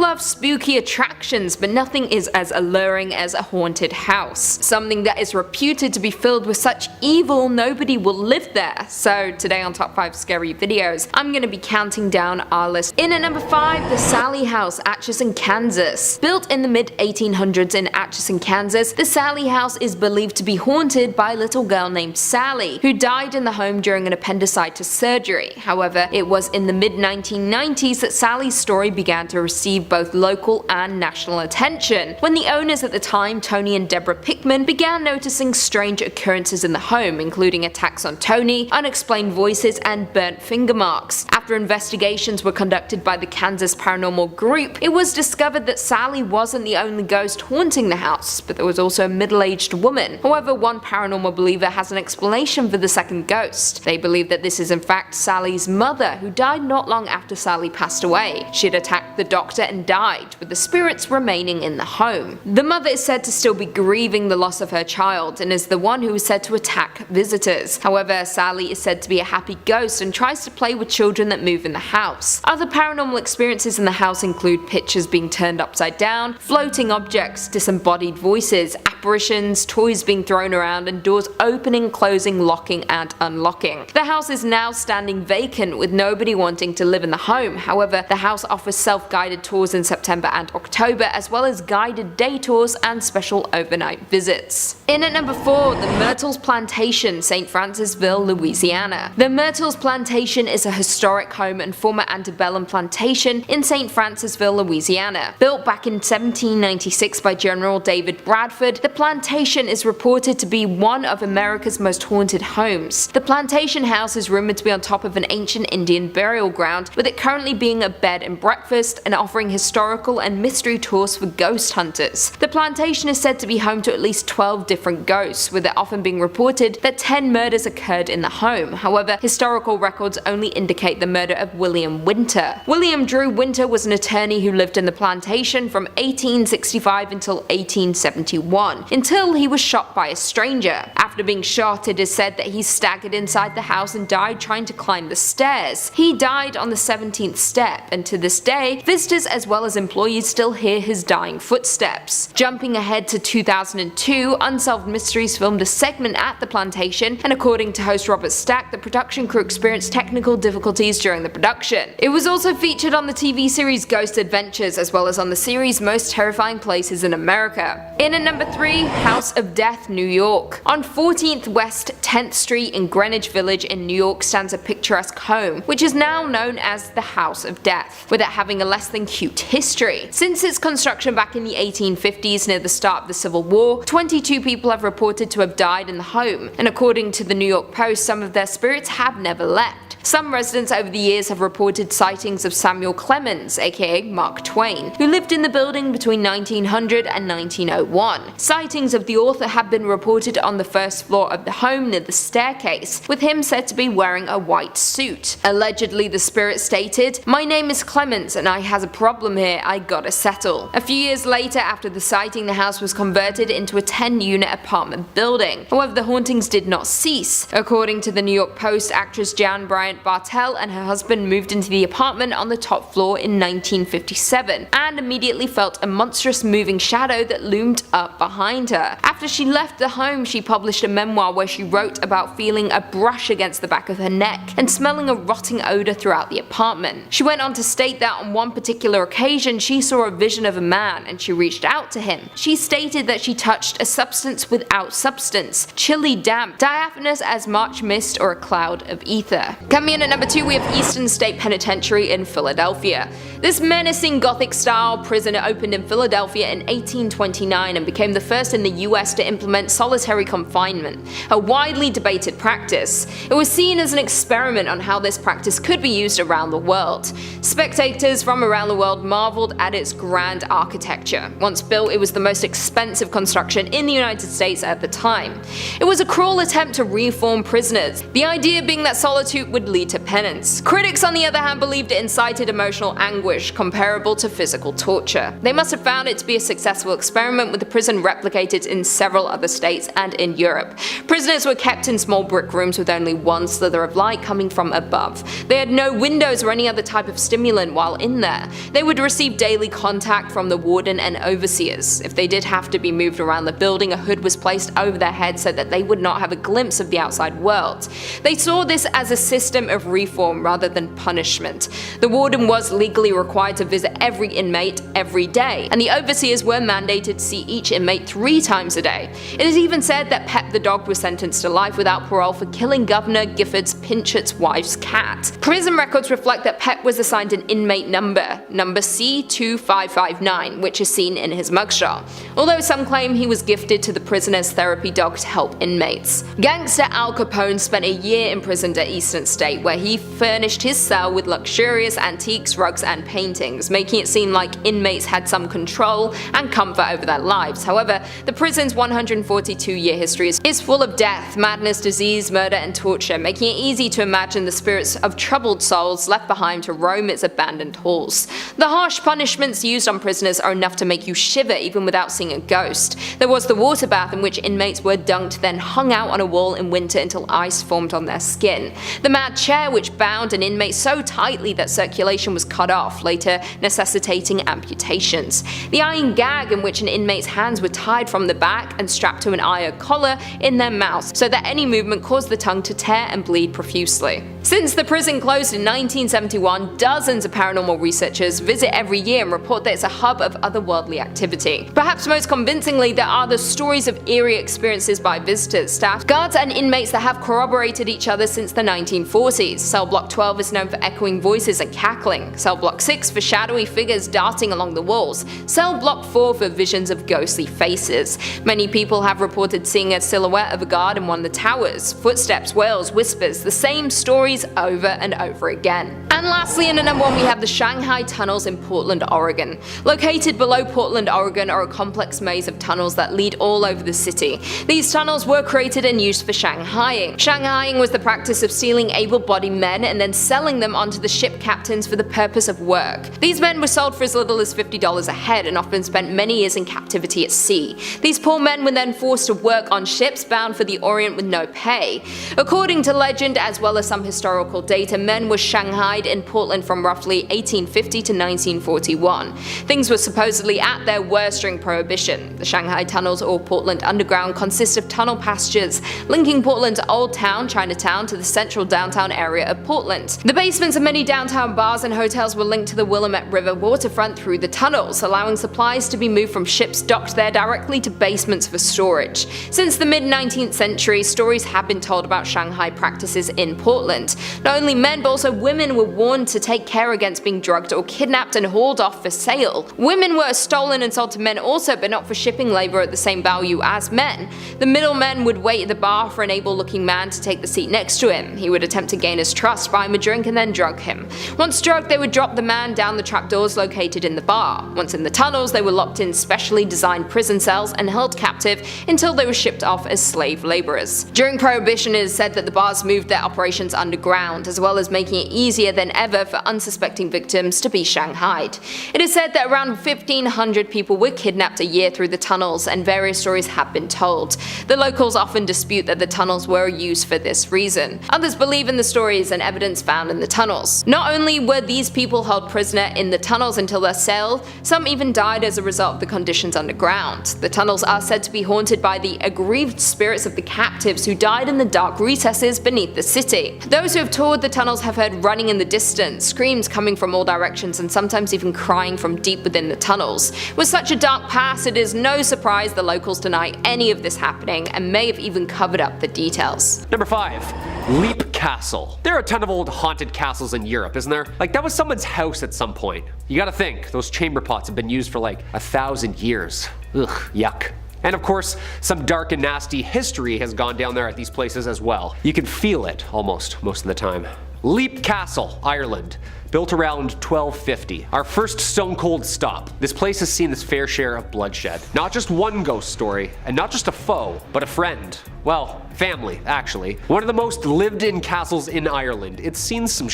love spooky attractions, but nothing is as alluring as a haunted house. Something that is reputed to be filled with such evil nobody will live there. So today on Top 5 Scary Videos, I'm going to be counting down our list. In at number 5, the Sally House, Atchison, Kansas. Built in the mid-1800s in Atchison, Kansas, the Sally House is believed to be haunted by a little girl named Sally, who died in the home during an appendicitis surgery. However, it was in the mid-1990s that Sally's story began to receive both local and national attention, when the owners at the time, Tony and Deborah Pickman, began noticing strange occurrences in the home, including attacks on Tony, unexplained voices, and burnt finger marks. After investigations were conducted by the Kansas Paranormal Group, it was discovered that Sally wasn't the only ghost haunting the house, but there was also a middle-aged woman. However, one paranormal believer has an explanation for the second ghost. They believe that this is in fact Sally's mother, who died not long after Sally passed away. She had attacked the doctor and died, with the spirits remaining in the home. The mother is said to still be grieving the loss of her child, and is the one who is said to attack visitors. However, Sally is said to be a happy ghost and tries to play with children that move in the house. Other paranormal experiences in the house include pictures being turned upside down, floating objects, disembodied voices, apparitions, toys being thrown around, and doors opening, closing, locking, and unlocking. The house is now standing vacant, with nobody wanting to live in the home. However, the house offers self-guided tours in September and October, as well as guided day tours and special overnight visits. In at number 4, the Myrtles Plantation, St. Francisville, Louisiana. The Myrtles Plantation is a historic home and former antebellum plantation in St. Francisville, Louisiana. Built back in 1796 by General David Bradford, the plantation is reported to be one of America's most haunted homes. The plantation house is rumored to be on top of an ancient Indian burial ground, with it currently being a bed and breakfast and offering historical and mystery tours for ghost hunters. The plantation is said to be home to at least 12 different ghosts, with it often being reported that 10 murders occurred in the home. However, historical records only indicate the murder of William Winter. William Drew Winter was an attorney who lived in the plantation from 1865 until 1871, until he was shot by a stranger. After being shot, it is said that he staggered inside the house and died trying to climb the stairs. He died on the 17th step, and to this day, visitors as well as employees still hear his dying footsteps. Jumping ahead to 2002, Unsolved Mysteries filmed a segment at the plantation, and according to host Robert Stack, the production crew experienced technical difficulties during the production. It was also featured on the TV series Ghost Adventures, as well as on the series Most Terrifying Places in America. In at number 3, House of Death, New York. On 14th West 10th Street in Greenwich Village in New York stands a picturesque home, which is now known as the House of Death, with it having a less than cute history. Since its construction back in the 1850s near the start of the Civil War, 22 people have reported to have died in the home, and according to the New York Post, some of their spirits have never left. Some residents over the years have reported sightings of Samuel Clemens, aka Mark Twain, who lived in the building between 1900 and 1901. Sightings of the author have been reported on the first floor of the home near the staircase, with him said to be wearing a white suit. Allegedly, the spirit stated, "My name is Clemens and I has a problem here, I gotta settle." A few years later, after the sighting, the house was converted into a 10-unit apartment building. However, the hauntings did not cease. According to the New York Post, actress Jan Bryant Bartell and her husband moved into the apartment on the top floor in 1957 and immediately felt a monstrous moving shadow that loomed up behind her. After she left the home, she published a memoir where she wrote about feeling a brush against the back of her neck and smelling a rotting odor throughout the apartment. She went on to state that on one particular occasion she saw a vision of a man and she reached out to him. She stated that she touched a substance without substance, chilly damp, diaphanous as March mist or a cloud of ether. Coming in at number 2, we have Eastern State Penitentiary in Philadelphia. This menacing Gothic-style prison opened in Philadelphia in 1829 and became the first in the US to implement solitary confinement, a widely debated practice. It was seen as an experiment on how this practice could be used around the world. Spectators from around the world marveled at its grand architecture. Once built, it was the most expensive construction in the United States at the time. It was a cruel attempt to reform prisoners, the idea being that solitude would lead to penance. Critics, on the other hand, believed it incited emotional anguish anguish comparable to physical torture. They must have found it to be a successful experiment, with the prison replicated in several other states and in Europe. Prisoners were kept in small brick rooms with only one slither of light coming from above. They had no windows or any other type of stimulant while in there. They would receive daily contact from the warden and overseers. If they did have to be moved around the building, a hood was placed over their heads so that they would not have a glimpse of the outside world. They saw this as a system of reform rather than punishment. The warden was legally required to visit every inmate every day, and the overseers were mandated to see each inmate 3 times a day. It is even said that Pep the dog was sentenced to life without parole for killing Governor Gifford's Pinchet's wife's cat. Prison records reflect that Pep was assigned an inmate number C2559, which is seen in his mugshot, although some claim he was gifted to the prisoner's therapy dog to help inmates. Gangster Al Capone spent a year imprisoned at Eastern State, where he furnished his cell with luxurious antiques, rugs, and paintings, making it seem like inmates had some control and comfort over their lives. However, the prison's 142-year history is full of death, madness, disease, murder, and torture, making it easy to imagine the spirits of troubled souls left behind to roam its abandoned halls. The harsh punishments used on prisoners are enough to make you shiver even without seeing a ghost. There was the water bath, in which inmates were dunked, then hung out on a wall in winter until ice formed on their skin. The mad chair, which bound an inmate so tightly that circulation was cut off, later necessitating amputations. The iron gag, in which an inmate's hands were tied from the back and strapped to an iron collar in their mouths so that any movement caused the tongue to tear and bleed profusely. Since the prison closed in 1971, dozens of paranormal researchers visit every year and report that it's a hub of otherworldly activity. Perhaps most convincingly, there are the stories of eerie experiences by visitors, staff, guards, and inmates that have corroborated each other since the 1940s. Cell Block 12 is known for echoing voices and cackling, Cell Block 6 for shadowy figures darting along the walls, Cell Block 4 for visions of ghostly faces. Many people have reported seeing a silhouette of a guard in one of the towers, footsteps, wails, whispers, the same stories over and over again. And lastly, in at number 1, we have the Shanghai Tunnels in Portland, Oregon. Located below Portland, Oregon are a complex maze of tunnels that lead all over the city. These tunnels were created and used for Shanghaiing. Shanghaiing was the practice of stealing able-bodied men and then selling them onto the ship captains for the purpose of work. These men were sold for as little as $50 a head and often spent many years in captivity at sea. These poor men were then forced to work on ships bound for the Orient with no pay. According to legend, as well as some historical data, men were shanghaied in Portland from roughly 1850 to 1941. Things were supposedly at their worst during Prohibition. The Shanghai Tunnels, or Portland Underground, consist of tunnel passages linking Portland's Old Town, Chinatown, to the central downtown area of Portland. The basements of many downtown bars and hotels were linked to the Willamette River waterfront through the tunnels, allowing supplies to be moved from ships docked there directly to basements for storage. Since the mid-19th century, stories have been told about Shanghai practices in Portland. Not only men, but also women were warned to take care against being drugged or kidnapped and hauled off for sale. Women were stolen and sold to men also, but not for shipping labor at the same value as men. The middlemen would wait at the bar for an able-looking man to take the seat next to him. He would attempt to gain his trust, buy him a drink, and then drug him. Once drugged, they would drop the man down the trapdoors located in the bar. Once in the tunnels, they were locked in specially designed prison cells and held captive until they were shipped off as slave laborers. During Prohibition, it is said that the bars moved their operations underground, as well as making it easier than ever for unsuspecting victims to be shanghaied. It is said that around 1,500 people were kidnapped a year through the tunnels, and various stories have been told. The locals often dispute that the tunnels were used for this reason. Others believe in the stories and evidence found in the tunnels. Not only were these people held prisoner in the tunnels until their sale, some even died as a result of the conditions underground. The tunnels are said to be haunted by the aggrieved spirits of the captives who died in the dark recesses beneath the city. Those who have toured the tunnels have heard running in the distance, screams coming from all directions, and sometimes even crying from deep within the tunnels. With such a dark past, it is no surprise the locals deny any of this happening and may have even covered up the details. Number 5. Leap Castle. There are a ton of old haunted castles in Europe, isn't there? Like, that was someone's house at some point. You gotta think, those chamber pots have been used for like 1,000 years. Ugh, yuck. And of course, some dark and nasty history has gone down there at these places as well. You can feel it almost most of the time. Leap Castle, Ireland. Built around 1250, our first stone cold stop. This place has seen its fair share of bloodshed. Not just one ghost story, and not just a foe, but a friend. Well, family, actually. One of the most lived in castles in Ireland. It's seen some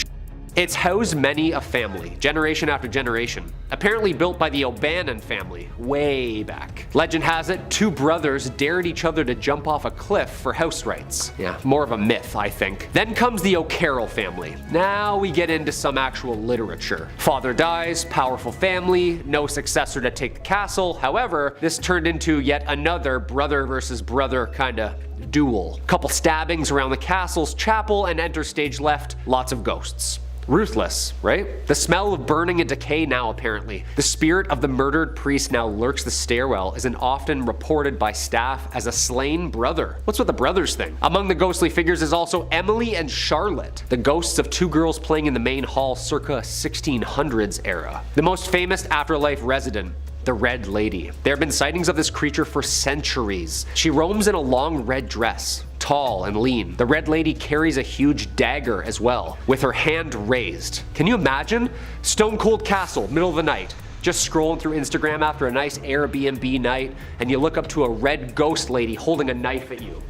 It's housed many a family, generation after generation. Apparently built by the O'Bannon family, way back. Legend has it, two brothers dared each other to jump off a cliff for house rights. Yeah, more of a myth, I think. Then comes the O'Carroll family. Now we get into some actual literature. Father dies, powerful family, no successor to take the castle. However, this turned into yet another brother versus brother kinda duel. Couple stabbings around the castle's chapel, and enter stage left, lots of ghosts. Ruthless, right? The smell of burning and decay now apparently. The spirit of the murdered priest now lurks the stairwell, and often reported by staff as a slain brother. What's with the brothers thing? Among the ghostly figures is also Emily and Charlotte, the ghosts of two girls playing in the main hall circa 1600s era. The most famous afterlife resident, the Red Lady. There have been sightings of this creature for centuries. She roams in a long red dress, tall and lean. The Red Lady carries a huge dagger as well, with her hand raised. Can you imagine? Stone cold castle, middle of the night. Just scrolling through Instagram after a nice Airbnb night, and you look up to a red ghost lady holding a knife at you.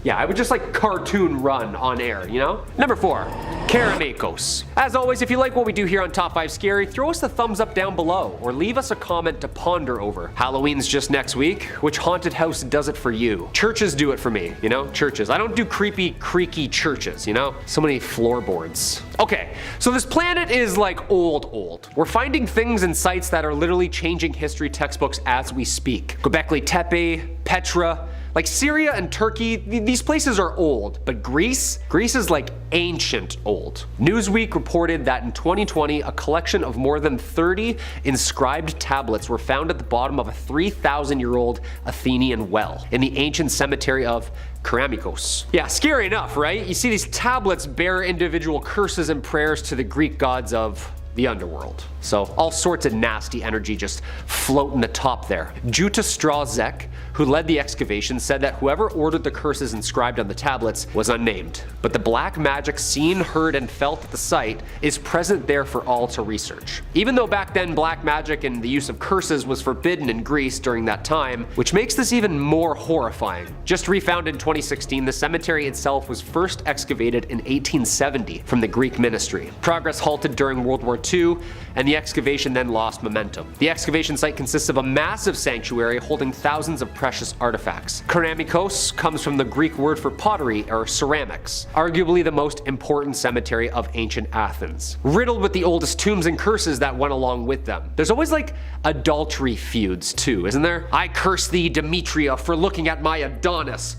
Yeah, I would just like cartoon run on air, you know? Number 4, Karamakos. As always, if you like what we do here on Top 5 Scary, throw us the thumbs up down below, or leave us a comment to ponder over. Halloween's just next week. Which haunted house does it for you? Churches do it for me, you know? Churches. I don't do creepy, creaky churches, you know? So many floorboards. Okay, so this planet is like old. We're finding things and sites that are literally changing history textbooks as we speak. Göbekli Tepe, Petra, like Syria and Turkey, these places are old, but Greece is like ancient old. Newsweek reported that in 2020, a collection of more than 30 inscribed tablets were found at the bottom of a 3,000-year-old Athenian well in the ancient cemetery of Karamakos. Yeah, scary enough, right? You see these tablets bear individual curses and prayers to the Greek gods of the underworld. So all sorts of nasty energy just floating atop there. Juta Strazek, who led the excavation, said that whoever ordered the curses inscribed on the tablets was unnamed, but the black magic seen, heard, and felt at the site is present there for all to research. Even though back then black magic and the use of curses was forbidden in Greece during that time, which makes this even more horrifying. Just refound in 2016, the cemetery itself was first excavated in 1870 from the Greek ministry. Progress halted during World War II, and the excavation then lost momentum. The excavation site consists of a massive sanctuary holding thousands of precious artifacts. Karamakos comes from the Greek word for pottery or ceramics, arguably the most important cemetery of ancient Athens, riddled with the oldest tombs and curses that went along with them. There's always like adultery feuds too, isn't there? I curse thee, Demetria, for looking at my Adonis.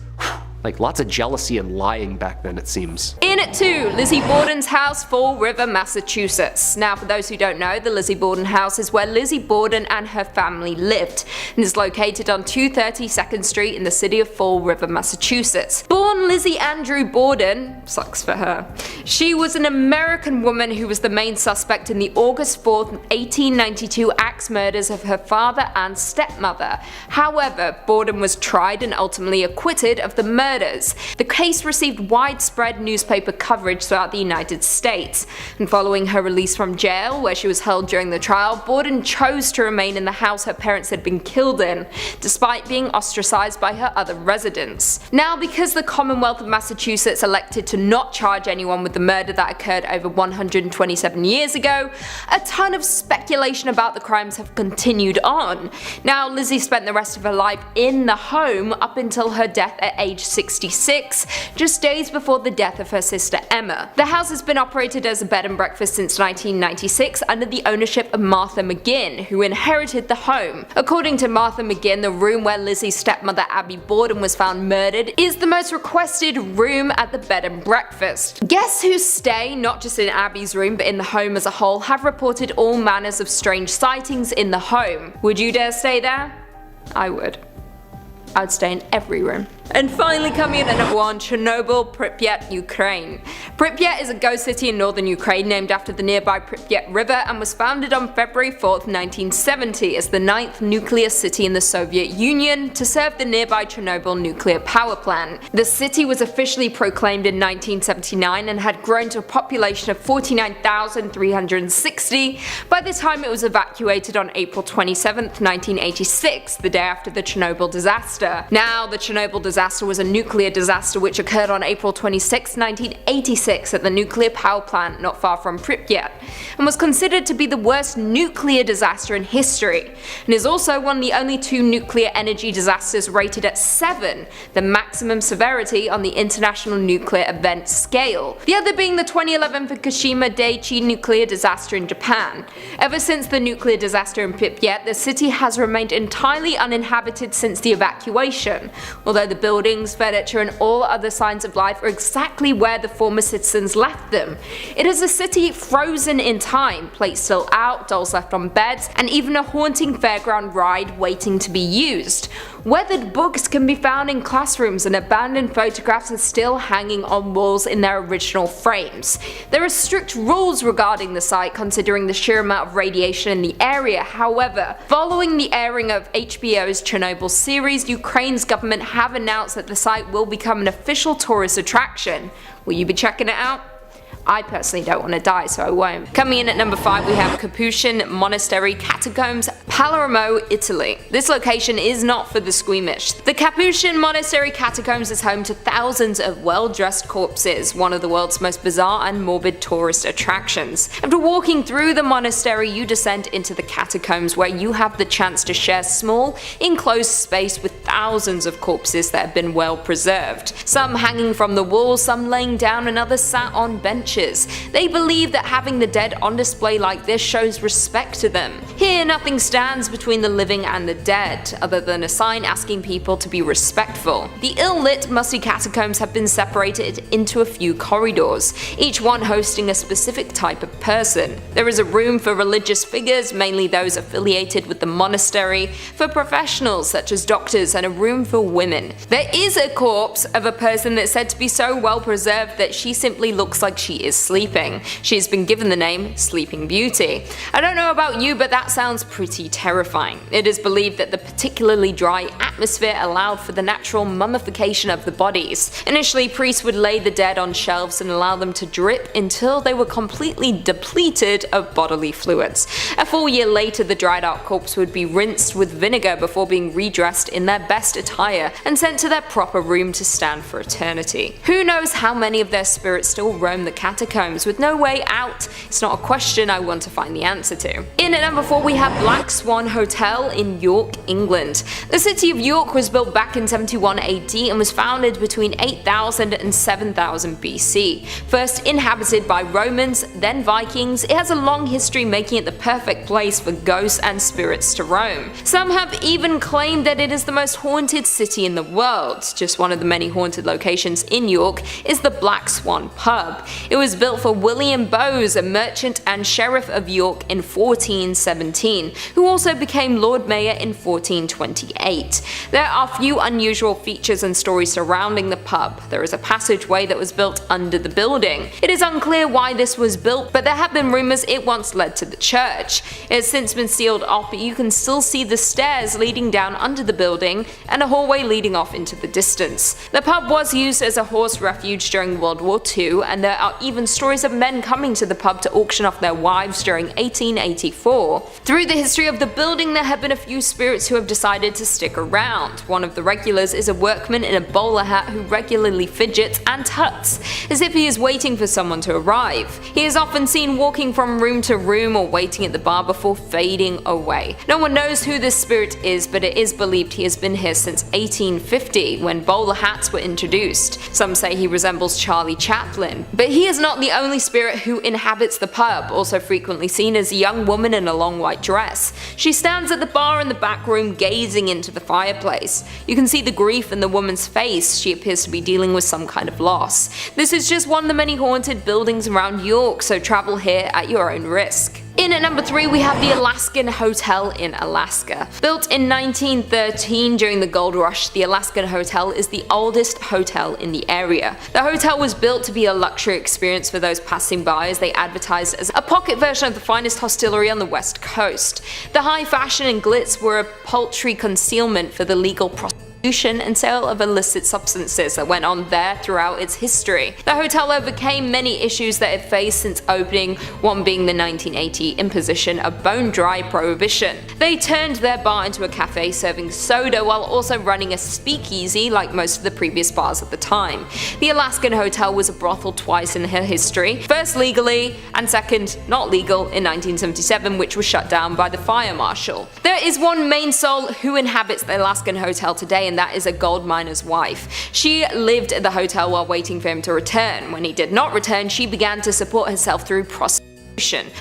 Like lots of jealousy and lying back then, it seems. In at 2, Lizzie Borden's house, Fall River, Massachusetts. Now, for those who don't know, the Lizzie Borden house is where Lizzie Borden and her family lived, and is located on 230 2nd Street in the city of Fall River, Massachusetts. Born Lizzie Andrew Borden, sucks for her, she was an American woman who was the main suspect in the August 4th, 1892 axe murders of her father and stepmother. However, Borden was tried and ultimately acquitted of the murders. The case received widespread newspaper coverage throughout the United States, and following her release from jail, where she was held during the trial, Borden chose to remain in the house her parents had been killed in, despite being ostracized by her other residents. Now, because the Commonwealth of Massachusetts elected to not charge anyone with the murder that occurred over 127 years ago, a ton of speculation about the crimes have continued on. Now, Lizzie spent the rest of her life in the home up until her death at age 66, just days before the death of her sister Emma. The house has been operated as a bed and breakfast since 1996 under the ownership of Martha McGinn, who inherited the home. According to Martha McGinn, the room where Lizzie's stepmother Abby Borden was found murdered is the most requested room at the bed and breakfast. Guests who stay, not just in Abby's room but in the home as a whole, have reported all manners of strange sightings in the home. Would you dare stay there? I would. I'd stay in every room. And finally, coming in at number 1, Chernobyl, Pripyat, Ukraine. Pripyat is a ghost city in northern Ukraine named after the nearby Pripyat River and was founded on February 4th, 1970 as the 9th nuclear city in the Soviet Union to serve the nearby Chernobyl nuclear power plant. The city was officially proclaimed in 1979 and had grown to a population of 49,360 by the time it was evacuated on April 27th, 1986, the day after the Chernobyl disaster. Now, the Chernobyl disaster disaster was a nuclear disaster which occurred on April 26, 1986 at the nuclear power plant not far from Pripyat, and was considered to be the worst nuclear disaster in history, and is also one of the only 2 nuclear energy disasters rated at 7, the maximum severity on the International Nuclear Event Scale, the other being the 2011 Fukushima Daiichi nuclear disaster in Japan. Ever since the nuclear disaster in Pripyat, the city has remained entirely uninhabited since the evacuation, although the buildings, furniture and all other signs of life are exactly where the former citizens left them. It is a city frozen in time, plates still out, dolls left on beds, and even a haunting fairground ride waiting to be used. Weathered books can be found in classrooms and abandoned photographs are still hanging on walls in their original frames. There are strict rules regarding the site considering the sheer amount of radiation in the area. However, following the airing of HBO's Chernobyl series, Ukraine's government have announced that the site will become an official tourist attraction. Will you be checking it out? I personally don't want to die, so I won't. Coming in at number 5 we have Capuchin Monastery Catacombs, Palermo, Italy. This location is not for the squeamish. The Capuchin Monastery Catacombs is home to thousands of well-dressed corpses, one of the world's most bizarre and morbid tourist attractions. After walking through the monastery, you descend into the catacombs where you have the chance to share small, enclosed space with thousands of corpses that have been well preserved. Some hanging from the walls, some laying down and others sat on benches. They believe that having the dead on display like this shows respect to them. Here nothing stands between the living and the dead, other than a sign asking people to be respectful. The ill-lit, musty catacombs have been separated into a few corridors, each one hosting a specific type of person. There is a room for religious figures, mainly those affiliated with the monastery, for professionals such as doctors, and a room for women. There is a corpse of a person that's said to be so well preserved that she simply looks like she is sleeping. She has been given the name Sleeping Beauty. I don't know about you, but that sounds pretty terrifying. It is believed that the particularly dry atmosphere allowed for the natural mummification of the bodies. Initially, priests would lay the dead on shelves and allow them to drip until they were completely depleted of bodily fluids. A full year later, the dried out corpse would be rinsed with vinegar before being redressed in their best attire and sent to their proper room to stand for eternity. Who knows how many of their spirits still roam the catacombs with no way out? It's not a question I want to find the answer to. In at number 4 we have Black Swan Hotel in York, England. The city of York was built back in 71 AD and was founded between 8000 and 7000 BC. First inhabited by Romans, then Vikings, it has a long history, making it the perfect place for ghosts and spirits to roam. Some have even claimed that it is the most haunted city in the world. Just one of the many haunted locations in York is the Black Swan pub. It was built for William Bowes, a merchant and sheriff of York in 1417, who also became Lord Mayor in 1428. There are few unusual features and stories surrounding the pub. There is a passageway that was built under the building. It is unclear why this was built, but there have been rumors it once led to the church. It has since been sealed off, but you can still see the stairs leading down under the building and a hallway leading off into the distance. The pub was used as a horse refuge during World War II, and there are even stories of men coming to the pub to auction off their wives during 1884. Through the history of the building, there have been a few spirits who have decided to stick around. One of the regulars is a workman in a bowler hat who regularly fidgets and tuts, as if he is waiting for someone to arrive. He is often seen walking from room to room or waiting at the bar before fading away. No one knows who this spirit is, but it is believed he has been here since 1850, when bowler hats were introduced. Some say he resembles Charlie Chaplin, but he is not the only spirit who inhabits the pub, also frequently seen as a young woman in a long white dress. She stands at the bar in the back room gazing into the fireplace. You can see the grief in the woman's face. She appears to be dealing with some kind of loss. This is just one of the many haunted buildings around York, so travel here at your own risk. In at number 3 we have the Alaskan Hotel in Alaska. Built in 1913 during the gold rush, the Alaskan Hotel is the oldest hotel in the area. The hotel was built to be a luxury experience for those passing by, as they advertised as a pocket version of the finest hostelry on the west coast. The high fashion and glitz were a paltry concealment for the legal prostitution and sale of illicit substances that went on there throughout its history. The hotel overcame many issues that it faced since opening, one being the 1980 imposition of bone-dry prohibition. They turned their bar into a cafe serving soda while also running a speakeasy like most of the previous bars at the time. The Alaskan Hotel was a brothel twice in her history, first legally and second not legal in 1977, which was shut down by the fire marshal. There is one main soul who inhabits the Alaskan Hotel today, and that is a gold miner's wife. She lived at the hotel while waiting for him to return. When he did not return, she began to support herself through prostitution.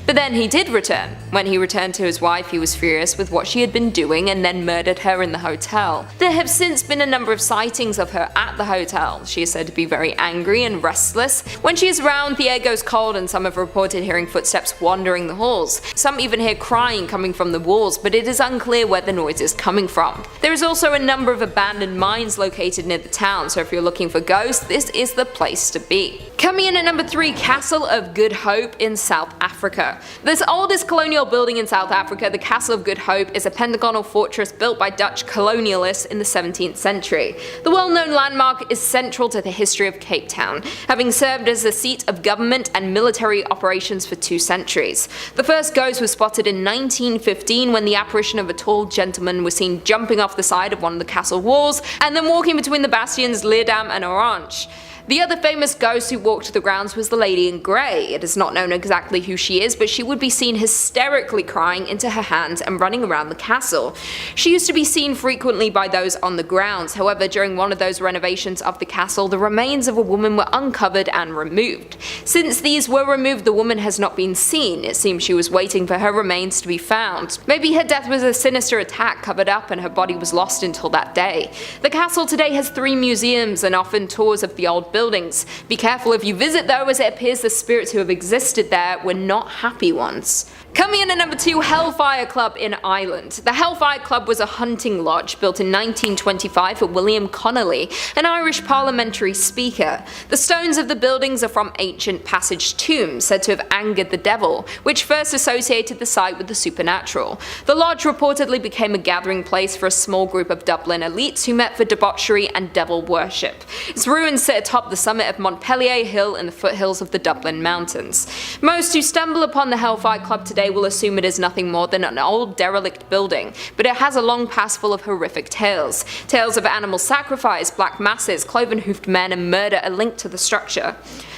But then he did return. When he returned to his wife, he was furious with what she had been doing and then murdered her in the hotel. There have since been a number of sightings of her at the hotel. She is said to be very angry and restless. When she is around, the air goes cold and some have reported hearing footsteps wandering the halls. Some even hear crying coming from the walls, but it is unclear where the noise is coming from. There is also a number of abandoned mines located near the town, so if you're looking for ghosts, this is the place to be. Coming in at number 3, Castle of Good Hope in South Africa. This oldest colonial building in South Africa, the Castle of Good Hope, is a pentagonal fortress built by Dutch colonialists in the 17th century. The well-known landmark is central to the history of Cape Town, having served as the seat of government and military operations for 2 centuries. The first ghost was spotted in 1915 when the apparition of a tall gentleman was seen jumping off the side of one of the castle walls and then walking between the bastions Leerdam and Orange. The other famous ghost who walked the grounds was the Lady in Grey. It is not known exactly who she is, but she would be seen hysterically crying into her hands and running around the castle. She used to be seen frequently by those on the grounds. However, during one of those renovations of the castle, the remains of a woman were uncovered and removed. Since these were removed, the woman has not been seen. It seems she was waiting for her remains to be found. Maybe her death was a sinister attack covered up and her body was lost until that day. The castle today has 3 museums and often tours of the old buildings. Be careful if you visit though, as it appears the spirits who have existed there were not happy ones. Coming in at number 2, Hellfire Club in Ireland. The Hellfire Club was a hunting lodge built in 1925 for William Connolly, an Irish parliamentary speaker. The stones of the buildings are from ancient passage tombs said to have angered the devil, which first associated the site with the supernatural. The lodge reportedly became a gathering place for a small group of Dublin elites who met for debauchery and devil worship. Its ruins sit atop the summit of Montpellier Hill in the foothills of the Dublin Mountains. Most who stumble upon the Hellfire Club today will assume it is nothing more than an old derelict building, but it has a long past full of horrific tales. Tales of animal sacrifice, black masses, cloven-hoofed men and murder are linked to the structure.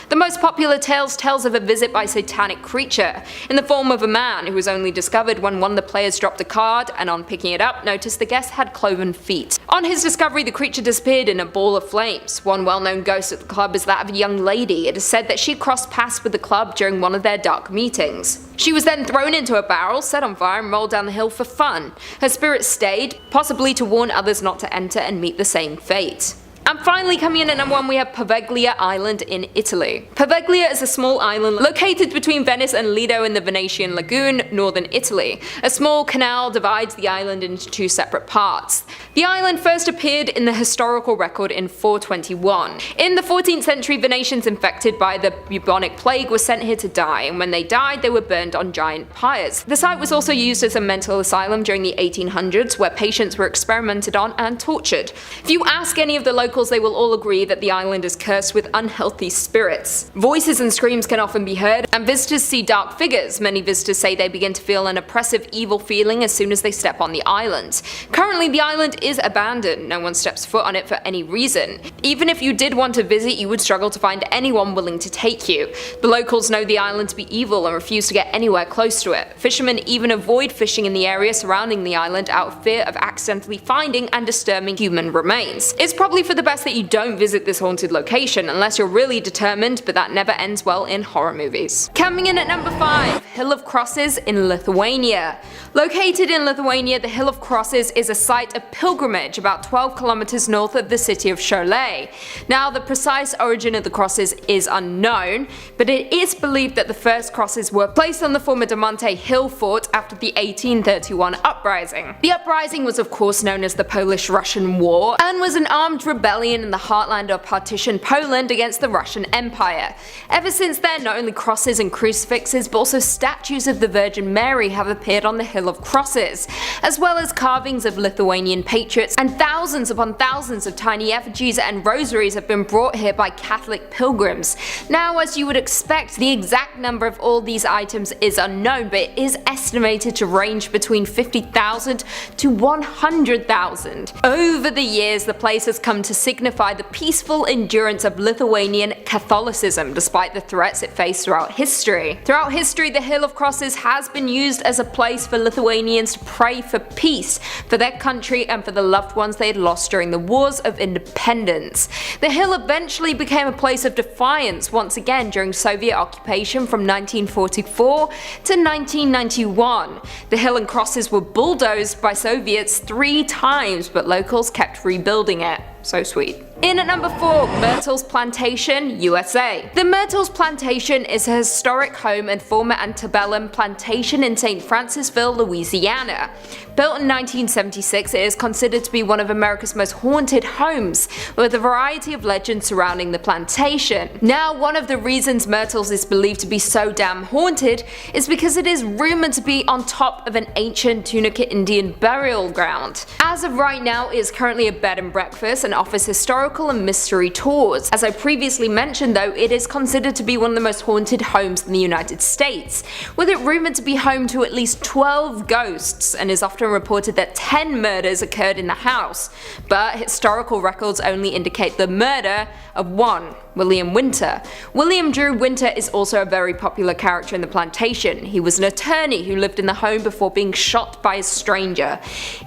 The most popular tales tells of a visit by a satanic creature, in the form of a man who was only discovered when one of the players dropped a card and on picking it up noticed the guest had cloven feet. On his discovery, the creature disappeared in a ball of flames. One well-known ghost at the club is that of a young lady. It is said that she crossed paths with the club during one of their dark meetings. She was then thrown into a barrel, set on fire and rolled down the hill for fun. Her spirit stayed, possibly to warn others not to enter and meet the same fate. And finally, coming in at number 1, we have Poveglia Island in Italy. Poveglia is a small island located between Venice and Lido in the Venetian Lagoon, northern Italy. A small canal divides the island into 2 separate parts. The island first appeared in the historical record in 421. In the 14th century, Venetians infected by the bubonic plague were sent here to die, and when they died, they were burned on giant pyres. The site was also used as a mental asylum during the 1800s, where patients were experimented on and tortured. If you ask any of the locals, they will all agree that the island is cursed with unhealthy spirits. Voices and screams can often be heard, and visitors see dark figures. Many visitors say they begin to feel an oppressive evil feeling as soon as they step on the island. Currently, the island is abandoned. No one steps foot on it for any reason. Even if you did want to visit, you would struggle to find anyone willing to take you. The locals know the island to be evil and refuse to get anywhere close to it. Fishermen even avoid fishing in the area surrounding the island out of fear of accidentally finding and disturbing human remains. It's probably for the best that you don't visit this haunted location unless you're really determined, but that never ends well in horror movies. Coming in at number 5, Hill of Crosses in Lithuania. Located in Lithuania, the Hill of Crosses is a site of pilgrimage about 12 kilometers north of the city of Šiauliai. Now, the precise origin of the crosses is unknown, but it is believed that the first crosses were placed on the former Diamante Hill fort after the 1831 uprising. The uprising was of course known as the Polish-Russian War and was an armed rebellion rebellion in the heartland of partitioned Poland against the Russian Empire. Ever since then, not only crosses and crucifixes, but also statues of the Virgin Mary have appeared on the Hill of Crosses, as well as carvings of Lithuanian patriots, and thousands upon thousands of tiny effigies and rosaries have been brought here by Catholic pilgrims. Now, as you would expect, the exact number of all these items is unknown, but it is estimated to range between 50,000 to 100,000. Over the years, the place has come to signify the peaceful endurance of Lithuanian Catholicism, despite the threats it faced throughout history. Throughout history, the Hill of Crosses has been used as a place for Lithuanians to pray for peace for their country and for the loved ones they had lost during the wars of independence. The hill eventually became a place of defiance once again during Soviet occupation from 1944 to 1991. The hill and crosses were bulldozed by Soviets 3 times, but locals kept rebuilding it. So sweet. In at number 4, Myrtles Plantation, USA. The Myrtles Plantation is a historic home and former antebellum plantation in St. Francisville, Louisiana. Built in 1976, it is considered to be one of America's most haunted homes, with a variety of legends surrounding the plantation. Now, one of the reasons Myrtles is believed to be so damn haunted is because it is rumored to be on top of an ancient Tunica Indian burial ground. As of right now, it is currently a bed and breakfast and offers historical and mystery tours. As I previously mentioned though, it is considered to be one of the most haunted homes in the United States, with it rumored to be home to at least 12 ghosts, and is often reported that 10 murders occurred in the house, but historical records only indicate the murder of one, William Winter. William Drew Winter is also a very popular character in the plantation. He was an attorney who lived in the home before being shot by a stranger.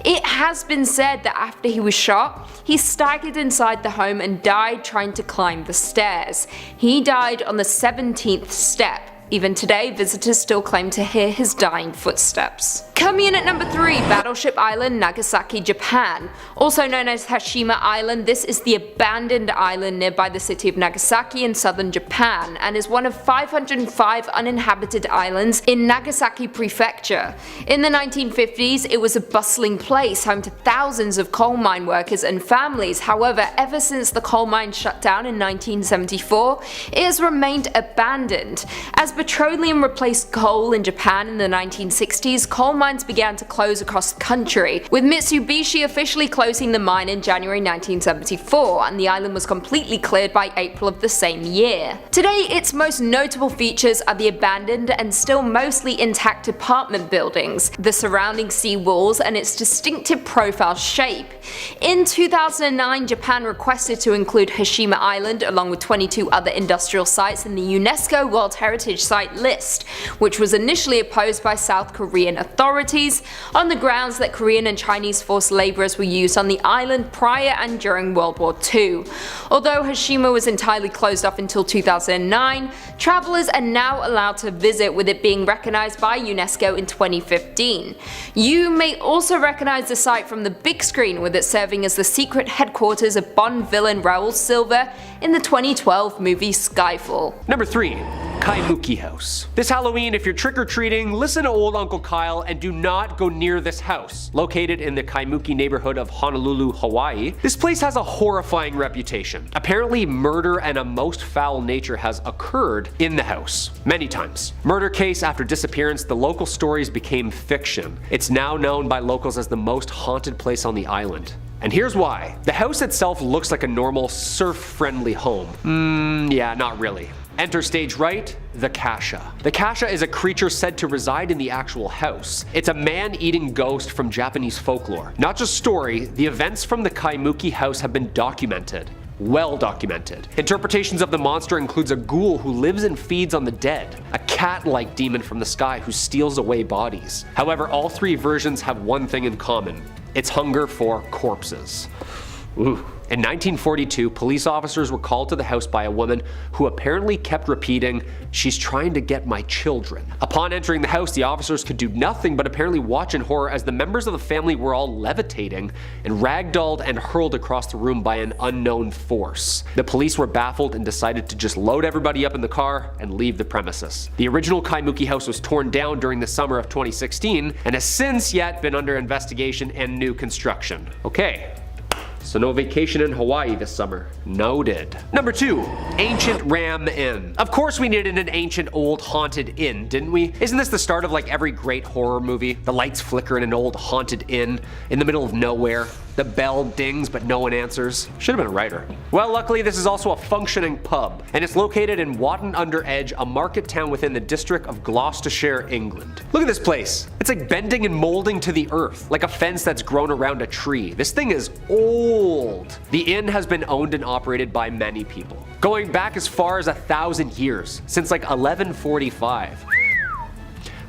It has been said that after he was shot, he staggered inside the home and died trying to climb the stairs. He died on the 17th step. Even today, visitors still claim to hear his dying footsteps. Coming in at number 3, Battleship Island, Nagasaki, Japan. Also known as Hashima Island, this is the abandoned island nearby the city of Nagasaki in southern Japan, and is one of 505 uninhabited islands in Nagasaki Prefecture. In the 1950s, it was a bustling place, home to thousands of coal mine workers and families. However, ever since the coal mine shut down in 1974, it has remained abandoned. As petroleum replaced coal in Japan in the 1960s, coal mines began to close across the country, with Mitsubishi officially closing the mine in January 1974, and the island was completely cleared by April of the same year. Today, its most notable features are the abandoned and still mostly intact apartment buildings, the surrounding sea walls, and its distinctive profile shape. In 2009, Japan requested to include Hashima Island along with 22 other industrial sites in the UNESCO World Heritage Site list, which was initially opposed by South Korean authorities on the grounds that Korean and Chinese forced laborers were used on the island prior and during World War II. Although Hashima was entirely closed off until 2009, travelers are now allowed to visit, with it being recognized by UNESCO in 2015. You may also recognize the site from the big screen, with it serving as the secret headquarters of Bond villain Raoul Silva in the 2012 movie Skyfall. Number 3. Kaimuki House. This Halloween, if you're trick-or-treating, listen to old Uncle Kyle and do not go near this house. Located in the Kaimuki neighborhood of Honolulu, Hawaii, this place has a horrifying reputation. Apparently, murder and a most foul nature has occurred in the house. Many times. Murder case after disappearance, the local stories became fiction. It's now known by locals as the most haunted place on the island. And here's why. The house itself looks like a normal, surf-friendly home. Yeah, not really. Enter stage right, the Kasha. The Kasha is a creature said to reside in the actual house. It's a man-eating ghost from Japanese folklore. Not just story, the events from the Kaimuki house have been documented. Well documented. Interpretations of the monster includes a ghoul who lives and feeds on the dead, a cat-like demon from the sky who steals away bodies. However, all 3 versions have one thing in common. It's hunger for corpses. Ooh. In 1942, police officers were called to the house by a woman who apparently kept repeating, "She's trying to get my children." Upon entering the house, the officers could do nothing but apparently watch in horror as the members of the family were all levitating and ragdolled and hurled across the room by an unknown force. The police were baffled and decided to just load everybody up in the car and leave the premises. The original Kaimuki house was torn down during the summer of 2016 and has since yet been under investigation and new construction. Okay. So no vacation in Hawaii this summer. Noted. Number 2. Ancient Ram Inn. Of course we needed an ancient old haunted inn, didn't we? Isn't this the start of like every great horror movie? The lights flicker in an old haunted inn in the middle of nowhere. The bell dings but no one answers. Should have been a writer. Well, luckily this is also a functioning pub, and it's located in Watton-under-Edge, a market town within the district of Gloucestershire, England. Look at this place. It's like bending and molding to the earth, like a fence that's grown around a tree. This thing is old. The inn has been owned and operated by many people, going back as far as 1,000 years, since like 1145.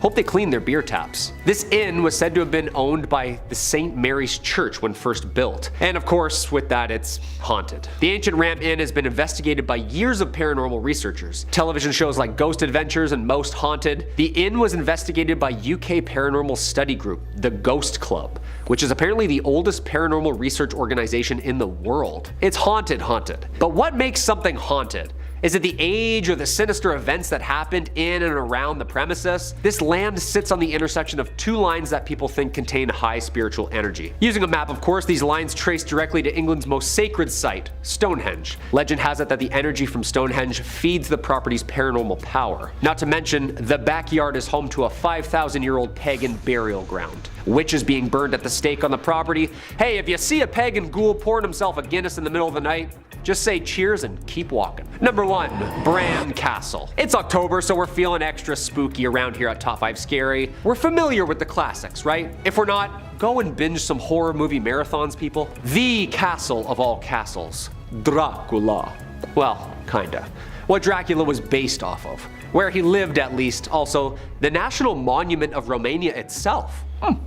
Hope they clean their beer taps. This inn was said to have been owned by the St. Mary's Church when first built. And of course, with that, it's haunted. The ancient Ram Inn has been investigated by years of paranormal researchers. Television shows like Ghost Adventures and Most Haunted. The inn was investigated by UK paranormal study group, the Ghost Club, which is apparently the oldest paranormal research organization in the world. It's haunted. But what makes something haunted? Is it the age or the sinister events that happened in and around the premises? This land sits on the intersection of 2 lines that people think contain high spiritual energy. Using a map, of course, these lines trace directly to England's most sacred site, Stonehenge. Legend has it that the energy from Stonehenge feeds the property's paranormal power. Not to mention, the backyard is home to a 5,000-year-old pagan burial ground. Witches being burned at the stake on the property. Hey, if you see a pagan ghoul pouring himself a Guinness in the middle of the night, just say cheers and keep walking. Number 1. Bran Castle. It's October, so we're feeling extra spooky around here at Top 5 Scary. We're familiar with the classics, right? If we're not, go and binge some horror movie marathons, people. The castle of all castles, Dracula. Well, kinda. What Dracula was based off of. Where he lived, at least. Also, the national monument of Romania itself.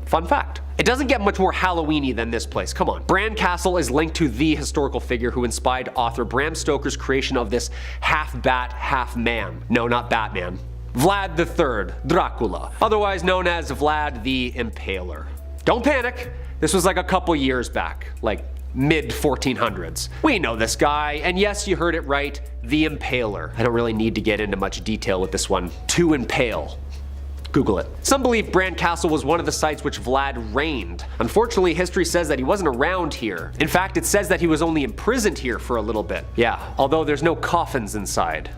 Fun fact. It doesn't get much more Halloween-y than this place, come on. Bran Castle is linked to the historical figure who inspired author Bram Stoker's creation of this half-bat, half-man. No, not Batman. Vlad III, Dracula, otherwise known as Vlad the Impaler. Don't panic, this was like a couple years back, like mid-1400s. We know this guy, and yes, you heard it right, the Impaler. I don't really need to get into much detail with this one. To impale. Google it. Some believe Bran Castle was one of the sites which Vlad reigned. Unfortunately, history says that he wasn't around here. In fact, it says that he was only imprisoned here for a little bit. Yeah, although there's no coffins inside.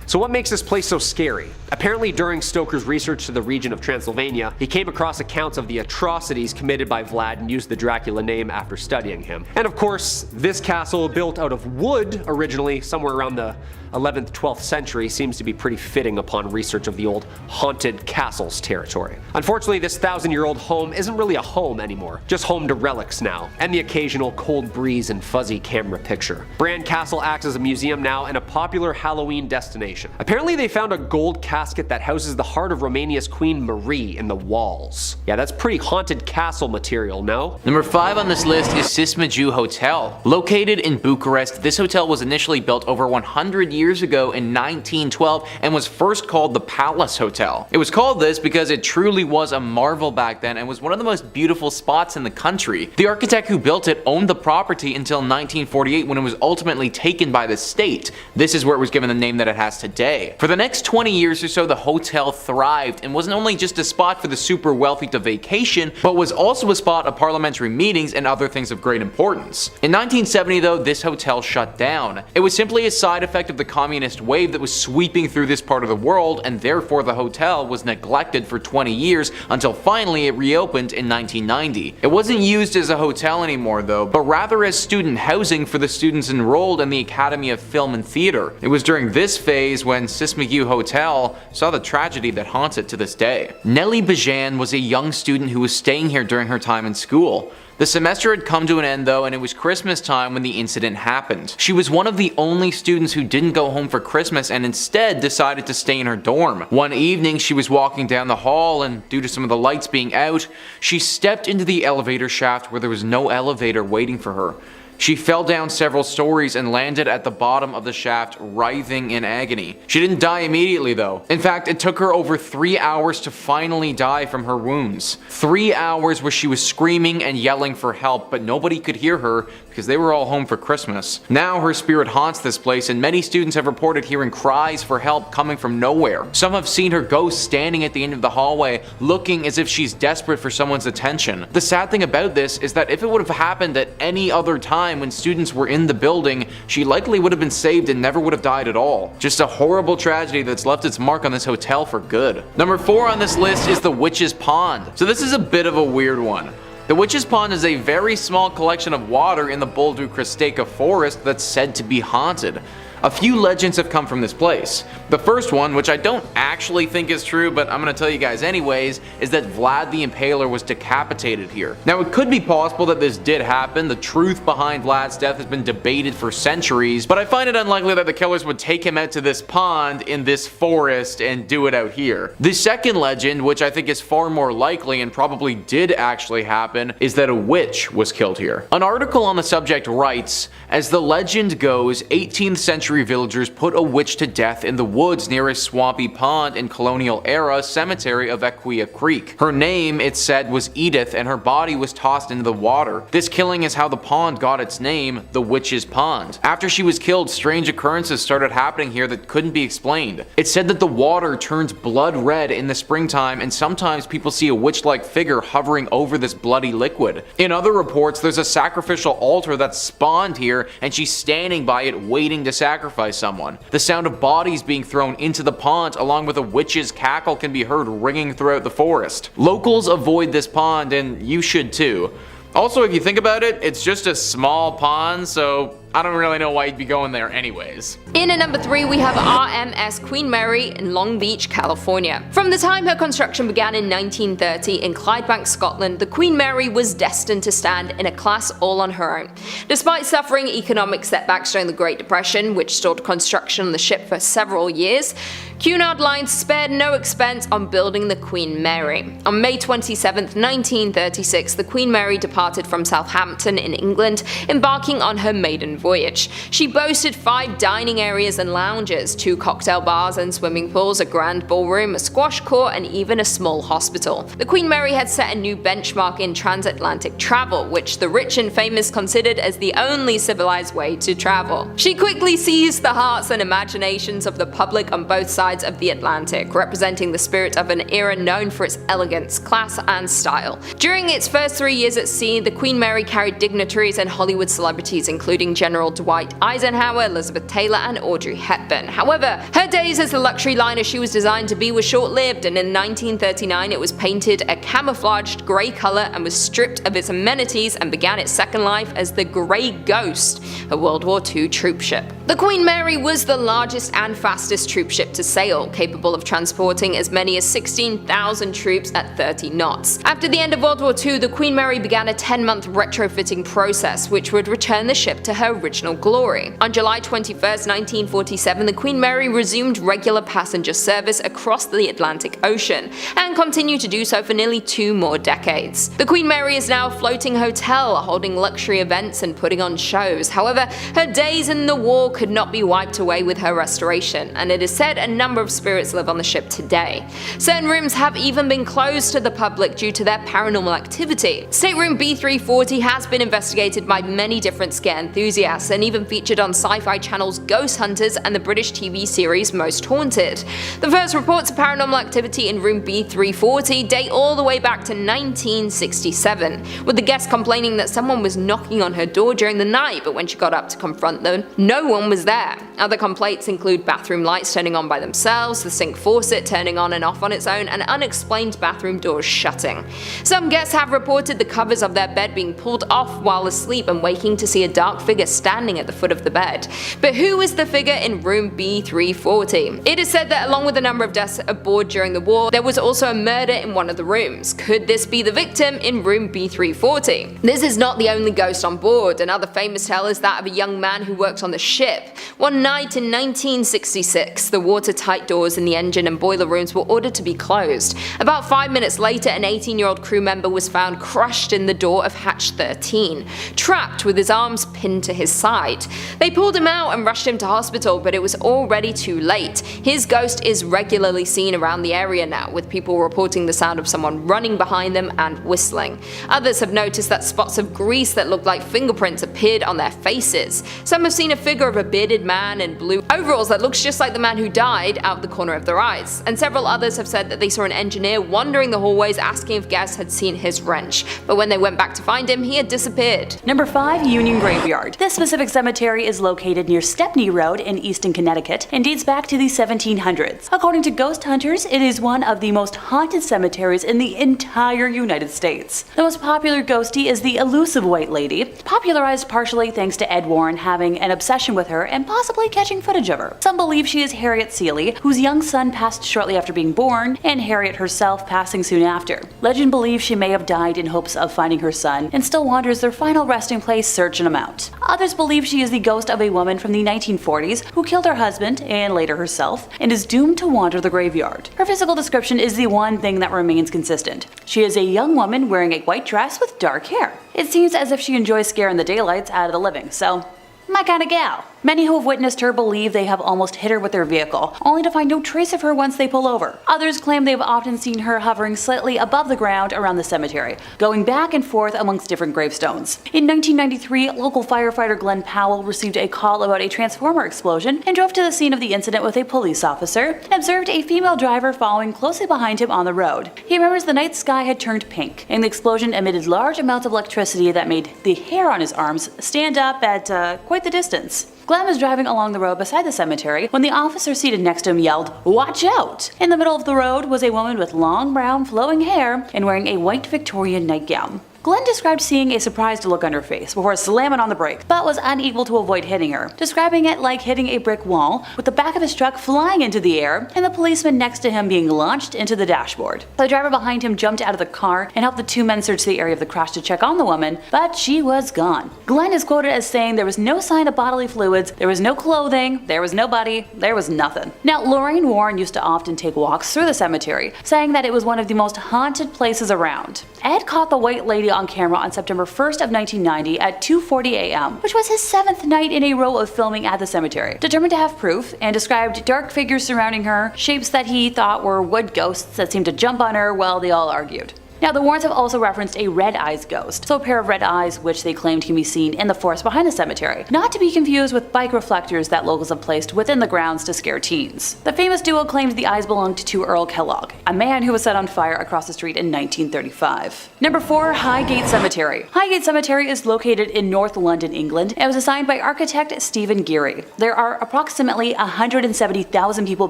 So what makes this place so scary? Apparently during Stoker's research to the region of Transylvania, he came across accounts of the atrocities committed by Vlad and used the Dracula name after studying him. And of course, this castle, built out of wood originally, somewhere around the 11th, 12th century, seems to be pretty fitting upon research of the old haunted castles territory. Unfortunately, this 1,000-year-old home isn't really a home anymore, just home to relics now, and the occasional cold breeze and fuzzy camera picture. Bran Castle acts as a museum now and a popular Halloween destination. Apparently they found a gold casket that houses the heart of Romania's Queen Mary in the walls. Yeah, that's pretty haunted castle material, no? Number 5 on this list is Cismigiu Hotel. Located in Bucharest, this hotel was initially built over 100 years ago in 1912 and was first called the Palace Hotel. It was called this because it truly was a marvel back then and was one of the most beautiful spots in the country. The architect who built it owned the property until 1948 when it was ultimately taken by the state. This is where it was given the name that it has today. For the next 20 years or so, the hotel thrived and wasn't only just a spot for the super wealthy to vacation, but was also a spot of parliamentary meetings and other things of great importance. In 1970 though, this hotel shut down. It was simply a side effect of the communist wave that was sweeping through this part of the world, and therefore the hotel was neglected for 20 years until finally it reopened in 1990. It wasn't used as a hotel anymore though, but rather as student housing for the students enrolled in the Academy of Film and Theatre. It was during this phase when Cismigiu Hotel saw the tragedy that haunts it to this day. Nellie Bajan was a young student who was staying here during her time in school. The semester had come to an end though, and it was Christmas time when the incident happened. She was one of the only students who didn't go home for Christmas and instead decided to stay in her dorm. One evening she was walking down the hall, and due to some of the lights being out, she stepped into the elevator shaft where there was no elevator waiting for her. She fell down several stories and landed at the bottom of the shaft, writhing in agony. She didn't die immediately though. In fact, it took her over 3 hours to finally die from her wounds. 3 hours where she was screaming and yelling for help, but nobody could hear her because they were all home for Christmas. Now her spirit haunts this place, and many students have reported hearing cries for help coming from nowhere. Some have seen her ghost standing at the end of the hallway, looking as if she's desperate for someone's attention. The sad thing about this is that if it would have happened at any other time when students were in the building, she likely would have been saved and never would have died at all. Just a horrible tragedy that's left its mark on this hotel for good. Number 4 on this list is the Witch's Pond. So this is a bit of a weird one. The Witch's Pond is a very small collection of water in the Boldu Cristaica forest that's said to be haunted. A few legends have come from this place. The first one, which I don't actually think is true, but I'm gonna tell you guys anyways, is that Vlad the Impaler was decapitated here. Now it could be possible that this did happen. The truth behind Vlad's death has been debated for centuries, but I find it unlikely that the killers would take him out to this pond in this forest and do it out here. The second legend, which I think is far more likely and probably did actually happen, is that a witch was killed here. An article on the subject writes, as the legend goes, 18th century villagers put a witch to death in the woods near a swampy pond in colonial era cemetery of Equia Creek. Her name, it said, was Edith, and her body was tossed into the water. This killing is how the pond got its name, the Witch's Pond. After she was killed, strange occurrences started happening here that couldn't be explained. It said that the water turns blood red in the springtime, and sometimes people see a witch-like figure hovering over this bloody liquid. In other reports, there's a sacrificial altar that's spawned here, and she's standing by it waiting to sacrifice someone. The sound of bodies being thrown into the pond along with a witch's cackle can be heard ringing throughout the forest. Locals avoid this pond, and you should too. Also, if you think about it, it's just a small pond, so I don't really know why you'd be going there anyways. In at number 3 we have RMS Queen Mary in Long Beach, California. From the time her construction began in 1930 in Clydebank, Scotland, the Queen Mary was destined to stand in a class all on her own. Despite suffering economic setbacks during the Great Depression, which stalled construction on the ship for several years, Cunard Line spared no expense on building the Queen Mary. On May 27, 1936, the Queen Mary departed from Southampton in England, embarking on her maiden voyage. She boasted 5 dining areas and lounges, 2 cocktail bars and swimming pools, a grand ballroom, a squash court, and even a small hospital. The Queen Mary had set a new benchmark in transatlantic travel, which the rich and famous considered as the only civilized way to travel. She quickly seized the hearts and imaginations of the public on both sides of the Atlantic, representing the spirit of an era known for its elegance, class, and style. During its first 3 years at sea, the Queen Mary carried dignitaries and Hollywood celebrities, including General Dwight Eisenhower, Elizabeth Taylor, and Audrey Hepburn. However, her days as the luxury liner she was designed to be were short-lived, and in 1939 it was painted a camouflaged grey colour and was stripped of its amenities and began its second life as the Grey Ghost, a World War II troop ship. The Queen Mary was the largest and fastest troop ship to sail, capable of transporting as many as 16,000 troops at 30 knots. After the end of World War II, the Queen Mary began a 10-month retrofitting process which would return the ship to her original glory. On July 21, 1947, the Queen Mary resumed regular passenger service across the Atlantic Ocean, and continued to do so for nearly 2 more decades. The Queen Mary is now a floating hotel, holding luxury events and putting on shows. However, her days in the war could not be wiped away with her restoration, and it is said a number of spirits live on the ship today. Certain rooms have even been closed to the public due to their paranormal activity. Stateroom B340 has been investigated by many different scare enthusiasts, and even featured on Sci-Fi Channel's Ghost Hunters and the British TV series Most Haunted. The first reports of paranormal activity in room B340 date all the way back to 1967, with the guest complaining that someone was knocking on her door during the night, but when she got up to confront them, no one was there. Other complaints include bathroom lights turning on by themselves, the sink faucet turning on and off on its own, and unexplained bathroom doors shutting. Some guests have reported the covers of their bed being pulled off while asleep and waking to see a dark figure standing at the foot of the bed. But who is the figure in room B340? It is said that along with a number of deaths aboard during the war, there was also a murder in one of the rooms. Could this be the victim in room B340? This is not the only ghost on board. Another famous tale is that of a young man who worked on the ship. skip. One night in 1966, the watertight doors in the engine and boiler rooms were ordered to be closed. About 5 minutes later, an 18-year-old crew member was found crushed in the door of hatch 13, trapped with his arms pinned to his side. They pulled him out and rushed him to hospital, but it was already too late. His ghost is regularly seen around the area now, with people reporting the sound of someone running behind them and whistling. Others have noticed that spots of grease that look like fingerprints appeared on their faces. Some have seen a figure of a bearded man in blue overalls that looks just like the man who died out the corner of their eyes. And several others have said that they saw an engineer wandering the hallways asking if guests had seen his wrench, but when they went back to find him, he had disappeared. Number 5. Union Graveyard. This specific cemetery is located near Stepney Road in Easton, Connecticut, and dates back to the 1700s. According to ghost hunters, it is one of the most haunted cemeteries in the entire United States. The most popular ghostie is the elusive White Lady, popularized partially thanks to Ed Warren having an obsession with her and possibly catching footage of her. Some believe she is Harriet Seeley, whose young son passed shortly after being born, and Harriet herself passing soon after. Legend believes she may have died in hopes of finding her son and still wanders their final resting place searching him out. Others believe she is the ghost of a woman from the 1940s who killed her husband and later herself and is doomed to wander the graveyard. Her physical description is the one thing that remains consistent. She is a young woman wearing a white dress with dark hair. It seems as if she enjoys scaring the daylights out of the living, so my kind of gal. Many who have witnessed her believe they have almost hit her with their vehicle, only to find no trace of her once they pull over. Others claim they have often seen her hovering slightly above the ground around the cemetery, going back and forth amongst different gravestones. In 1993, local firefighter Glenn Powell received a call about a transformer explosion and drove to the scene of the incident with a police officer and observed a female driver following closely behind him on the road. He remembers the night sky had turned pink, and the explosion emitted large amounts of electricity that made the hair on his arms stand up at quite the distance. Glenn was driving along the road beside the cemetery when the officer seated next to him yelled, "Watch out!" In the middle of the road was a woman with long brown flowing hair and wearing a white Victorian nightgown. Glenn described seeing a surprised look on her face before slamming on the brake, but was unable to avoid hitting her, describing it like hitting a brick wall, with the back of his truck flying into the air and the policeman next to him being launched into the dashboard. The driver behind him jumped out of the car and helped the two men search the area of the crash to check on the woman, but she was gone. Glenn is quoted as saying there was no sign of bodily fluids, there was no clothing, there was nobody, there was nothing. Now, Lorraine Warren used to often take walks through the cemetery, saying that it was one of the most haunted places around. Ed caught the White Lady on camera on September 1st of 1990 at 2:40 a.m., which was his 7th night in a row of filming at the cemetery. Determined to have proof, and described dark figures surrounding her, shapes that he thought were wood ghosts that seemed to jump on her while they all argued. Now, the Warrens have also referenced a red eyes ghost, so a pair of red eyes which they claimed can be seen in the forest behind the cemetery, not to be confused with bike reflectors that locals have placed within the grounds to scare teens. The famous duo claims the eyes belonged to Earl Kellogg, a man who was set on fire across the street in 1935. Number 4. Highgate Cemetery. Highgate Cemetery is located in North London, England, and was designed by architect Stephen Geary. There are approximately 170,000 people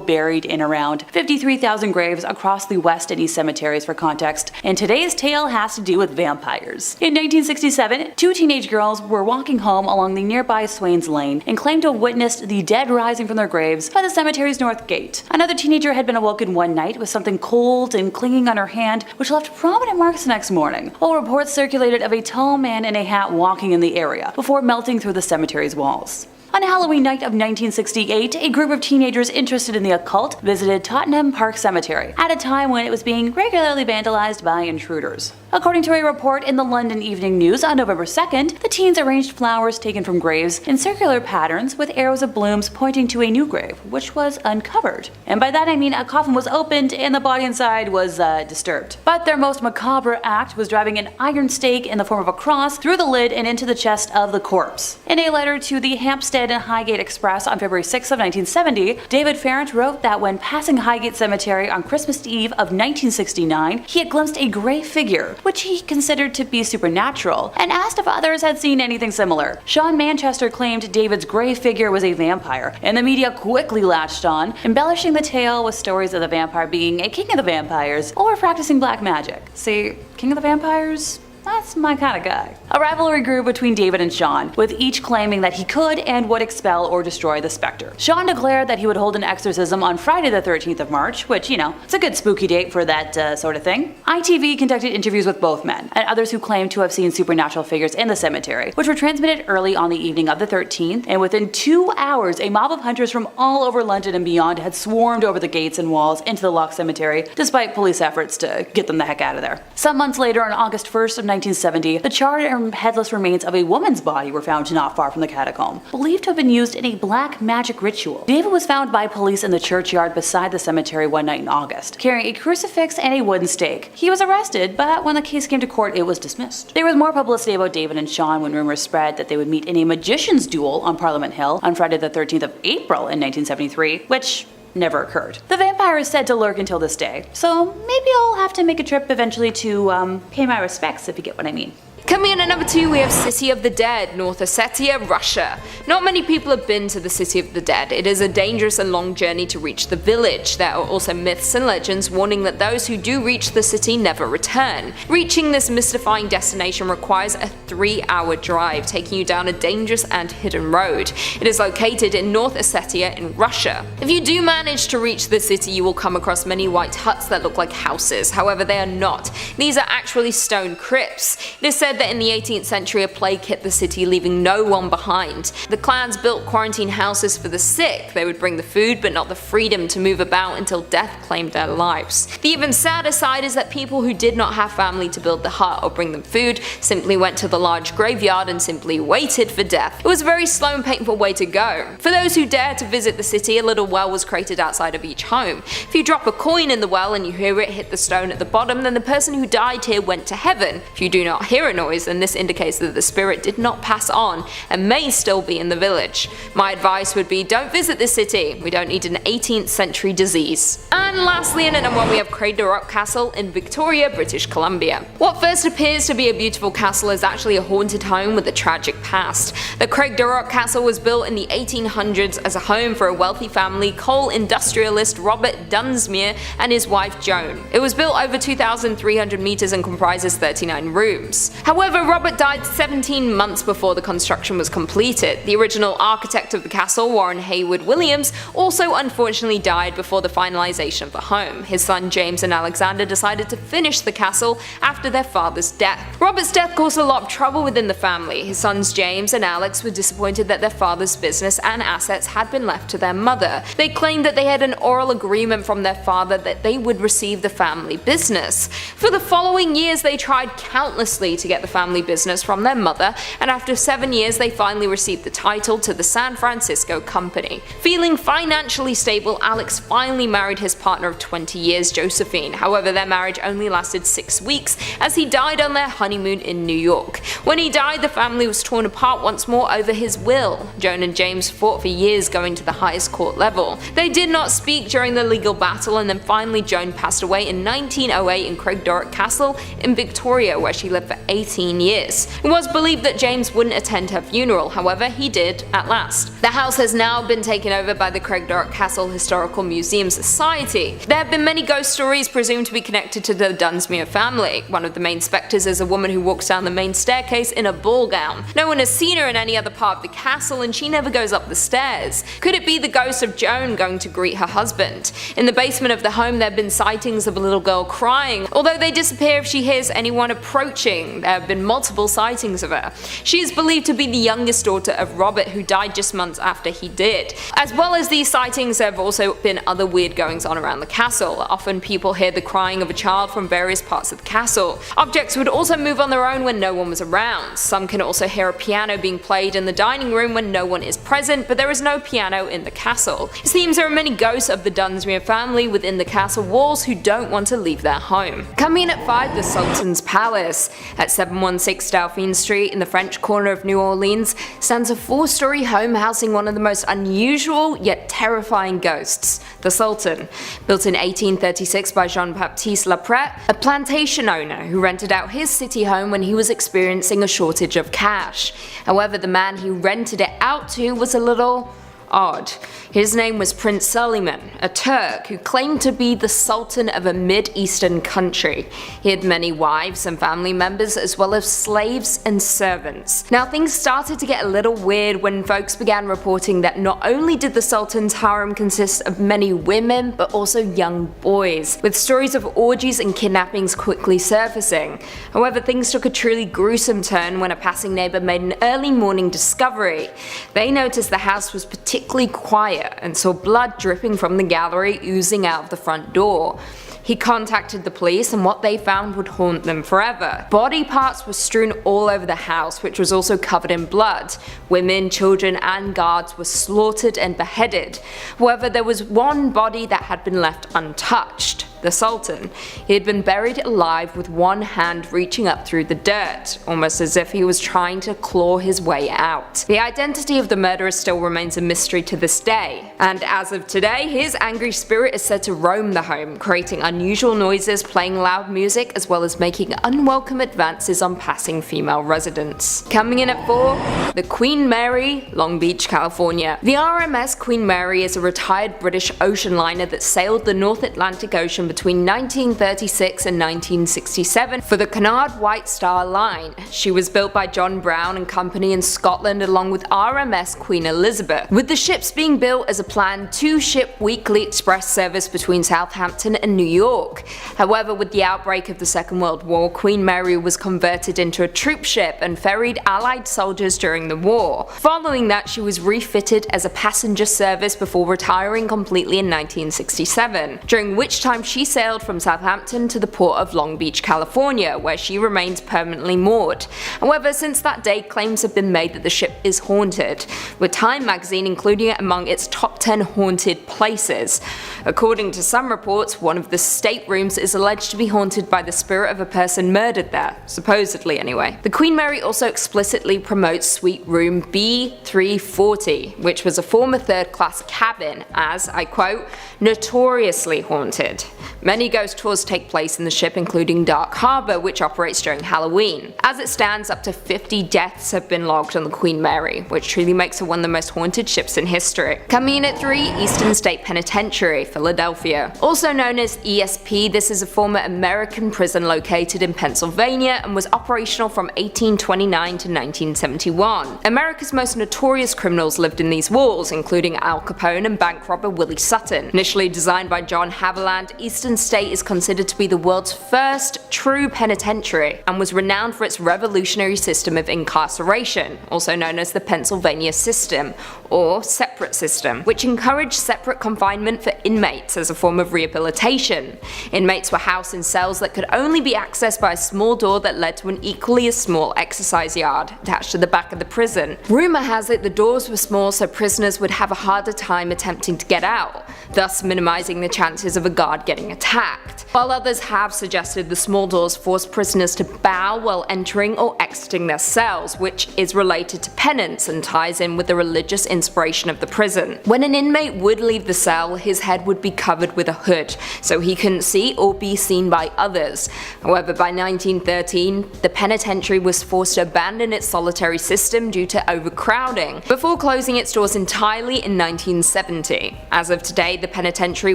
buried in around 53,000 graves across the west and east cemeteries for context, and today's tale has to do with vampires. In 1967, two teenage girls were walking home along the nearby Swains Lane and claimed to have witnessed the dead rising from their graves by the cemetery's north gate. Another teenager had been awoken one night with something cold and clinging on her hand, which left prominent marks the next morning, while reports circulated of a tall man in a hat walking in the area before melting through the cemetery's walls. On Halloween night of 1968, a group of teenagers interested in the occult visited Tottenham Park Cemetery at a time when it was being regularly vandalized by intruders. According to a report in the London Evening News on November 2nd, the teens arranged flowers taken from graves in circular patterns with arrows of blooms pointing to a new grave, which was uncovered. And by that I mean a coffin was opened and the body inside was disturbed. But their most macabre act was driving an iron stake in the form of a cross through the lid and into the chest of the corpse. In a letter to the Hampstead and Highgate Express on February 6 of 1970, David Farrant wrote that when passing Highgate Cemetery on Christmas Eve of 1969, he had glimpsed a gray figure, which he considered to be supernatural, and asked if others had seen anything similar. Sean Manchester claimed David's gray figure was a vampire, and the media quickly latched on, embellishing the tale with stories of the vampire being a king of the vampires or practicing black magic. See, king of the vampires? That's my kind of guy. A rivalry grew between David and Sean, with each claiming that he could and would expel or destroy the specter. Sean declared that he would hold an exorcism on Friday the 13th of March, which, you know, it's a good spooky date for that sort of thing. ITV conducted interviews with both men, and others who claimed to have seen supernatural figures in the cemetery, which were transmitted early on the evening of the 13th, and within 2 hours, a mob of hunters from all over London and beyond had swarmed over the gates and walls into the locked cemetery, despite police efforts to get them the heck out of there. Some months later, on August 1st of 1970, the charred and headless remains of a woman's body were found not far from the catacomb, believed to have been used in a black magic ritual. David was found by police in the churchyard beside the cemetery one night in August, carrying a crucifix and a wooden stake. He was arrested, but when the case came to court, it was dismissed. There was more publicity about David and Sean when rumors spread that they would meet in a magician's duel on Parliament Hill on Friday the 13th of April in 1973, which never occurred. The vampire is said to lurk until this day, so maybe I'll have to make a trip eventually to pay my respects, if you get what I mean. Coming in at number 2, we have City of the Dead, North Ossetia, Russia. Not many people have been to the City of the Dead. It is a dangerous and long journey to reach the village. There are also myths and legends warning that those who do reach the city never return. Reaching this mystifying destination requires a 3-hour drive, taking you down a dangerous and hidden road. It is located in North Ossetia in Russia. If you do manage to reach the city, you will come across many white huts that look like houses. However, they are not. These are actually stone crypts. It is said that in the 18th century a plague hit the city, leaving no one behind. The clans built quarantine houses for the sick. They would bring the food but not the freedom to move about until death claimed their lives. The even sadder side is that people who did not have family to build the hut or bring them food simply went to the large graveyard and simply waited for death. It was a very slow and painful way to go. For those who dared to visit the city, a little well was created outside of each home. If you drop a coin in the well and you hear it hit the stone at the bottom, then the person who died here went to heaven. If you do not hear a noise, then this indicates that the spirit did not pass on and may still be in the village. My advice would be, don't visit this city. We don't need an 18th century disease. And lastly, in at number 1, we have Craigdarroch Castle in Victoria, British Columbia. What first appears to be a beautiful castle is actually a haunted home with a tragic past. The Craigdarroch Castle was built in the 1800s as a home for a wealthy family, coal industrialist Robert Dunsmuir and his wife Joan. It was built over 2,300 meters and comprises 39 rooms. However, Robert died 17 months before the construction was completed. The original architect of the castle, Warren Haywood Williams, also unfortunately died before the finalization of the home. His son James and Alexander decided to finish the castle after their father's death. Robert's death caused a lot of trouble within the family. His sons James and Alex were disappointed that their father's business and assets had been left to their mother. They claimed that they had an oral agreement from their father that they would receive the family business. For the following years, they tried countlessly to get the family business from their mother, and after 7 years they finally received the title to the San Francisco Company. Feeling financially stable, Alex finally married his partner of 20 years, Josephine. However, their marriage only lasted 6 weeks as he died on their honeymoon in New York. When he died, the family was torn apart once more over his will. Joan and James fought for years, going to the highest court level. They did not speak during the legal battle, and then finally Joan passed away in 1908 in Craigdarroch Castle in Victoria, where she lived for 18 years. It was believed that James wouldn't attend her funeral, however he did at last. The house has now been taken over by the Craigdarroch Castle Historical Museum Society. There have been many ghost stories presumed to be connected to the Dunsmuir family. One of the main spectres is a woman who walks down the main staircase in a ball gown. No one has seen her in any other part of the castle, and she never goes up the stairs. Could it be the ghost of Joan going to greet her husband? In the basement of the home there have been sightings of a little girl crying, although they disappear if she hears anyone approaching. There have been multiple sightings of her. She is believed to be the youngest daughter of Robert, who died just months after he did. As well as these sightings, there have also been other weird goings on around the castle. Often people hear the crying of a child from various parts of the castle. Objects would also move on their own when no one was around. Some can also hear a piano being played in the dining room when no one is present, but there is no piano in the castle. It seems there are many ghosts of the Dunsmuir family within the castle walls who don't want to leave their home. Coming in at 5, the Sultan's Palace. At 716 Dauphine Street in the French Quarter of New Orleans stands a 4-story home housing one of the most unusual yet terrifying ghosts, the Sultan. Built in 1836 by Jean-Baptiste Laprette, a plantation owner who rented out his city home when he was experiencing a shortage of cash. However, the man he rented it out to was a little odd. His name was Prince Suleiman, a Turk who claimed to be the Sultan of a mid-eastern country. He had many wives and family members as well as slaves and servants. Now things started to get a little weird when folks began reporting that not only did the Sultan's harem consist of many women but also young boys, with stories of orgies and kidnappings quickly surfacing. However, things took a truly gruesome turn when a passing neighbor made an early morning discovery. They noticed the house was particularly quiet and saw blood dripping from the gallery oozing out of the front door. He contacted the police and what they found would haunt them forever. Body parts were strewn all over the house, which was also covered in blood. Women, children and guards were slaughtered and beheaded. However, there was one body that had been left untouched. The Sultan. He had been buried alive with one hand reaching up through the dirt, almost as if he was trying to claw his way out. The identity of the murderer still remains a mystery to this day, and as of today, his angry spirit is said to roam the home, creating unusual noises, playing loud music, as well as making unwelcome advances on passing female residents. Coming in at 4, the Queen Mary, Long Beach, California. The RMS Queen Mary is a retired British ocean liner that sailed the North Atlantic Ocean between 1936 and 1967 for the Cunard White Star Line. She was built by John Brown and Company in Scotland along with RMS Queen Elizabeth, with the ships being built as a planned 2-ship weekly express service between Southampton and New York. However, with the outbreak of the Second World War, Queen Mary was converted into a troop ship and ferried Allied soldiers during the war. Following that, she was refitted as a passenger service before retiring completely in 1967, during which time she sailed from Southampton to the port of Long Beach, California, where she remains permanently moored. However, since that day, claims have been made that the ship is haunted, with Time magazine including it among its top 10 haunted places. According to some reports, one of the staterooms is alleged to be haunted by the spirit of a person murdered there, supposedly anyway. The Queen Mary also explicitly promotes suite room B340, which was a former third-class cabin as, I quote, notoriously haunted. Many ghost tours take place in the ship, including Dark Harbor, which operates during Halloween. As it stands, up to 50 deaths have been logged on the Queen Mary, which truly makes her one of the most haunted ships in history. Coming in at 3, Eastern State Penitentiary, Philadelphia. Also known as ESP, this is a former American prison located in Pennsylvania and was operational from 1829 to 1971. America's most notorious criminals lived in these walls, including Al Capone and bank robber Willie Sutton. Initially designed by John Haviland, Eastern State is considered to be the world's first true penitentiary and was renowned for its revolutionary system of incarceration, also known as the Pennsylvania system, or separate system, which encouraged separate confinement for inmates as a form of rehabilitation. Inmates were housed in cells that could only be accessed by a small door that led to an equally as small exercise yard attached to the back of the prison. Rumor has it the doors were small so prisoners would have a harder time attempting to get out, thus minimizing the chances of a guard getting attacked, while others have suggested the small doors forced prisoners to bow while entering or exiting their cells, which is related to penance and ties in with the religious inspiration of the prison. When an inmate would leave the cell, his head would be covered with a hood, so he couldn't see or be seen by others. However, by 1913, the penitentiary was forced to abandon its solitary system due to overcrowding, before closing its doors entirely in 1970. As of today, the penitentiary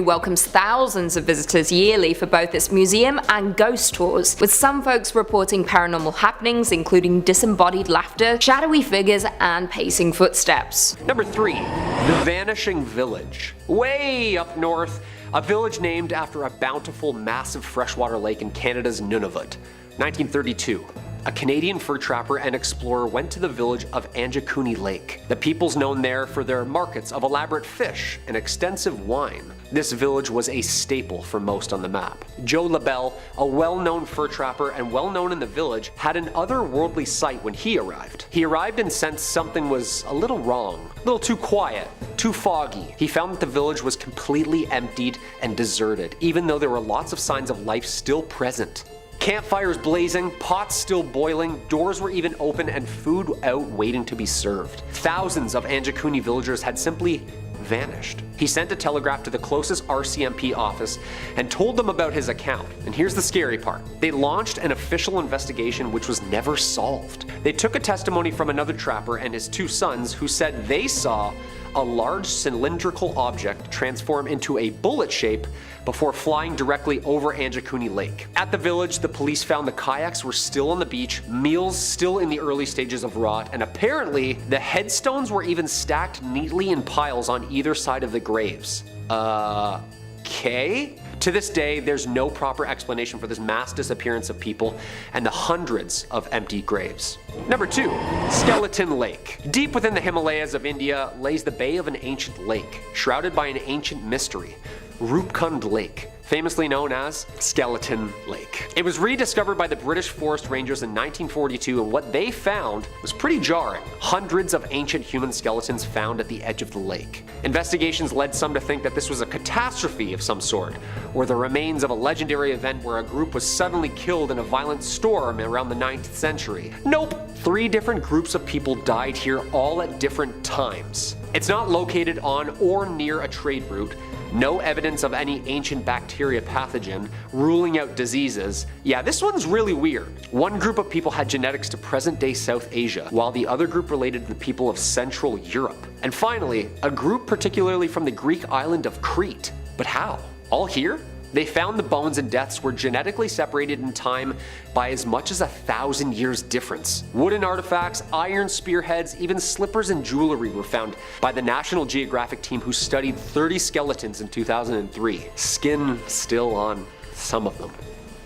welcomes thousands of visitors yearly for both its museum and ghost tours, with some folks reporting paranormal happenings including disembodied laughter, shadowy figures, and pacing footsteps. Number 3. The Vanishing Village. Way up north, a village named after a bountiful, massive freshwater lake in Canada's Nunavut. 1932. A Canadian fur trapper and explorer went to the village of Anjakuni Lake. The people's known there for their markets of elaborate fish and extensive wine. This village was a staple for most on the map. Joe LaBelle, a well-known fur trapper and well-known in the village, had an otherworldly sight when he arrived. He arrived and sensed something was a little wrong, a little too quiet, too foggy. He found that the village was completely emptied and deserted, even though there were lots of signs of life still present. Campfires blazing, pots still boiling, doors were even open, and food out waiting to be served. Thousands of Anjakuni villagers had simply vanished. He sent a telegraph to the closest RCMP office and told them about his account. And here's the scary part. They launched an official investigation which was never solved. They took a testimony from another trapper and his 2 sons who said they saw a large cylindrical object transform into a bullet shape before flying directly over Anjakuni Lake. At the village, the police found the kayaks were still on the beach, meals still in the early stages of rot, and apparently the headstones were even stacked neatly in piles on either side of the graves. Okay? To this day, there's no proper explanation for this mass disappearance of people and the hundreds of empty graves. Number 2. Skeleton Lake. Deep within the Himalayas of India lays the bay of an ancient lake, shrouded by an ancient mystery, Rupkund Lake, famously known as Skeleton Lake. It was rediscovered by the British Forest Rangers in 1942, and what they found was pretty jarring. Hundreds of ancient human skeletons found at the edge of the lake. Investigations led some to think that this was a catastrophe of some sort, or the remains of a legendary event where a group was suddenly killed in a violent storm around the 9th century. Nope, 3 different groups of people died here all at different times. It's not located on or near a trade route, no evidence of any ancient bacteria pathogen, ruling out diseases. Yeah, this one's really weird. One group of people had genetics to present-day South Asia, while the other group related to the people of Central Europe. And finally, a group particularly from the Greek island of Crete. But how? All here? They found the bones and deaths were genetically separated in time by as much as 1,000 years difference. Wooden artifacts, iron spearheads, even slippers and jewelry were found by the National Geographic team who studied 30 skeletons in 2003. Skin still on some of them.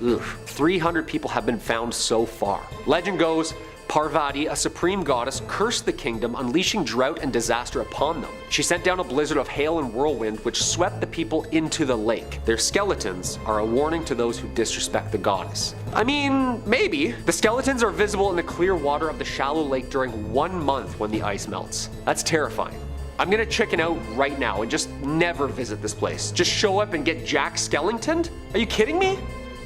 Ugh. 300 people have been found so far. Legend goes, Parvati, a supreme goddess, cursed the kingdom, unleashing drought and disaster upon them. She sent down a blizzard of hail and whirlwind which swept the people into the lake. Their skeletons are a warning to those who disrespect the goddess. I mean, maybe. The skeletons are visible in the clear water of the shallow lake during 1 month when the ice melts. That's terrifying. I'm gonna chicken out right now and just never visit this place. Just show up and get Jack Skellingtoned? Are you kidding me?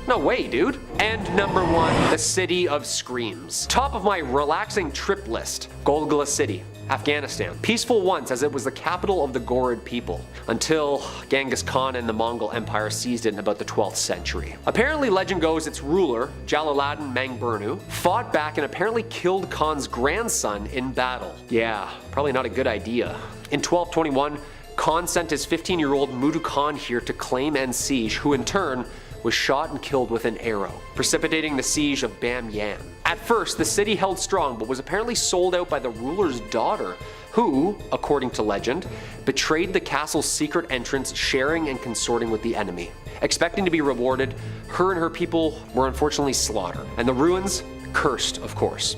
No way, dude. And number 1, the City of Screams. Top of my relaxing trip list, Golgotha City, Afghanistan. Peaceful once as it was the capital of the Gorid people, until Genghis Khan and the Mongol Empire seized it in about the 12th century. Apparently legend goes its ruler, Jalaluddin Mangburnu, fought back and apparently killed Khan's grandson in battle. Yeah, probably not a good idea. In 1221, Khan sent his 15-year-old Mudu Khan here to claim and siege, who in turn was shot and killed with an arrow, precipitating the siege of Bamyan. At first, the city held strong, but was apparently sold out by the ruler's daughter, who, according to legend, betrayed the castle's secret entrance, sharing and consorting with the enemy. Expecting to be rewarded, her and her people were unfortunately slaughtered, and the ruins, cursed, of course.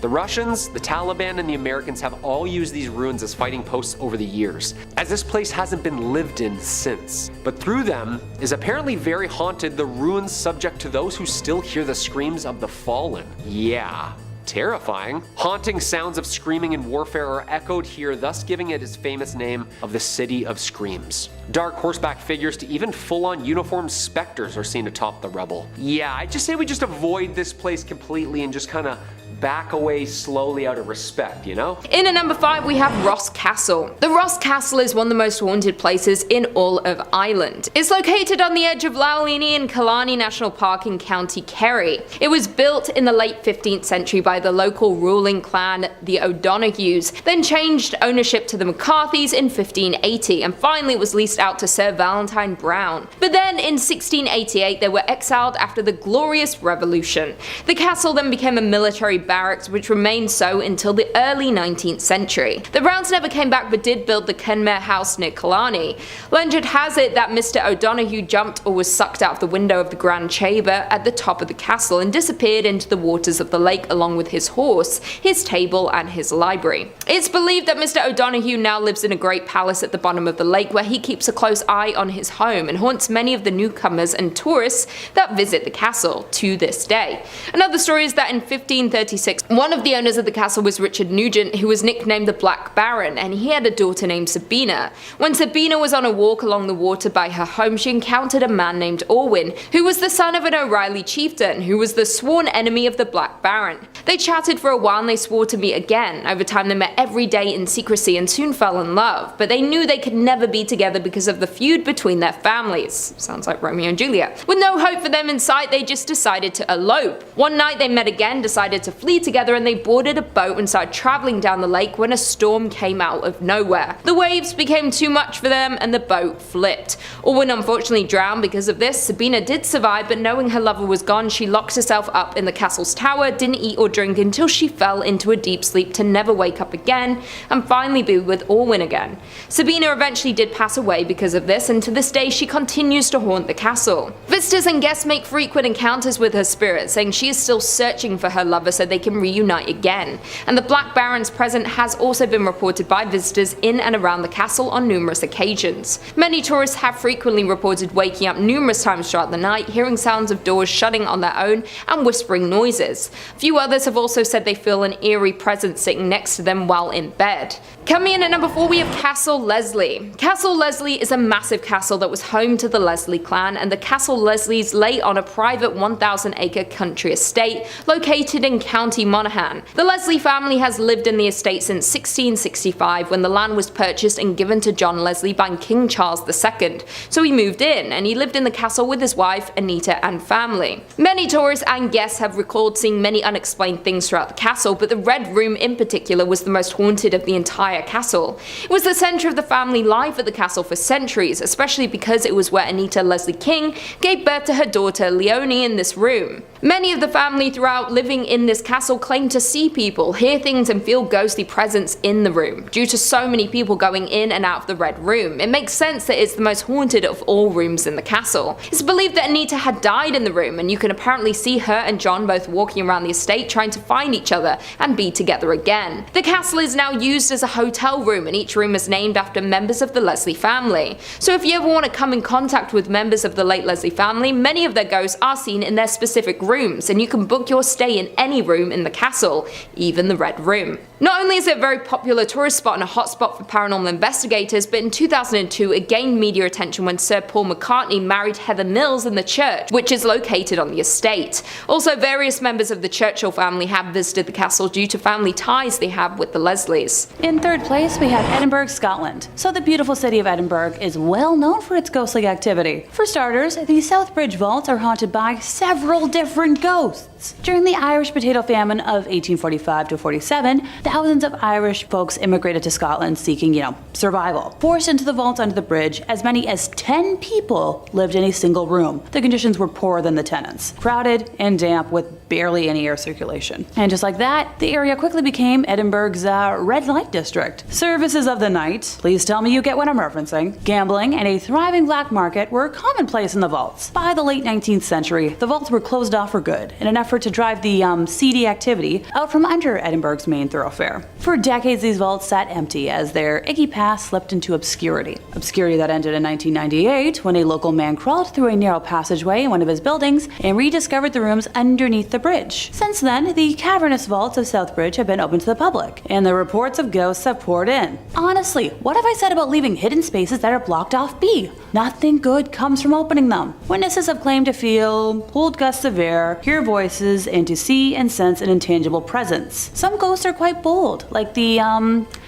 The Russians, the Taliban, and the Americans have all used these ruins as fighting posts over the years, as this place hasn't been lived in since. But through them is apparently very haunted, the ruins subject to those who still hear the screams of the fallen. Yeah. Terrifying. Haunting sounds of screaming and warfare are echoed here, thus giving it its famous name of the City of Screams. Dark horseback figures to even full-on uniformed specters are seen atop the rubble. Yeah, I just say we just avoid this place completely and just kind of back away slowly out of respect, you know? In at number 5 we have Ross Castle. The Ross Castle is one of the most haunted places in all of Ireland. It's located on the edge of Loughliney and Killarney National Park in County Kerry. It was built in the late 15th century by the local ruling clan, the O'Donohues, then changed ownership to the McCarthys in 1580, and finally was leased out to Sir Valentine Browne. But then in 1688 they were exiled after the Glorious Revolution. The castle then became a military barracks, which remained so until the early 19th century. The Browns never came back but did build the Kenmare House near Killarney. Legend has it that Mr. O'Donoghue jumped or was sucked out of the window of the Grand Chamber at the top of the castle and disappeared into the waters of the lake along with his horse, his table, and his library. It's believed that Mr. O'Donoghue now lives in a great palace at the bottom of the lake where he keeps a close eye on his home and haunts many of the newcomers and tourists that visit the castle to this day. Another story is that in 1536 one of the owners of the castle was Richard Nugent, who was nicknamed the Black Baron, and he had a daughter named Sabina. When Sabina was on a walk along the water by her home, she encountered a man named Orwin, who was the son of an O'Reilly chieftain, who was the sworn enemy of the Black Baron. They chatted for a while and they swore to meet again. Over time they met every day in secrecy and soon fell in love, but they knew they could never be together because of the feud between their families. Sounds like Romeo and Juliet. With no hope for them in sight, they just decided to elope. One night they met again, decided to flee flee together and they boarded a boat and started traveling down the lake when a storm came out of nowhere. The waves became too much for them and the boat flipped. Orwin unfortunately drowned because of this. Sabina did survive, but knowing her lover was gone, she locked herself up in the castle's tower, didn't eat or drink until she fell into a deep sleep to never wake up again and finally be with Orwin again. Sabina eventually did pass away because of this, and to this day she continues to haunt the castle. Visitors and guests make frequent encounters with her spirit, saying she is still searching for her lover so they can reunite again. And the Black Baron's presence has also been reported by visitors in and around the castle on numerous occasions. Many tourists have frequently reported waking up numerous times throughout the night, hearing sounds of doors shutting on their own and whispering noises. Few others have also said they feel an eerie presence sitting next to them while in bed. Coming in at number 4, we have Castle Leslie. Castle Leslie is a massive castle that was home to the Leslie clan, and the Castle Leslies lay on a private 1,000-acre country estate located in County Monaghan. The Leslie family has lived in the estate since 1665, when the land was purchased and given to John Leslie by King Charles II. So he moved in, and he lived in the castle with his wife, Anita, and family. Many tourists and guests have recalled seeing many unexplained things throughout the castle, but the Red Room in particular was the most haunted of the entire castle. It was the centre of the family life at the castle for centuries, especially because it was where Anita Leslie King gave birth to her daughter Leonie in this room. Many of the family throughout living in this castle claim to see people, hear things and feel ghostly presence in the room. Due to so many people going in and out of the Red Room, it makes sense that it's the most haunted of all rooms in the castle. It's believed that Anita had died in the room, and you can apparently see her and John both walking around the estate trying to find each other and be together again. The castle is now used as a hotel room, and each room is named after members of the Leslie family. So if you ever want to come in contact with members of the late Leslie family, many of their ghosts are seen in their specific rooms, and you can book your stay in any room in the castle, even the Red Room. Not only is it a very popular tourist spot and a hotspot for paranormal investigators, but in 2002 it gained media attention when Sir Paul McCartney married Heather Mills in the church, which is located on the estate. Also, various members of the Churchill family have visited the castle due to family ties they have with the Leslies. In third place, we have Edinburgh, Scotland. So the beautiful city of Edinburgh is well known for its ghostly activity. For starters, the South Bridge vaults are haunted by several different ghosts. During the Irish potato famine of 1845 to 47, thousands of Irish folks immigrated to Scotland seeking, survival. Forced into the vaults under the bridge, as many as 10 people lived in a single room. The conditions were poorer than the tenants, crowded and damp with barely any air circulation. And just like that, the area quickly became Edinburgh's red light district. Services of the night, please tell me you get what I'm referencing, gambling, and a thriving black market were commonplace in the vaults. By the late 19th century, the vaults were closed off for good in an effort to drive the seedy activity out from under Edinburgh's main thoroughfare. For decades, these vaults sat empty as their icky past slipped into obscurity. Obscurity that ended in 1998 when a local man crawled through a narrow passageway in one of his buildings and rediscovered the rooms underneath the bridge. Since then, the cavernous vaults of Southbridge have been open to the public, and the reports of ghosts have poured in. Honestly, what have I said about leaving hidden spaces that are blocked off be? Nothing good comes from opening them. Witnesses have claimed to feel cold gusts of air, hear voices, and to see and sense an intangible presence. Some ghosts are quite bold, like the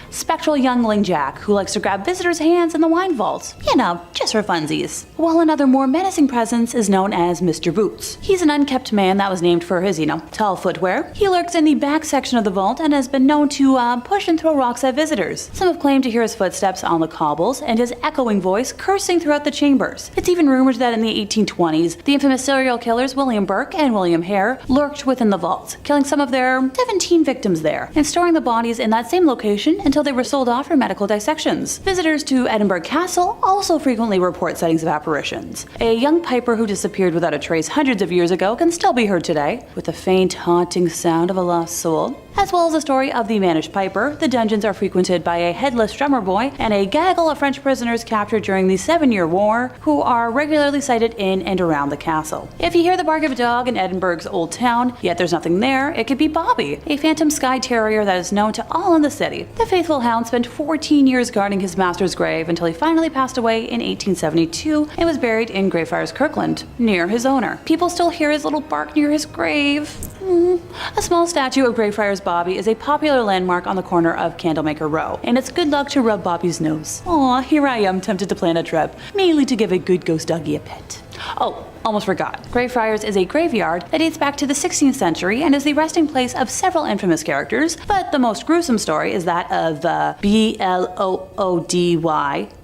spectral youngling Jack, who likes to grab visitors' hands in the wine vaults. Just for funsies. While another more menacing presence is known as Mr. Boots. He's an unkept man that was named for his, tall footwear. He lurks in the back section of the vault and has been known to push and throw rocks at visitors. Some have claimed to hear his footsteps on the cobbles and his echoing voice cursing throughout the chambers. It's even rumored that in the 1820s, the infamous serial killers William Burke and William Hare lurked within the vault, killing some of their 17 victims there, and storing the bodies in that same location until they were sold off for medical dissections. Visitors to Edinburgh Castle also frequently report sightings of apparitions. A young piper who disappeared without a trace hundreds of years ago can still be heard today, with the faint, haunting sound of a lost soul. As well as the story of the vanished piper, the dungeons are frequented by a headless drummer boy and a gaggle of French prisoners captured during the 7-Year War, who are regularly sighted in and around the castle. If you hear the bark of a dog in Edinburgh's Old Town, yet there's nothing there, it could be Bobby, a phantom Skye Terrier that is known to all in the city. The faithful hound spent 14 years guarding his master's grave until he finally passed away in 1872 and was buried in Greyfriars Kirkland, near his owner. People still hear his little bark near his grave. A small statue of Greyfriars Bobby is a popular landmark on the corner of Candlemaker Row, and it's good luck to rub Bobby's nose. Aw, here I am tempted to plan a trip, mainly to give a good ghost doggy a pet. Oh, almost forgot. Greyfriars is a graveyard that dates back to the 16th century and is the resting place of several infamous characters, but the most gruesome story is that of Bloody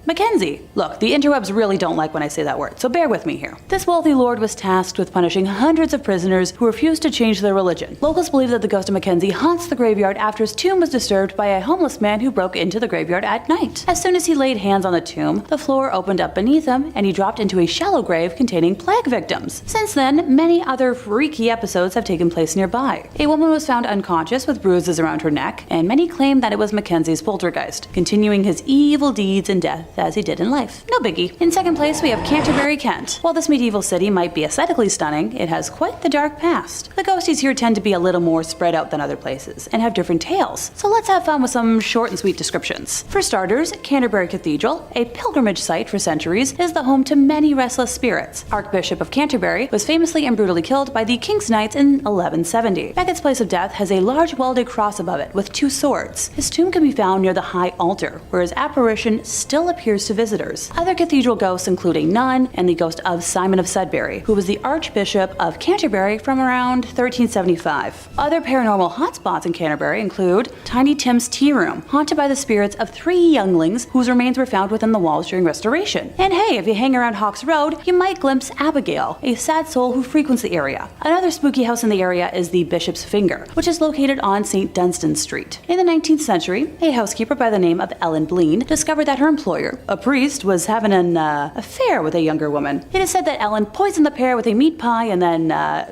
Mackenzie. Look, the interwebs really don't like when I say that word, so bear with me here. This wealthy lord was tasked with punishing hundreds of prisoners who refused to change their religion. Locals believe that the ghost of Mackenzie haunts the graveyard after his tomb was disturbed by a homeless man who broke into the graveyard at night. As soon as he laid hands on the tomb, the floor opened up beneath him and he dropped into a shallow grave containing plague victims. Since then, many other freaky episodes have taken place nearby. A woman was found unconscious with bruises around her neck, and many claim that it was Mackenzie's poltergeist, continuing his evil deeds in death as he did in life. No biggie. In second place, we have Canterbury, Kent. While this medieval city might be aesthetically stunning, it has quite the dark past. The ghosties here tend to be a little more spread out than other places, and have different tales, so let's have fun with some short and sweet descriptions. For starters, Canterbury Cathedral, a pilgrimage site for centuries, is the home to many restless spirits. Archbishop of Canterbury was famously and brutally killed by the King's Knights in 1170. Becket's place of death has a large welded cross above it with 2 swords. His tomb can be found near the high altar, where his apparition still appears to visitors. Other cathedral ghosts include a nun and the ghost of Simon of Sudbury, who was the Archbishop of Canterbury from around 1375. Other paranormal hotspots in Canterbury include Tiny Tim's Tea Room, haunted by the spirits of 3 younglings whose remains were found within the walls during restoration. And hey, if you hang around Hawks Road, you might glimpse Abigail, a sad soul who frequents the area. Another spooky house in the area is the Bishop's Finger, which is located on St. Dunstan Street. In the 19th century, a housekeeper by the name of Ellen Blean discovered that her employer, a priest, was having an affair with a younger woman. It is said that Ellen poisoned the pair with a meat pie and then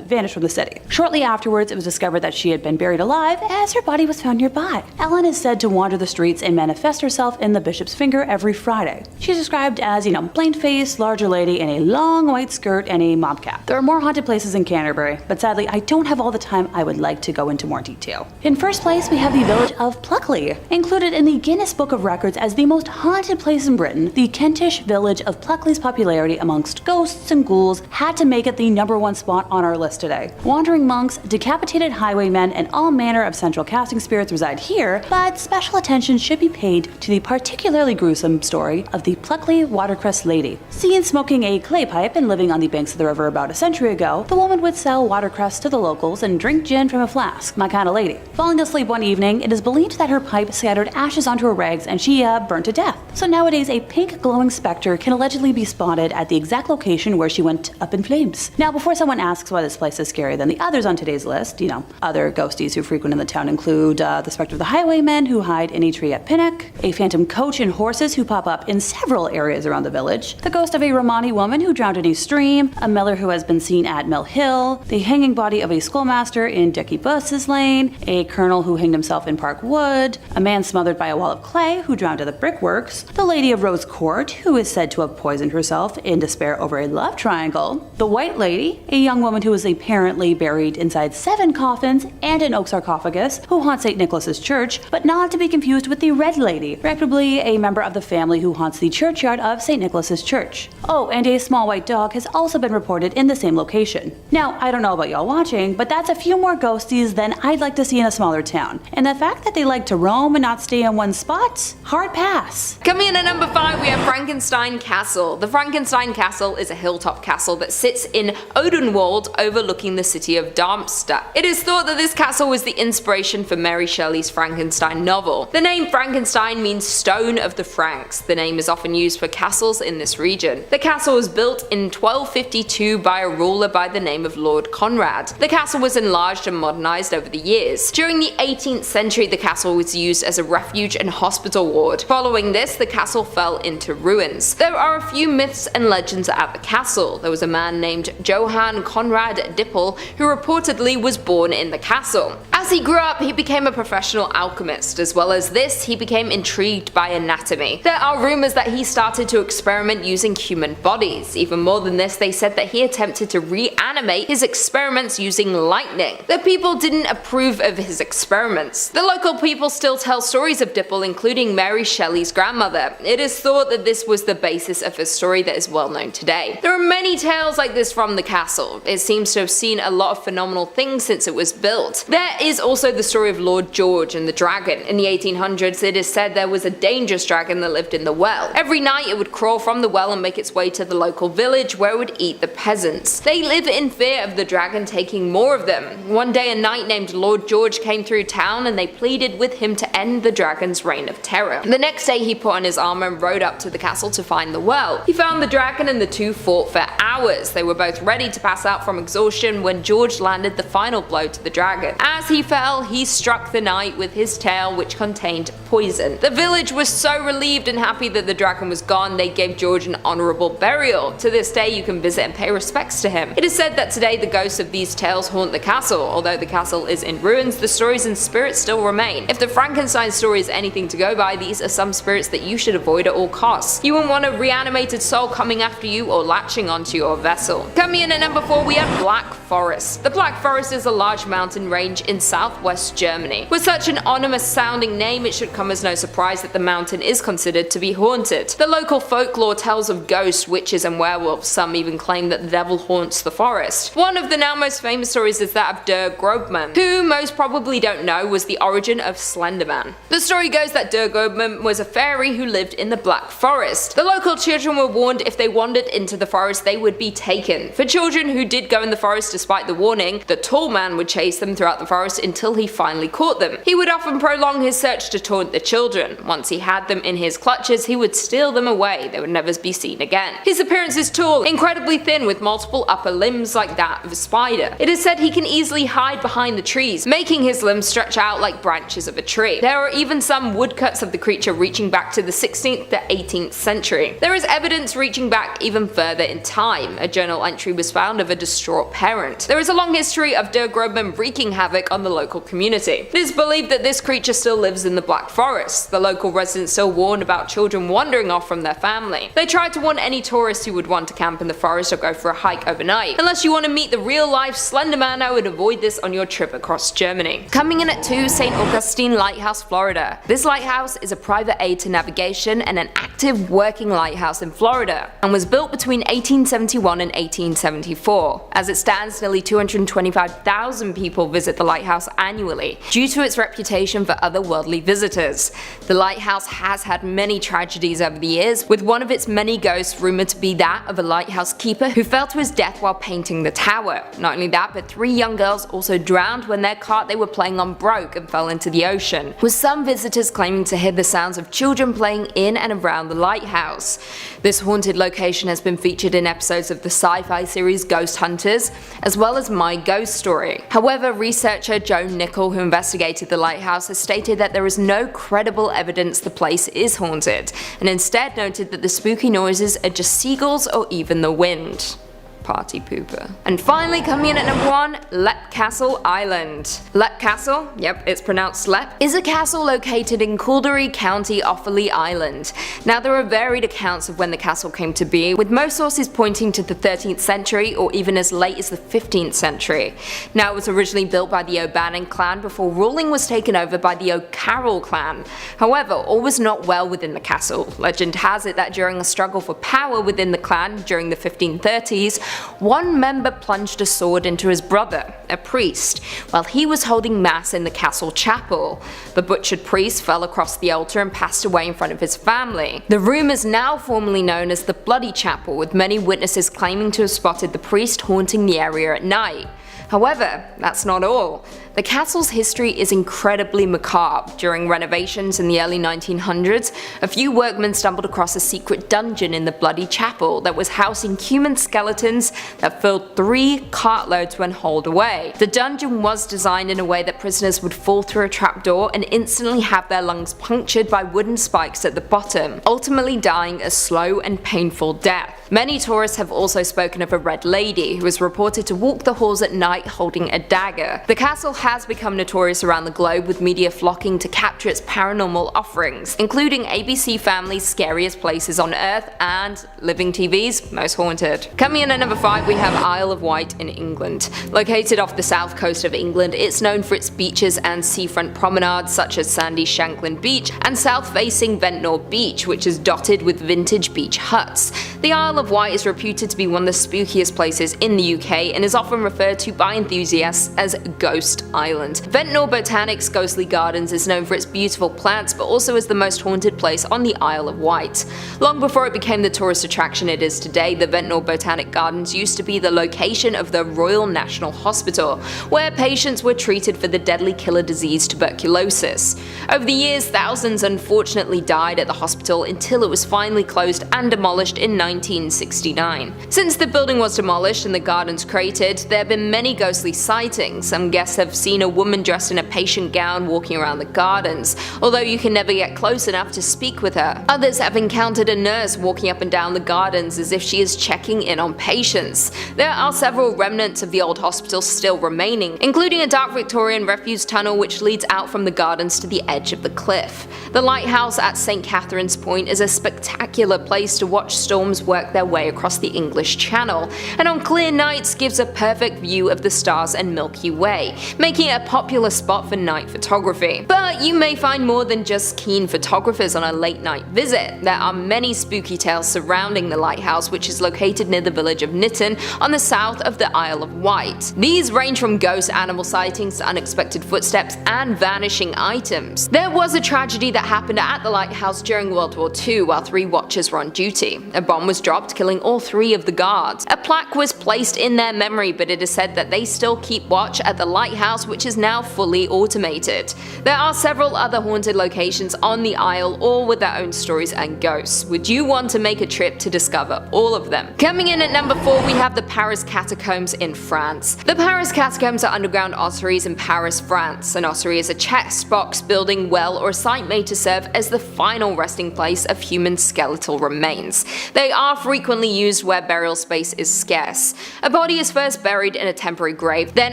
vanished from the city. Shortly afterwards, it was discovered that she had been buried alive as her body was found nearby. Ellen is said to wander the streets and manifest herself in the Bishop's Finger every Friday. She's described as, plain-faced, larger lady in a long white skirt and a mob cap. There are more haunted places in Canterbury, but sadly, I don't have all the time I would like to go into more detail. In first place, we have the village of Pluckley. Included in the Guinness Book of Records as the most haunted place in Britain, the Kentish village of Pluckley's popularity amongst ghosts and ghouls had to make it the #1 spot on our list today. Wandering monks, decapitated highwaymen, and all manner of central casting spirits reside here, but special attention should be paid to the particularly gruesome story of the Pluckley Watercress Lady. Seen smoking a clay pipe and living on the banks of the river about a century ago, the woman would sell watercress to the locals and drink gin from a flask. My kind of lady. Falling asleep one evening, it is believed that her pipe scattered ashes onto her rags and she burned to death. So nowadays, a pink glowing specter can allegedly be spotted at the exact location where she went up in flames. Now, before someone asks why this place is scarier than the others on today's list, other ghosties who frequent in the town include the specter of the highwaymen who hide in a tree at Pinnock, a phantom coach and horses who pop up in several areas around the village, the ghost of a Romani woman who drowned in a stream, a miller who has been seen at Mill Hill, the hanging body of a schoolmaster in Dicky Bus's Lane, a colonel who hanged himself in Park Wood, a man smothered by a wall of clay who drowned at the brickworks, the Lady of Rose Court who is said to have poisoned herself in despair over a love triangle, the White Lady, a young woman who was apparently buried inside 7 coffins and an oak sarcophagus who haunts St. Nicholas's Church, but not to be confused with the Red Lady, reputably a member of the family who haunts the churchyard of St. Nicholas's Church. Oh, and a small white dog has also been reported in the same location. Now, I don't know about y'all watching, but that's a few more ghosties than I'd like to see in a smaller town. And the fact that they like to roam and not stay in one spot? Hard pass. Coming in at number 5, we have Frankenstein Castle. The Frankenstein Castle is a hilltop castle that sits in Odenwald overlooking the city of Darmstadt. It is thought that this castle was the inspiration for Mary Shelley's Frankenstein novel. The name Frankenstein means stone of the Franks. The name is often used for castles in this region. The castle was built in 1252 by a ruler by the name of Lord Conrad. The castle was enlarged and modernized over the years. During the 18th century, the castle was used as a refuge and hospital ward. Following this, the castle fell into ruins. There are a few myths and legends at the castle. There was a man named Johann Conrad Dippel who reportedly was born in the castle. As he grew up, he became a professional alchemist. As well as this, he became intrigued by anatomy. There are rumors that he started to experiment using human bodies. Even more than this, they said that he attempted to reanimate his experiments using lightning. The people didn't approve of his experiments. The local people still tell stories of Dippel, including Mary Shelley's grandmother. It is thought that this was the basis of a story that is well known today. There are many tales like this from the castle. It seems to have seen a lot of phenomenal things since it was built. There is is also the story of Lord George and the dragon. In the 1800s, it is said there was a dangerous dragon that lived in the well. Every night it would crawl from the well and make its way to the local village where it would eat the peasants. They live in fear of the dragon taking more of them. One day a knight named Lord George came through town and they pleaded with him to end the dragon's reign of terror. The next day he put on his armor and rode up to the castle to find the well. He found the dragon and the two fought for hours. They were both ready to pass out from exhaustion when George landed the final blow to the dragon. As he fell, he struck the knight with his tail, which contained poison. The village was so relieved and happy that the dragon was gone, they gave George an honorable burial. To this day you can visit and pay respects to him. It is said that today the ghosts of these tales haunt the castle. Although the castle is in ruins, the stories and spirits still remain. If the Frankenstein story is anything to go by, these are some spirits that you should avoid at all costs. You won't want a reanimated soul coming after you or latching onto your vessel. Coming in at number 4, we have Black Forest. The Black Forest is a large mountain range in southwest Germany. With such an ominous sounding name, it should come as no surprise that the mountain is considered to be haunted. The local folklore tells of ghosts, witches and werewolves. Some even claim that the devil haunts the forest. One of the now most famous stories is that of Der Grobman, who most probably don't know was the origin of Slenderman. The story goes that Der Grobman was a fairy who lived in the Black Forest. The local children were warned if they wandered into the forest they would be taken. For children who did go in the forest despite the warning, the tall man would chase them throughout the forest until he finally caught them. He would often prolong his search to taunt the children. Once he had them in his clutches, he would steal them away. They would never be seen again. His appearance is tall, incredibly thin with multiple upper limbs like that of a spider. It is said he can easily hide behind the trees, making his limbs stretch out like branches of a tree. There are even some woodcuts of the creature reaching back to the 16th to 18th century. There is evidence reaching back even further in time. A journal entry was found of a distraught parent. There is a long history of Der Grobman wreaking havoc on the local community. It is believed that this creature still lives in the Black Forest. The local residents still warned about children wandering off from their family. They tried to warn any tourists who would want to camp in the forest or go for a hike overnight. Unless you want to meet the real life Slenderman, I would avoid this on your trip across Germany. Coming in at 2, St. Augustine Lighthouse, Florida. This lighthouse is a private aid to navigation and an active working lighthouse in Florida, and was built between 1871 and 1874. As it stands, nearly 225,000 people visit the lighthouse annually, due to its reputation for otherworldly visitors. The lighthouse has had many tragedies over the years, with one of its many ghosts rumored to be that of a lighthouse keeper who fell to his death while painting the tower. Not only that, but 3 young girls also drowned when their cart they were playing on broke and fell into the ocean, with some visitors claiming to hear the sounds of children playing in and around the lighthouse. This haunted location has been featured in episodes of the sci-fi series Ghost Hunters, as well as My Ghost Story. However, researcher Joe Nickel, who investigated the lighthouse, has stated that there is no credible evidence the place is haunted, and instead noted that the spooky noises are just seagulls or even the wind. Party pooper. And finally, coming in at number 1, Eltz Castle Island. Eltz Castle, yep, it's pronounced Lep, is a castle located in Calgary County, Offaly Island. Now, there are varied accounts of when the castle came to be, with most sources pointing to the 13th century or even as late as the 15th century. Now, it was originally built by the O'Bannon clan before ruling was taken over by the O'Carroll clan. However, all was not well within the castle. Legend has it that during a struggle for power within the clan during the 1530s, one member plunged a sword into his brother, a priest, while he was holding mass in the castle chapel. The butchered priest fell across the altar and passed away in front of his family. The room is now formally known as the Bloody Chapel, with many witnesses claiming to have spotted the priest haunting the area at night. However, that's not all. The castle's history is incredibly macabre. During renovations in the early 1900s, a few workmen stumbled across a secret dungeon in the Bloody Chapel that was housing human skeletons that filled 3 cartloads when hauled away. The dungeon was designed in a way that prisoners would fall through a trapdoor and instantly have their lungs punctured by wooden spikes at the bottom, ultimately dying a slow and painful death. Many tourists have also spoken of a red lady who was reported to walk the halls at night holding a dagger. The castle has become notorious around the globe, with media flocking to capture its paranormal offerings, including ABC Family's Scariest Places on Earth and Living TV's Most Haunted. Coming in at number 5, we have Isle of Wight in England. Located off the south coast of England, it's known for its beaches and seafront promenades such as sandy Shanklin Beach and south-facing Ventnor Beach, which is dotted with vintage beach huts. The Isle of Wight is reputed to be one of the spookiest places in the UK and is often referred to by enthusiasts as Ghost Island. Ventnor Botanic's Ghostly Gardens is known for its beautiful plants, but also as the most haunted place on the Isle of Wight. Long before it became the tourist attraction it is today, the Ventnor Botanic Gardens used to be the location of the Royal National Hospital, where patients were treated for the deadly killer disease tuberculosis. Over the years, thousands unfortunately died at the hospital until it was finally closed and demolished in 1969. Since the building was demolished and the gardens created, there have been many ghostly sightings. Some guests have seen a woman dressed in a patient gown walking around the gardens, although you can never get close enough to speak with her. Others have encountered a nurse walking up and down the gardens as if she is checking in on patients. There are several remnants of the old hospital still remaining, including a dark Victorian refuse tunnel which leads out from the gardens to the edge of the cliff. The lighthouse at St. Catherine's Point is a spectacular place to watch storms work their way across the English Channel, and on clear nights gives a perfect view of the stars and Milky Way, making it a popular spot for night photography. But you may find more than just keen photographers on a late night visit. There are many spooky tales surrounding the lighthouse, which is located near the village of Nitton on the south of the Isle of Wight. These range from ghost animal sightings to unexpected footsteps and vanishing items. There was a tragedy that happened at the lighthouse during World War II while 3 watchers were on duty. A bomb was dropped, killing all 3 of the guards. A plaque was placed in their memory, but it is said that they still keep watch at the lighthouse, which is now fully automated. There are several other haunted locations on the Isle, all with their own stories and ghosts. Would you want to make a trip to discover all of them? Coming in at number 4, we have the Paris Catacombs in France. The Paris Catacombs are underground ossuaries in Paris, France. An ossuary is a chest, box, building, well, or site made to serve as the final resting place of human skeletal remains. They are frequently used where burial space is scarce. A body is first buried in a temporary grave, then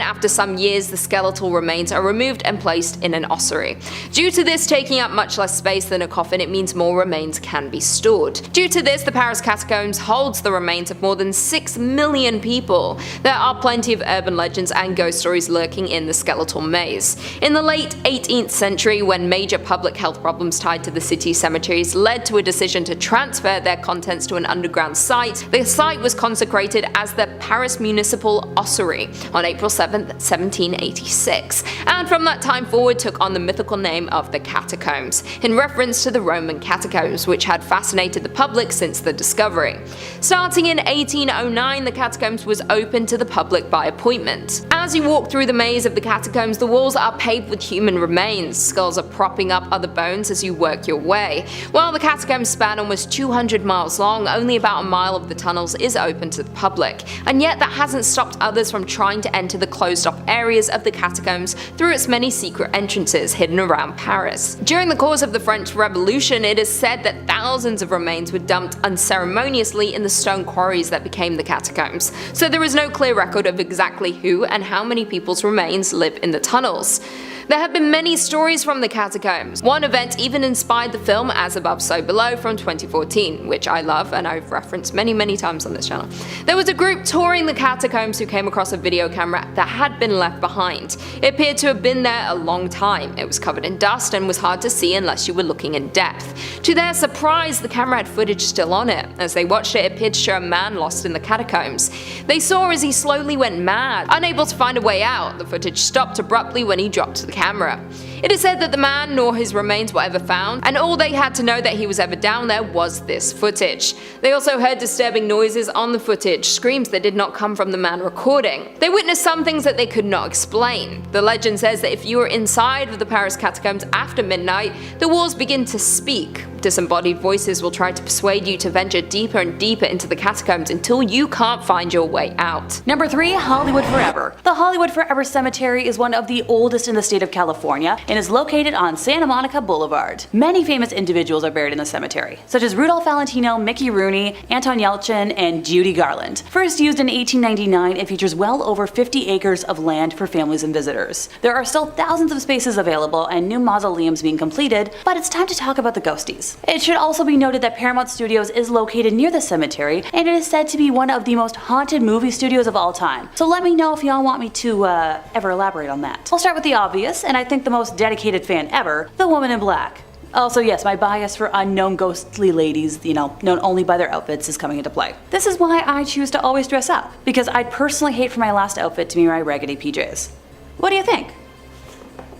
after some years the skeletal remains are removed and placed in an ossuary. Due to this taking up much less space than a coffin, it means more remains can be stored. Due to this, the Paris Catacombs holds the remains of more than 6 million people. There are plenty of urban legends and ghost stories lurking in the skeletal maze. In the late 18th century, when major public health problems tied to the city cemeteries led to a decision to transfer their contents to an underground site, the site was consecrated as the Paris Municipal Ossuary on April 7, 1786, and from that time forward took on the mythical name of the Catacombs, in reference to the Roman catacombs, which had fascinated the public since the discovery. Starting in 1809, the catacombs was open to the public by appointment. As you walk through the maze of the catacombs, the walls are paved with human remains. Skulls are propping up other bones as you work your way. While the catacombs span almost 200 miles long, only about a mile of the tunnels is open to the public, and yet that hasn't stopped others from trying to enter the closed-off areas of the catacombs through its many secret entrances hidden around Paris. During the course of the French Revolution, it is said that thousands of remains were dumped unceremoniously in the stone quarries that became the catacombs, so there is no clear record of exactly who and how many people's remains live in the tunnels. There have been many stories from the catacombs. One event even inspired the film As Above So Below from 2014, which I love and I've referenced many times on this channel. There was a group touring the catacombs who came across a video camera that had been left behind. It appeared to have been there a long time. It was covered in dust and was hard to see unless you were looking in depth. To their surprise, the camera had footage still on it. As they watched it, it appeared to show a man lost in the catacombs. They saw as he slowly went mad. Unable to find a way out, the footage stopped abruptly when he dropped to the camera. It is said that the man nor his remains were ever found, and all they had to know that he was ever down there was this footage. They also heard disturbing noises on the footage, screams that did not come from the man recording. They witnessed some things that they could not explain. The legend says that if you are inside of the Paris catacombs after midnight, the walls begin to speak. Disembodied voices will try to persuade you to venture deeper and deeper into the catacombs until you can't find your way out. Number 3. Hollywood Forever. The Hollywood Forever Cemetery is one of the oldest in the state of California and is located on Santa Monica Boulevard. Many famous individuals are buried in the cemetery, such as Rudolph Valentino, Mickey Rooney, Anton Yelchin, and Judy Garland. First used in 1899, it features well over 50 acres of land for families and visitors. There are still thousands of spaces available and new mausoleums being completed, but it's time to talk about the ghosties. It should also be noted that Paramount Studios is located near the cemetery, and it is said to be one of the most haunted movie studios of all time. So let me know if y'all want me to ever elaborate on that. I'll start with the obvious, and I think the most dedicated fan ever, the Woman in Black. Also, yes, my bias for unknown ghostly ladies, known only by their outfits, is coming into play. This is why I choose to always dress up, because I'd personally hate for my last outfit to be my raggedy PJs. What do you think?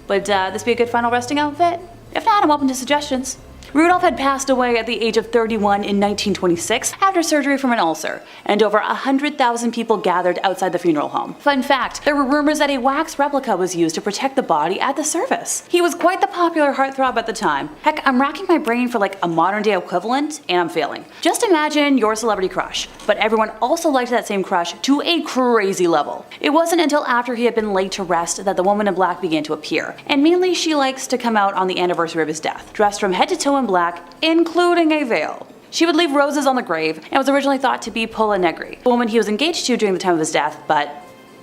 Would this be a good final resting outfit? If not, I'm open to suggestions. Rudolph had passed away at the age of 31 in 1926 after surgery from an ulcer, and over 100,000 people gathered outside the funeral home. Fun fact, there were rumors that a wax replica was used to protect the body at the service. He was quite the popular heartthrob at the time. Heck, I'm racking my brain for like a modern day equivalent, and I'm failing. Just imagine your celebrity crush, but everyone also liked that same crush to a crazy level. It wasn't until after he had been laid to rest that the woman in black began to appear, and mainly she likes to come out on the anniversary of his death, dressed from head to toe in black, including a veil. She would leave roses on the grave and was originally thought to be Pola Negri, the woman he was engaged to during the time of his death, but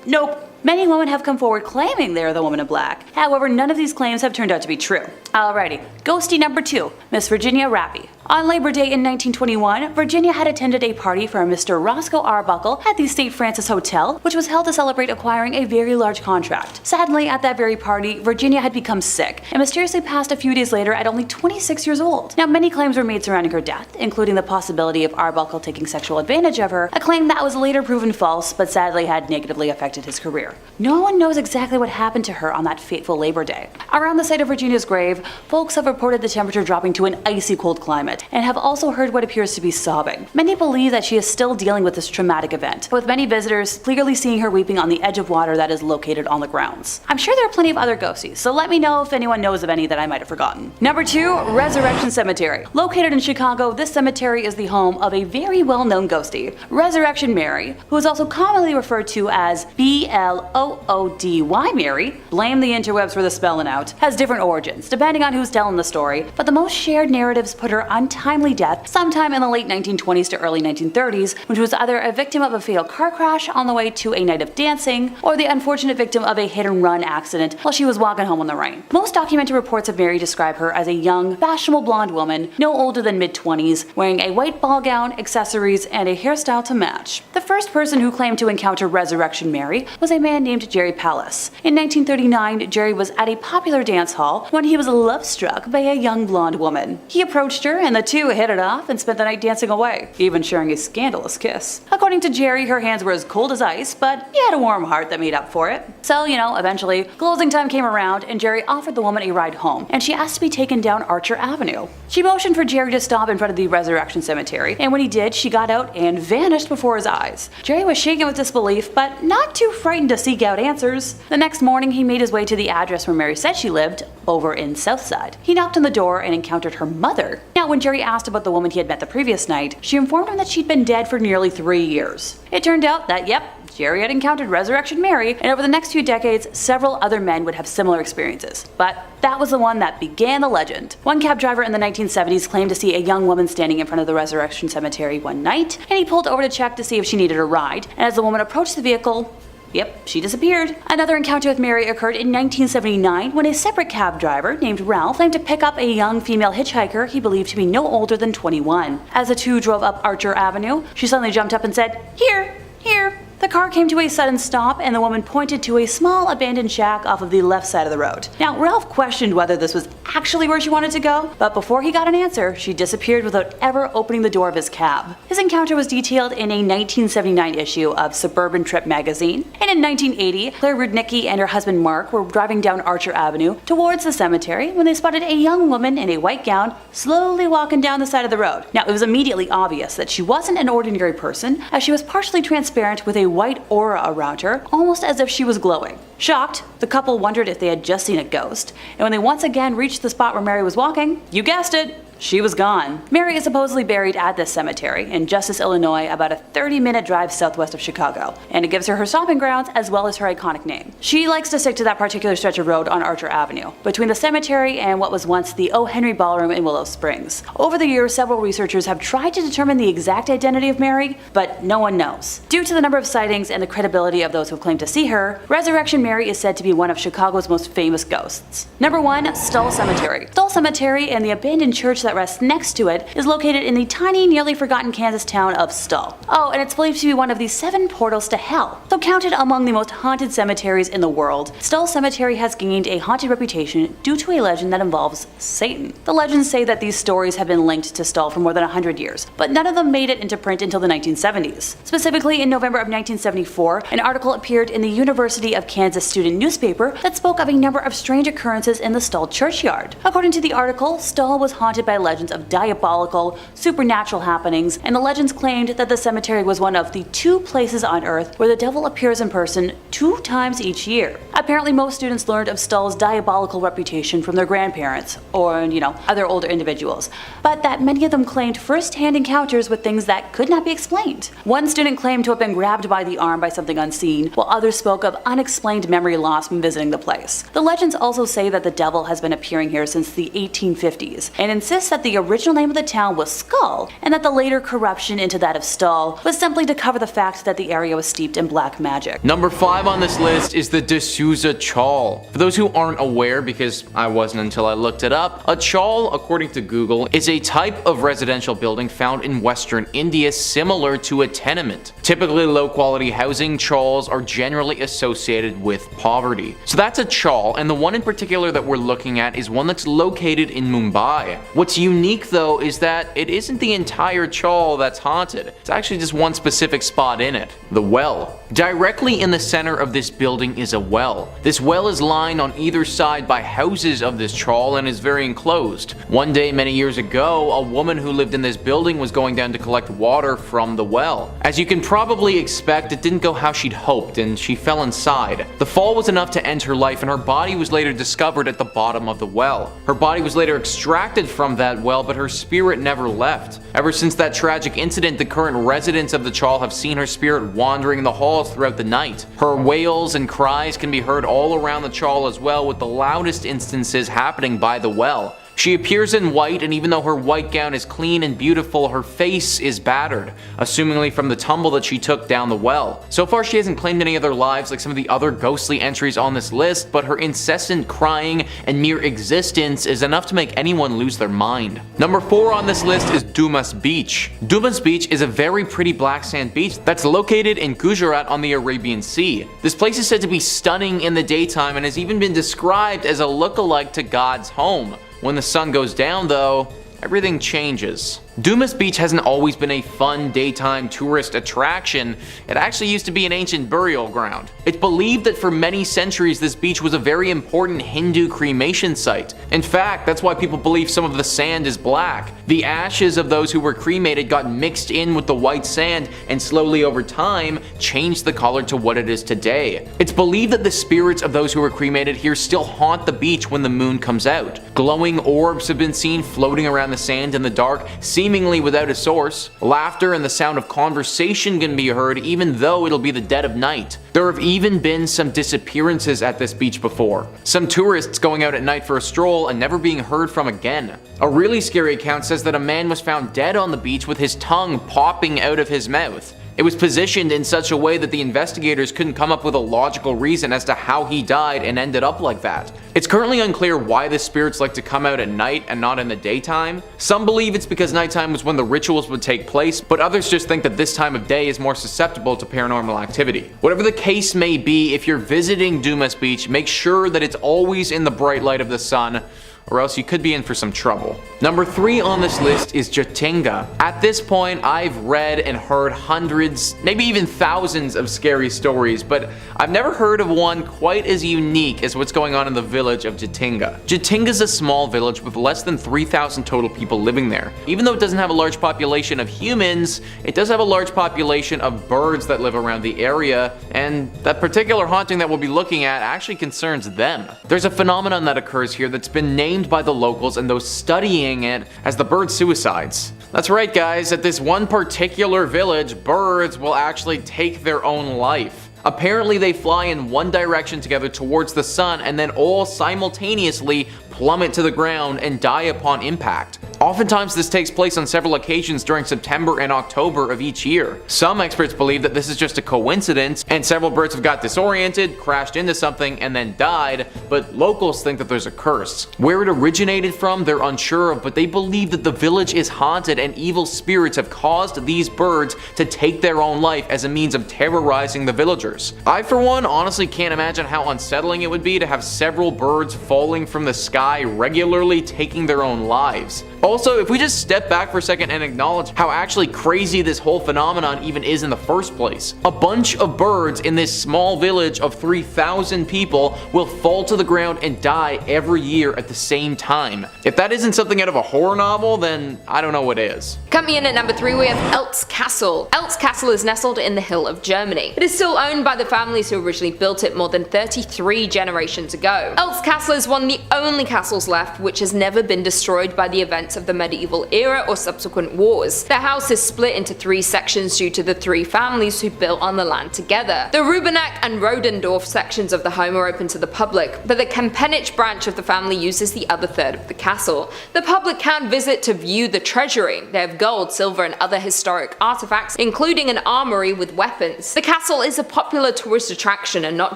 nope. Many women have come forward claiming they are the woman in black. However, none of these claims have turned out to be true. Alrighty, ghostie number 2, Miss Virginia Rappy. On Labor Day in 1921, Virginia had attended a party for Mr. Roscoe Arbuckle at the St. Francis Hotel, which was held to celebrate acquiring a very large contract. Sadly, at that very party, Virginia had become sick and mysteriously passed a few days later at only 26 years old. Now, many claims were made surrounding her death, including the possibility of Arbuckle taking sexual advantage of her, a claim that was later proven false but sadly had negatively affected his career. No one knows exactly what happened to her on that fateful Labor Day. Around the site of Virginia's grave, folks have reported the temperature dropping to an icy cold climate, and have also heard what appears to be sobbing. Many believe that she is still dealing with this traumatic event, with many visitors clearly seeing her weeping on the edge of water that is located on the grounds. I'm sure there are plenty of other ghosties, so let me know if anyone knows of any that I might have forgotten. Number 2, Resurrection Cemetery. Located in Chicago, this cemetery is the home of a very well-known ghostie, Resurrection Mary, who is also commonly referred to as BLOODY Mary. Blame the interwebs for the spelling out. Has different origins, depending on who's telling the story, but the most shared narratives put her untimely death sometime in the late 1920s to early 1930s, when she was either a victim of a fatal car crash on the way to a night of dancing, or the unfortunate victim of a hit-and-run accident while she was walking home in the rain. Most documented reports of Mary describe her as a young, fashionable blonde woman, no older than mid-20s, wearing a white ball gown, accessories, and a hairstyle to match. The first person who claimed to encounter Resurrection Mary was a man named Jerry Pallas. In 1939, Jerry was at a popular dance hall when he was love-struck by a young blonde woman. He approached her, and the two hit it off and spent the night dancing away, even sharing a scandalous kiss. According to Jerry, her hands were as cold as ice, but he had a warm heart that made up for it. So, eventually, closing time came around and Jerry offered the woman a ride home, and she asked to be taken down Archer Avenue. She motioned for Jerry to stop in front of the Resurrection Cemetery, and when he did, she got out and vanished before his eyes. Jerry was shaken with disbelief, but not too frightened to seek out answers. The next morning, he made his way to the address where Mary said she lived, over in Southside. He knocked on the door and encountered her mother. Now, when Jerry asked about the woman he had met the previous night, she informed him that she'd been dead for nearly 3 years. It turned out that, yep, Jerry had encountered Resurrection Mary, and over the next few decades, several other men would have similar experiences. But that was the one that began the legend. One cab driver in the 1970s claimed to see a young woman standing in front of the Resurrection Cemetery one night, and he pulled over to check to see if she needed a ride, and as the woman approached the vehicle, yep, she disappeared. Another encounter with Mary occurred in 1979 when a separate cab driver named Ralph claimed to pick up a young female hitchhiker he believed to be no older than 21. As the two drove up Archer Avenue, she suddenly jumped up and said, "Here, here." The car came to a sudden stop and the woman pointed to a small abandoned shack off of the left side of the road. Now, Ralph questioned whether this was actually where she wanted to go, but before he got an answer, she disappeared without ever opening the door of his cab. His encounter was detailed in a 1979 issue of Suburban Trip magazine, and in 1980, Claire Rudnicki and her husband Mark were driving down Archer Avenue towards the cemetery when they spotted a young woman in a white gown slowly walking down the side of the road. Now, it was immediately obvious that she wasn't an ordinary person, as she was partially transparent with a white aura around her, almost as if she was glowing. Shocked, the couple wondered if they had just seen a ghost, and when they once again reached the spot where Mary was walking, you guessed it, she was gone. Mary is supposedly buried at this cemetery in Justice, Illinois, about a 30-minute drive southwest of Chicago, and it gives her stomping grounds as well as her iconic name. She likes to stick to that particular stretch of road on Archer Avenue, between the cemetery and what was once the O. Henry Ballroom in Willow Springs. Over the years, several researchers have tried to determine the exact identity of Mary, but no one knows. Due to the number of sightings and the credibility of those who claim to see her, Resurrection Mary is said to be one of Chicago's most famous ghosts. Number 1, Stull Cemetery. Stull Cemetery and the abandoned church that that rests next to it is located in the tiny, nearly forgotten Kansas town of Stull. Oh, and it's believed to be one of the 7 portals to hell. Though counted among the most haunted cemeteries in the world, Stull Cemetery has gained a haunted reputation due to a legend that involves Satan. The legends say that these stories have been linked to Stull for more than 100 years, but none of them made it into print until the 1970s. Specifically, in November of 1974, an article appeared in the University of Kansas student newspaper that spoke of a number of strange occurrences in the Stull churchyard. According to the article, Stull was haunted by legends of diabolical, supernatural happenings, and the legends claimed that the cemetery was one of the 2 places on Earth where the devil appears in person 2 times each year. Apparently, most students learned of Stull's diabolical reputation from their grandparents, or, other older individuals, but that many of them claimed first-hand encounters with things that could not be explained. One student claimed to have been grabbed by the arm by something unseen, while others spoke of unexplained memory loss when visiting the place. The legends also say that the devil has been appearing here since the 1850s, and insists that the original name of the town was Skull, and that the later corruption into that of Stull was simply to cover the fact that the area was steeped in black magic. Number 5 on this list is the D'Souza Chawl. For those who aren't aware, because I wasn't until I looked it up, a chawl, according to Google, is a type of residential building found in Western India similar to a tenement. Typically low quality housing, chawls are generally associated with poverty. So that's a chawl, and the one in particular that we're looking at is one that's located in Mumbai. What's unique though is that it isn't the entire chawl that's haunted. It's actually just one specific spot in it, the well. Directly in the center of this building is a well. This well is lined on either side by houses of this chawl and is very enclosed. One day many years ago, a woman who lived in this building was going down to collect water from the well. As you can probably expect, it didn't go how she'd hoped and she fell inside. The fall was enough to end her life, and her body was later discovered at the bottom of the well. Her body was later extracted from that well, but her spirit never left. Ever since that tragic incident, the current residents of the chawl have seen her spirit wandering the halls throughout the night. Her wails and cries can be heard all around the chawl as well, with the loudest instances happening by the well. She appears in white, and even though her white gown is clean and beautiful, her face is battered, assumingly from the tumble that she took down the well. So far she hasn't claimed any other lives like some of the other ghostly entries on this list, but her incessant crying and mere existence is enough to make anyone lose their mind. Number 4 on this list is Dumas Beach. Dumas Beach is a very pretty black sand beach that's located in Gujarat on the Arabian Sea. This place is said to be stunning in the daytime and has even been described as a look-alike to God's home. When the sun goes down though, everything changes. Dumas Beach hasn't always been a fun daytime tourist attraction. It actually used to be an ancient burial ground. It's believed that for many centuries this beach was a very important Hindu cremation site. In fact, that's why people believe some of the sand is black. The ashes of those who were cremated got mixed in with the white sand and slowly over time changed the color to what it is today. It's believed that the spirits of those who were cremated here still haunt the beach when the moon comes out. Glowing orbs have been seen floating around the sand in the dark, seemingly without a source. Laughter and the sound of conversation can be heard even though it'll be the dead of night. There have even been some disappearances at this beach before. Some tourists going out at night for a stroll and never being heard from again. A really scary account says that a man was found dead on the beach with his tongue popping out of his mouth. It was positioned in such a way that the investigators couldn't come up with a logical reason as to how he died and ended up like that. It's currently unclear why the spirits like to come out at night and not in the daytime. Some believe it's because nighttime was when the rituals would take place, but others just think that this time of day is more susceptible to paranormal activity. Whatever the case may be, if you're visiting Dumas Beach, make sure that it's always in the bright light of the sun, or else you could be in for some trouble. Number 3 on this list is Jatinga. At this point, I've read and heard hundreds, maybe even thousands of scary stories, but I've never heard of one quite as unique as what's going on in the village of Jatinga. Jatinga is a small village with less than 3,000 total people living there. Even though it doesn't have a large population of humans, it does have a large population of birds that live around the area, and that particular haunting that we'll be looking at actually concerns them. There's a phenomenon that occurs here that's been named by the locals and those studying it as the bird suicides. That's right guys, at this one particular village, birds will actually take their own life. Apparently they fly in one direction together towards the sun and then all simultaneously plummet to the ground and die upon impact. Oftentimes this takes place on several occasions during September and October of each year. Some experts believe that this is just a coincidence and several birds have got disoriented, crashed into something, and then died, but locals think that there's a curse. Where it originated from, they're unsure of, but they believe that the village is haunted and evil spirits have caused these birds to take their own life as a means of terrorizing the villagers. I, for one, honestly can't imagine how unsettling it would be to have several birds falling from the sky regularly taking their own lives. Also, if we just step back for a second and acknowledge how actually crazy this whole phenomenon even is in the first place. A bunch of birds in this small village of 3,000 people will fall to the ground and die every year at the same time. If that isn't something out of a horror novel, then I don't know what is. Coming in at number 3 we have Eltz Castle. Eltz Castle is nestled in the Hill of Germany. It is still owned by the families who originally built it more than 33 generations ago. Eltz Castle is one of the only castles left which has never been destroyed by the events of the medieval era or subsequent wars. The house is split into 3 sections due to the 3 families who built on the land together. The Rubeneck and Rodendorf sections of the home are open to the public, but the Kempenich branch of the family uses the other third of the castle. The public can visit to view the treasury. They have gold, silver and other historic artifacts, including an armory with weapons. The castle is a popular tourist attraction and not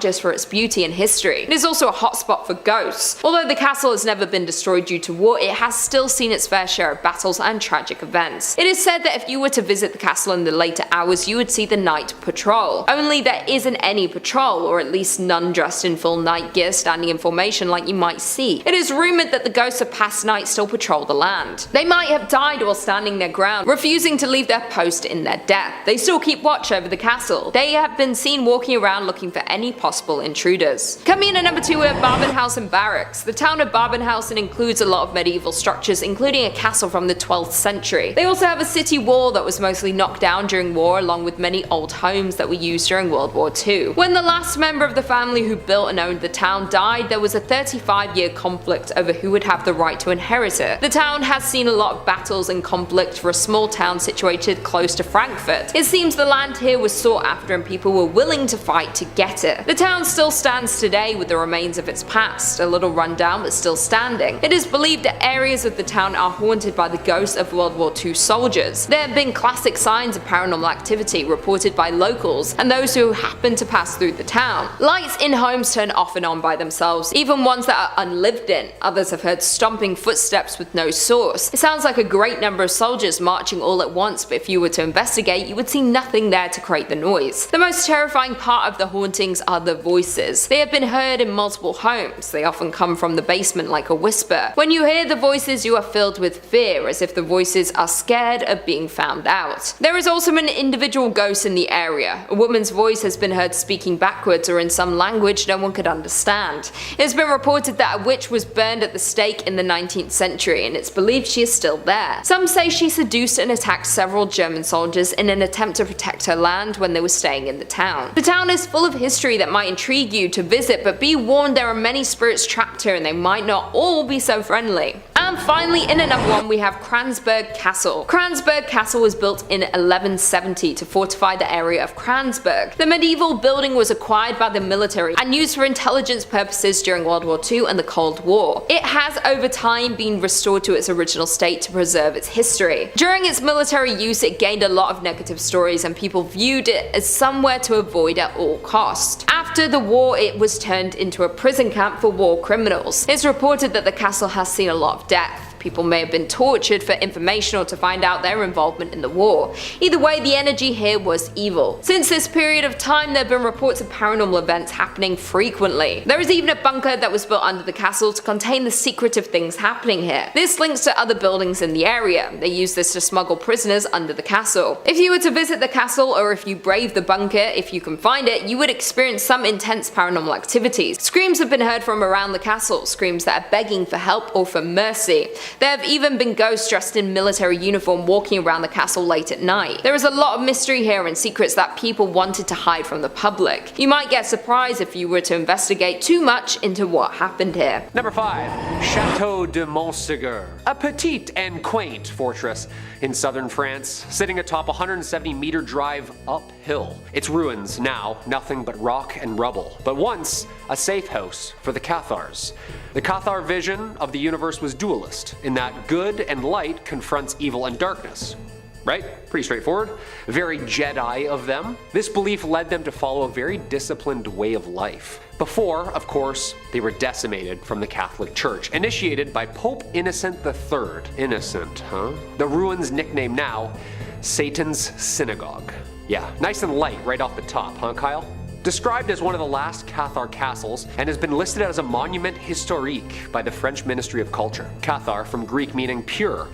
just for its beauty and history. It is also a hotspot for ghosts. Although the castle has never been destroyed due to war, it has still seen its fair share of battles and tragic events. It is said that if you were to visit the castle in the later hours, you would see the night patrol. Only there isn't any patrol, or at least none dressed in full night gear standing in formation like you might see. It is rumored that the ghosts of past nights still patrol the land. They might have died while standing their ground, refusing to leave their post in their death. They still keep watch over the castle. They have been seen walking around looking for any possible intruders. Coming in at number 2 we have Babenhausen Barracks. The town of Babenhausen includes a lot of medieval structures, including a castle from the 12th century. They also have a city wall that was mostly knocked down during war, along with many old homes that were used during World War II. When the last member of the family who built and owned the town died, there was a 35-year conflict over who would have the right to inherit it. The town has seen a lot of battles and conflict for a small town situated close to Frankfurt. It seems the land here was sought after and people were willing to fight to get it. The town still stands today with the remains of its past, a little run down but still standing. It is believed that areas of the town are haunted by the ghosts of World War II soldiers. There have been classic signs of paranormal activity reported by locals and those who happen to pass through the town. Lights in homes turn off and on by themselves, even ones that are unlived in. Others have heard stomping footsteps with no source. It sounds like a great number of soldiers marching all at once, but if you were to investigate, you would see nothing there to create the noise. The most terrifying part of the hauntings are the voices. They have been heard in multiple homes. They often come from the basement like a whisper. When you hear the voices, you are filled with fear, as if the voices are scared of being found out. There is also an individual ghost in the area. A woman's voice has been heard speaking backwards or in some language no one could understand. It has been reported that a witch was burned at the stake in the 19th century, and it's believed she is still there. Some say she seduced and attacked several German soldiers in an attempt to protect her land when they were staying in the town. The town is full of history that might intrigue you to visit, but be warned there are many spirits trapped here and they might not all be so friendly. And finally, in at number 1 we have Cransburg Castle. Cransburg Castle was built in 1170 to fortify the area of Cransburg. The medieval building was acquired by the military and used for intelligence purposes during World War II and the Cold War. It has over time been restored to its original state to preserve its history. During its military use, it gained a lot of negative stories and people viewed it as somewhere to avoid at all cost. After the war, it was turned into a prison camp for war criminals. It's reported that the castle has seen a lot of death. People may have been tortured for information or to find out their involvement in the war. Either way, the energy here was evil. Since this period of time, there have been reports of paranormal events happening frequently. There is even a bunker that was built under the castle to contain the secretive things happening here. This links to other buildings in the area. They use this to smuggle prisoners under the castle. If you were to visit the castle, or if you brave the bunker, if you can find it, you would experience some intense paranormal activities. Screams have been heard from around the castle, screams that are begging for help or for mercy. There have even been ghosts dressed in military uniform walking around the castle late at night. There is a lot of mystery here and secrets that people wanted to hide from the public. You might get surprised if you were to investigate too much into what happened here. Number 5. Chateau de Montségur. A petite and quaint fortress in southern France, sitting atop a 170-meter drive uphill. Its ruins now nothing but rock and rubble, but once a safe house for the Cathars. The Cathar vision of the universe was dualist. in that good and light confronts evil and darkness. Right? Pretty straightforward. Very Jedi of them. This belief led them to follow a very disciplined way of life. Before, of course, they were decimated from the Catholic Church, initiated by Pope Innocent III. Innocent, huh? The ruins nicknamed now Satan's Synagogue. Yeah, nice and light right off the top, huh, Kyle? Described as one of the last Cathar castles and has been listed as a monument historique by the French Ministry of Culture. Cathar from Greek meaning pure.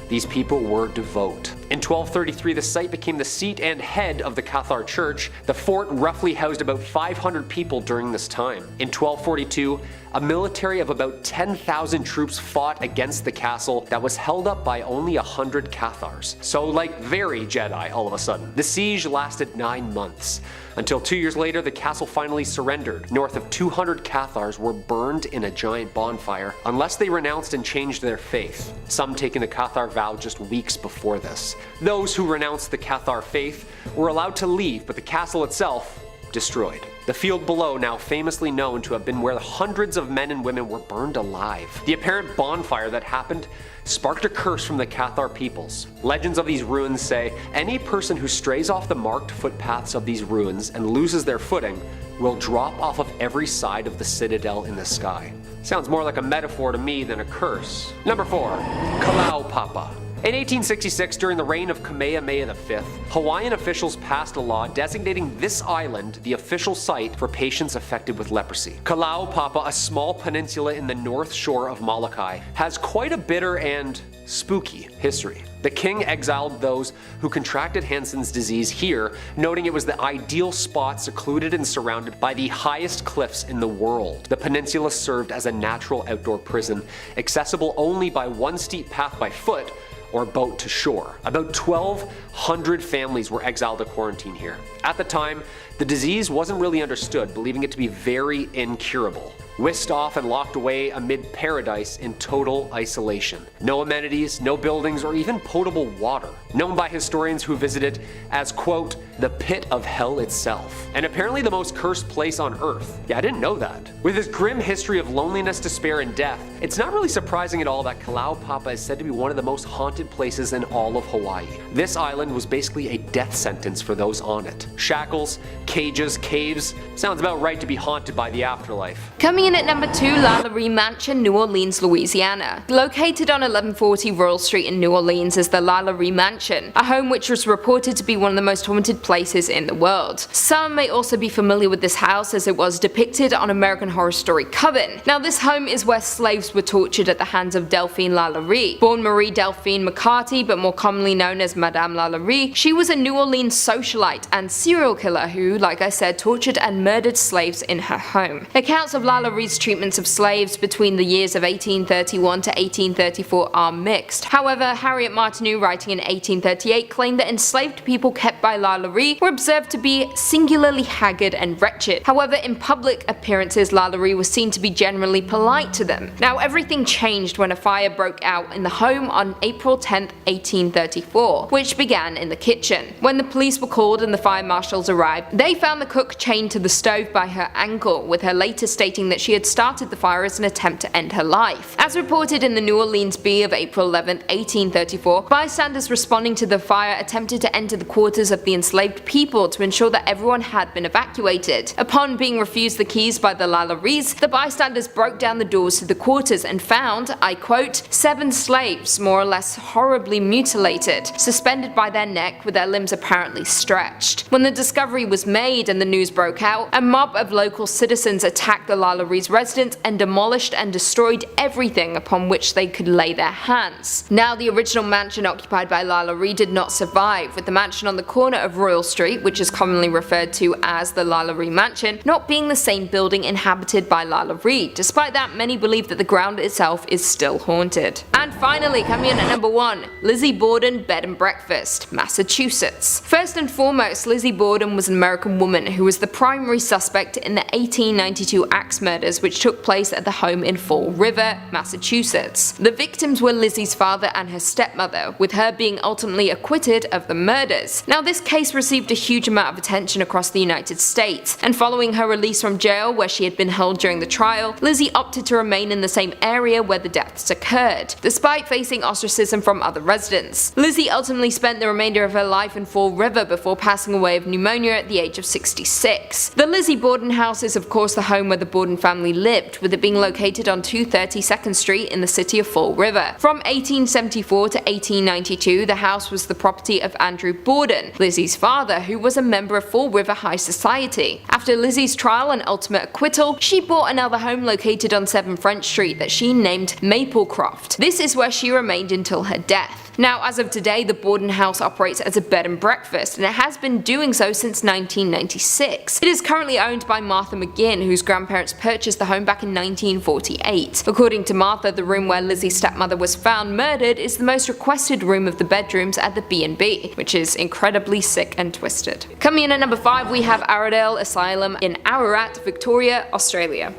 These people were devout. In 1233, the site became the seat and head of the Cathar Church. The fort roughly housed about 500 people during this time. In 1242, a military of about 10,000 troops fought against the castle that was held up by only 100 Cathars. So like very Jedi all of a sudden. The siege lasted 9 months. Until 2 years later, the castle finally surrendered. North of 200 Cathars were burned in a giant bonfire unless they renounced and changed their faith, some taking the Cathar vow just weeks before this. Those who renounced the Cathar faith were allowed to leave, but the castle itself destroyed. The field below, now famously known to have been where hundreds of men and women were burned alive. The apparent bonfire that happened sparked a curse from the Cathar peoples. Legends of these ruins say any person who strays off the marked footpaths of these ruins and loses their footing will drop off of every side of the citadel in the sky. Sounds more like a metaphor to me than a curse. Number 4. Kalaupapa. In 1866, during the reign of Kamehameha V, Hawaiian officials passed a law designating this island the official site for patients affected with leprosy. Kalaupapa, a small peninsula in the north shore of Molokai, has quite a bitter and spooky history. The king exiled those who contracted Hansen's disease here, noting it was the ideal spot secluded and surrounded by the highest cliffs in the world. The peninsula served as a natural outdoor prison, accessible only by one steep path by foot or boat to shore. About 1,200 families were exiled to quarantine here. At the time, the disease wasn't really understood, believing it to be very incurable. Whisked off and locked away amid paradise in total isolation. No amenities, no buildings, or even potable water. Known by historians who visit it as, quote, the pit of hell itself. And apparently the most cursed place on earth. Yeah, I didn't know that. With its grim history of loneliness, despair, and death, it's not really surprising at all that Kalaupapa is said to be one of the most haunted places in all of Hawaii. This island was basically a death sentence for those on it. Shackles, cages, caves. Sounds about right to be haunted by the afterlife. Coming in at number 2, LaLaurie Mansion, New Orleans, Louisiana. Located on 1140 Royal Street in New Orleans is the LaLaurie Mansion, a home which was reported to be one of the most haunted places in the world. Some may also be familiar with this house as it was depicted on American Horror Story Coven. Now this home is where slaves were tortured at the hands of Delphine LaLaurie. Born Marie Delphine McCarty, but more commonly known as Madame LaLaurie, she was a New Orleans socialite and serial killer who, like I said, tortured and murdered slaves in her home. Accounts of LaLaurie's treatments of slaves between the years of 1831 to 1834 are mixed. However, Harriet Martineau, writing in 1838, claimed that enslaved people kept by LaLaurie were observed to be singularly haggard and wretched. However, in public appearances, LaLaurie was seen to be generally polite to them. Now, everything changed when a fire broke out in the home on April 10, 1834, which began in the kitchen. When the police were called and the fire marshals arrived, they found the cook chained to the stove by her ankle, with her later stating that she had started the fire as an attempt to end her life. As reported in the New Orleans Bee of April 11, 1834, bystanders responding to the fire attempted to enter the quarters of the enslaved people to ensure that everyone had been evacuated. Upon being refused the keys by the LaLauries, the bystanders broke down the doors to the quarters and found, I quote, 7 slaves, more or less horribly mutilated, suspended by their neck with their limbs apparently stretched. When the discovery was made and the news broke out, a mob of local citizens attacked the LaLauries' residence and demolished and destroyed everything upon which they could lay their hands. Now, the original mansion occupied by LaLaurie did not survive, with the mansion on the corner of Royal Street, which is commonly referred to as the LaLaurie Mansion, not being the same building inhabited by LaLaurie. Despite that, many believe that the ground itself is still haunted. And finally, coming in at number 1, Lizzie Borden Bed and Breakfast, Massachusetts. First and foremost, Lizzie Borden was an American woman who was the primary suspect in the 1892 axe murders which took place at the home in Fall River, Massachusetts. The victims were Lizzie's father and her stepmother, with her being ultimately acquitted of the murders. Now, this case received a huge amount of attention across the United States, and following her release from jail where she had been held during the trial, Lizzie opted to remain in the same area where the deaths occurred. The despite facing ostracism from other residents. Lizzie ultimately spent the remainder of her life in Fall River before passing away of pneumonia at the age of 66. The Lizzie Borden house is of course the home where the Borden family lived, with it being located on 230 2nd Street in the city of Fall River. From 1874 to 1892, the house was the property of Andrew Borden, Lizzie's father, who was a member of Fall River High Society. After Lizzie's trial and ultimate acquittal, she bought another home located on 7 French Street that she named Maplecroft. This is where she remained until her death. Now, as of today, the Borden house operates as a bed and breakfast, and it has been doing so since 1996. It is currently owned by Martha McGinn, whose grandparents purchased the home back in 1948. According to Martha, the room where Lizzie's stepmother was found murdered is the most requested room of the bedrooms at the B&B, which is incredibly sick and twisted. Coming in at number 5, we have Aradale Asylum in Ararat, Victoria, Australia.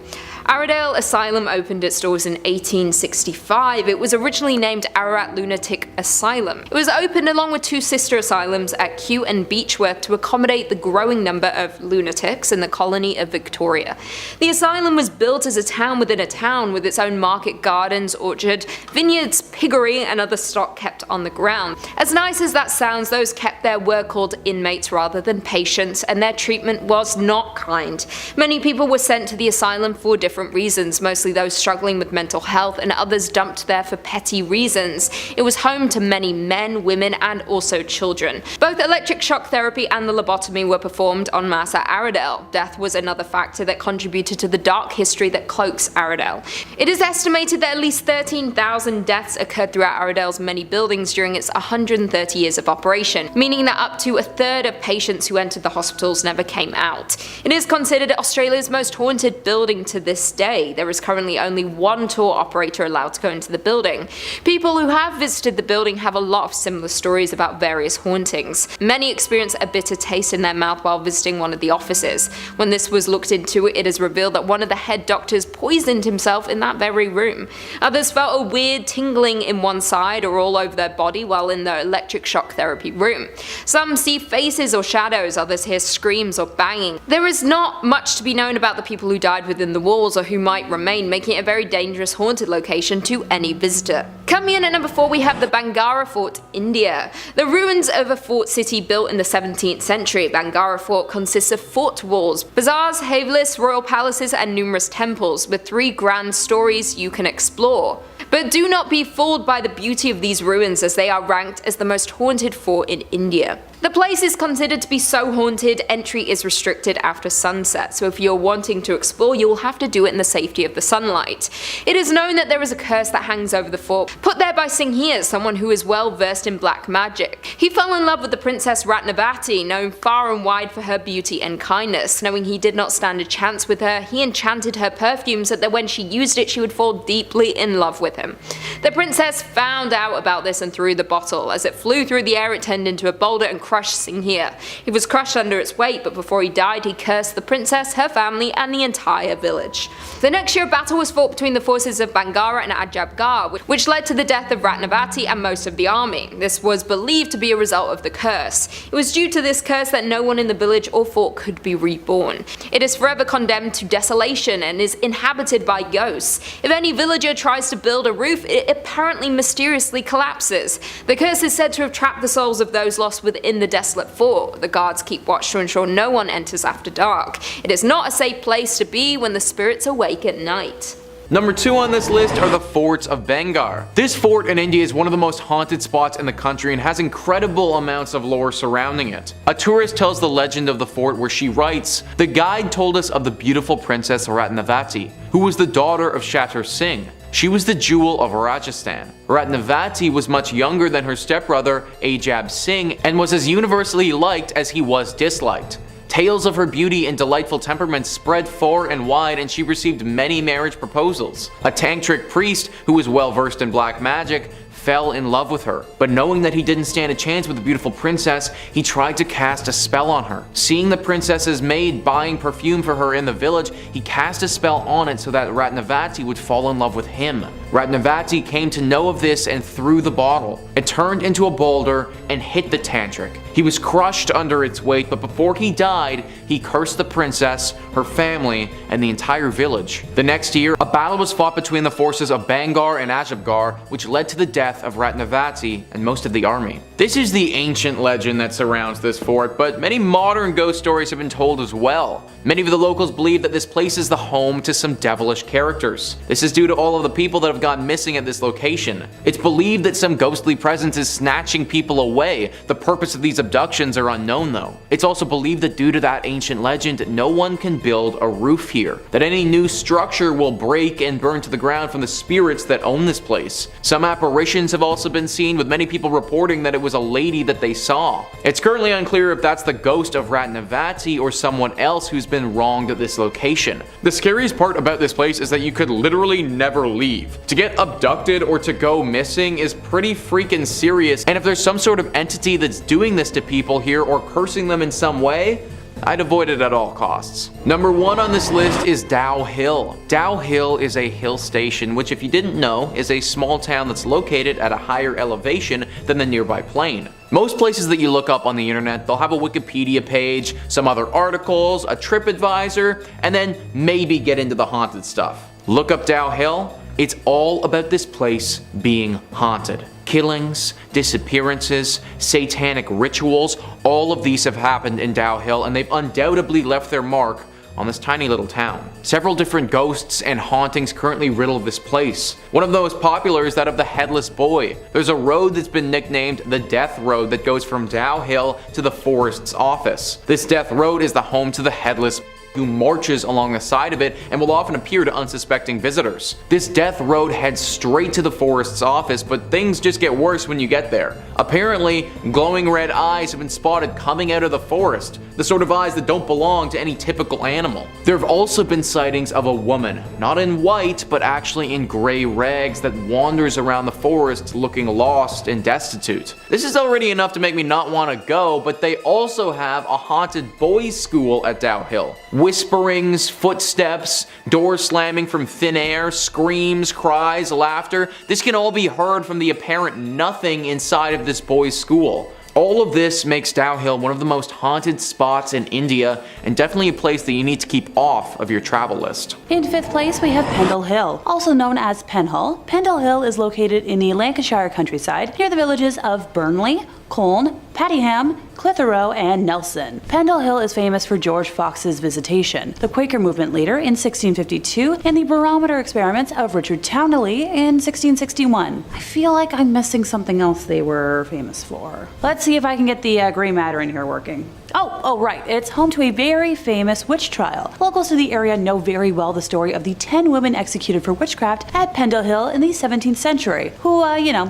Aradale Asylum opened its doors in 1865. It was originally named Ararat Lunatic Asylum. It was opened along with 2 sister asylums at Kew and Beechworth to accommodate the growing number of lunatics in the colony of Victoria. The asylum was built as a town within a town, with its own market, gardens, orchard, vineyards, piggery, and other stock kept on the ground. As nice as that sounds, those kept there were called inmates rather than patients, and their treatment was not kind. Many people were sent to the asylum for different reasons, mostly those struggling with mental health, and others dumped there for petty reasons. It was home to many men, women, and also children. Both electric shock therapy and the lobotomy were performed en masse at Aradale. Death was another factor that contributed to the dark history that cloaks Aradale. It is estimated that at least 13,000 deaths occurred throughout Aradale's many buildings during its 130 years of operation, meaning that up to a third of patients who entered the hospitals never came out. It is considered Australia's most haunted building to this day. There is currently only 1 tour operator allowed to go into the building. People who have visited the building have a lot of similar stories about various hauntings. Many experience a bitter taste in their mouth while visiting one of the offices. When this was looked into, it is revealed that one of the head doctors poisoned himself in that very room. Others felt a weird tingling in one side or all over their body while in the electric shock therapy room. Some see faces or shadows, others hear screams or banging. There is not much to be known about the people who died within the walls or who might remain, making it a very dangerous haunted location to any visitor. Coming in at number 4, we have the Bangar Fort, India. The ruins of a fort city built in the 17th century. Bangar Fort consists of fort walls, bazaars, havelis, royal palaces, and numerous temples, with 3 grand stories you can explore. But do not be fooled by the beauty of these ruins, as they are ranked as the most haunted fort in India. The place is considered to be so haunted, entry is restricted after sunset, so if you're wanting to explore, you will have to do it in the safety of the sunlight. It is known that there is a curse that hangs over the fort, put there by Singhir, someone who is well versed in black magic. He fell in love with the Princess Ratnavati, known far and wide for her beauty and kindness. Knowing he did not stand a chance with her, he enchanted her perfume so that when she used it, she would fall deeply in love with him. The princess found out about this and threw the bottle. As it flew through the air, it turned into a boulder and crushed Singhir. He was crushed under its weight, but before he died, he cursed the princess, her family, and the entire village. The next year, a battle was fought between the forces of Bangara and Ajabgar, which led to the death of Ratnavati and most of the army. This was believed to be a result of the curse. It was due to this curse that no one in the village or fort could be reborn. It is forever condemned to desolation and is inhabited by ghosts. If any villager tries to build a roof, it apparently mysteriously collapses. The curse is said to have trapped the souls of those lost within the desolate fort. The guards keep watch to ensure no one enters after dark. It is not a safe place to be when the spirits awake at night. Number 2 on this list are the forts of Bangar. This fort in India is one of the most haunted spots in the country and has incredible amounts of lore surrounding it. A tourist tells the legend of the fort where she writes, "The guide told us of the beautiful princess Ratnavati, who was the daughter of Shatter Singh. She was the jewel of Rajasthan. Ratnavati was much younger than her stepbrother Ajab Singh and was as universally liked as he was disliked. Tales of her beauty and delightful temperament spread far and wide, and she received many marriage proposals. A tantric priest, who was well versed in black magic, fell in love with her. But knowing that he didn't stand a chance with the beautiful princess, he tried to cast a spell on her. Seeing the princess's maid buying perfume for her in the village, he cast a spell on it so that Ratnavati would fall in love with him. Ratnavati came to know of this and threw the bottle. It turned into a boulder and hit the tantric. He was crushed under its weight, but before he died, he cursed the princess, her family, and the entire village. The next year, a battle was fought between the forces of Bangar and Ajabgar, which led to the death of Ratnavati and most of the army. This is the ancient legend that surrounds this fort, but many modern ghost stories have been told as well. Many of the locals believe that this place is the home to some devilish characters. This is due to all of the people that have gone missing at this location. It's believed that some ghostly presence is snatching people away. The purpose of these abductions are unknown though. It's also believed that due to that ancient legend, no one can build a roof here. That any new structure will break and burn to the ground from the spirits that own this place. Some apparitions have also been seen, with many people reporting that it was a lady that they saw. It's currently unclear if that's the ghost of Ratnavati or someone else who's been wronged at this location. The scariest part about this place is that you could literally never leave. To get abducted or to go missing is pretty freaking serious, and if there's some sort of entity that's doing this to people here or cursing them in some way, I'd avoid it at all costs. Number 1 on this list is Dow Hill. Dow Hill is a hill station, which if you didn't know, is a small town that's located at a higher elevation than the nearby plain. Most places that you look up on the internet, they'll have a Wikipedia page, some other articles, a TripAdvisor, and then maybe get into the haunted stuff. Look up Dow Hill, it's all about this place being haunted. Killings, disappearances, satanic rituals, all of these have happened in Dow Hill, and they've undoubtedly left their mark on this tiny little town. Several different ghosts and hauntings currently riddle this place. One of the most popular is that of the Headless Boy. There's a road that's been nicknamed the Death Road that goes from Dow Hill to the Forest's office. This Death Road is the home to the Headless who marches along the side of it and will often appear to unsuspecting visitors. This death road heads straight to the forest's office, but things just get worse when you get there. Apparently, glowing red eyes have been spotted coming out of the forest, the sort of eyes that don't belong to any typical animal. There have also been sightings of a woman, not in white, but actually in gray rags, that wanders around the forest looking lost and destitute. This is already enough to make me not want to go, but they also have a haunted boys' school at Dow Hill. Whisperings, footsteps, doors slamming from thin air, screams, cries, laughter. This can all be heard from the apparent nothing inside of this boys' school. All of this makes Dow Hill one of the most haunted spots in India, and definitely a place that you need to keep off of your travel list. In 5th place, we have Pendle Hill, also known as Penhull. Pendle Hill is located in the Lancashire countryside, near the villages of Burnley, Colne, Padiham, Clitheroe, and Nelson. Pendle Hill is famous for George Fox's Visitation, the Quaker movement leader in 1652, and the barometer experiments of Richard Towneley in 1661. I feel like I'm missing something else they were famous for. Let's see if I can get the gray matter in here working. Oh, right. It's home to a very famous witch trial. Locals to the area know very well the story of the 10 women executed for witchcraft at Pendle Hill in the 17th century, who,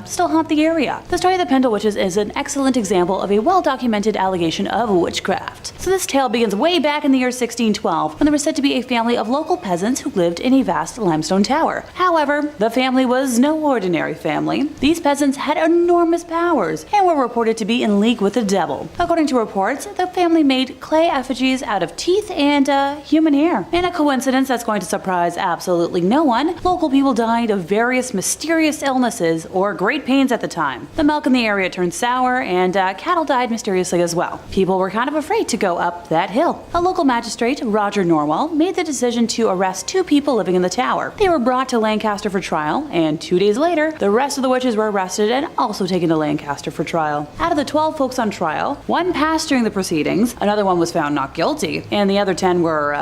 still haunt the area. The story of the Pendle Witches is an excellent example of a well-documented allegation of witchcraft. So this tale begins way back in the year 1612, when there was said to be a family of local peasants who lived in a vast limestone tower. However, the family was no ordinary family. These peasants had enormous powers, and were reported to be in league with the devil. According to reports, the family made clay effigies out of teeth and human hair. In a coincidence that's going to surprise absolutely no one, local people died of various mysterious illnesses or great pains at the time. The milk in the area turned sour, and cattle died mysteriously as well. People were kind of afraid to go up that hill. A local magistrate, Roger Norwell, made the decision to arrest 2 people living in the tower. They were brought to Lancaster for trial, and 2 days later, the rest of the witches were arrested and also taken to Lancaster for trial. Out of the 12 folks on trial, 1 passed during the proceedings, another one was found not guilty, and the other 10 were,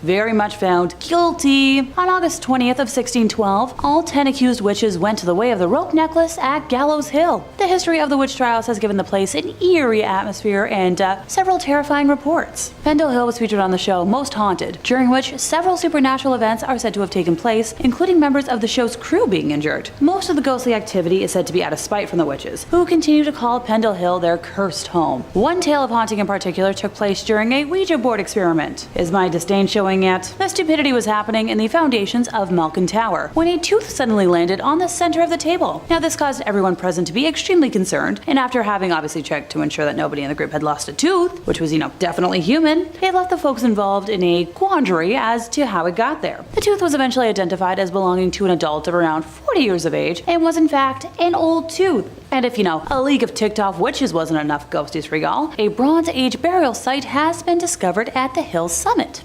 very much found guilty. On August 20th of 1612, all 10 accused witches went to the way of the rope necklace at Gallows Hill. The history of the witch trials has given the place an eerie atmosphere and several terrifying reports. Pendle Hill was featured on the show Most Haunted, during which several supernatural events are said to have taken place, including members of the show's crew being injured. Most of the ghostly activity is said to be out of spite from the witches, who continue to call Pendle Hill their cursed home. One tale of haunting in particular took place during a Ouija board experiment. Is my disdain showing yet? The stupidity was happening in the foundations of Malkin Tower, when a tooth suddenly landed on the center of the table. Now this caused everyone present to be extremely concerned, and after having obviously checked to ensure that nobody in the group had lost a tooth, which was, definitely human, it left the folks involved in a quandary as to how it got there. The tooth was eventually identified as belonging to an adult of around 40 years of age, and was in fact an old tooth. And if a league of ticked off witches wasn't enough ghosties for y'all, a Bronze Age burial site has been discovered at the hill's summit.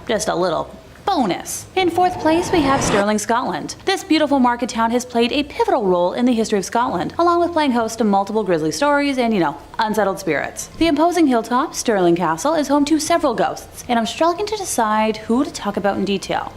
Just a little bonus. In fourth place, we have Stirling, Scotland. This beautiful market town has played a pivotal role in the history of Scotland, along with playing host to multiple grisly stories and, unsettled spirits. The imposing hilltop, Stirling Castle, is home to several ghosts, and I'm struggling to decide who to talk about in detail.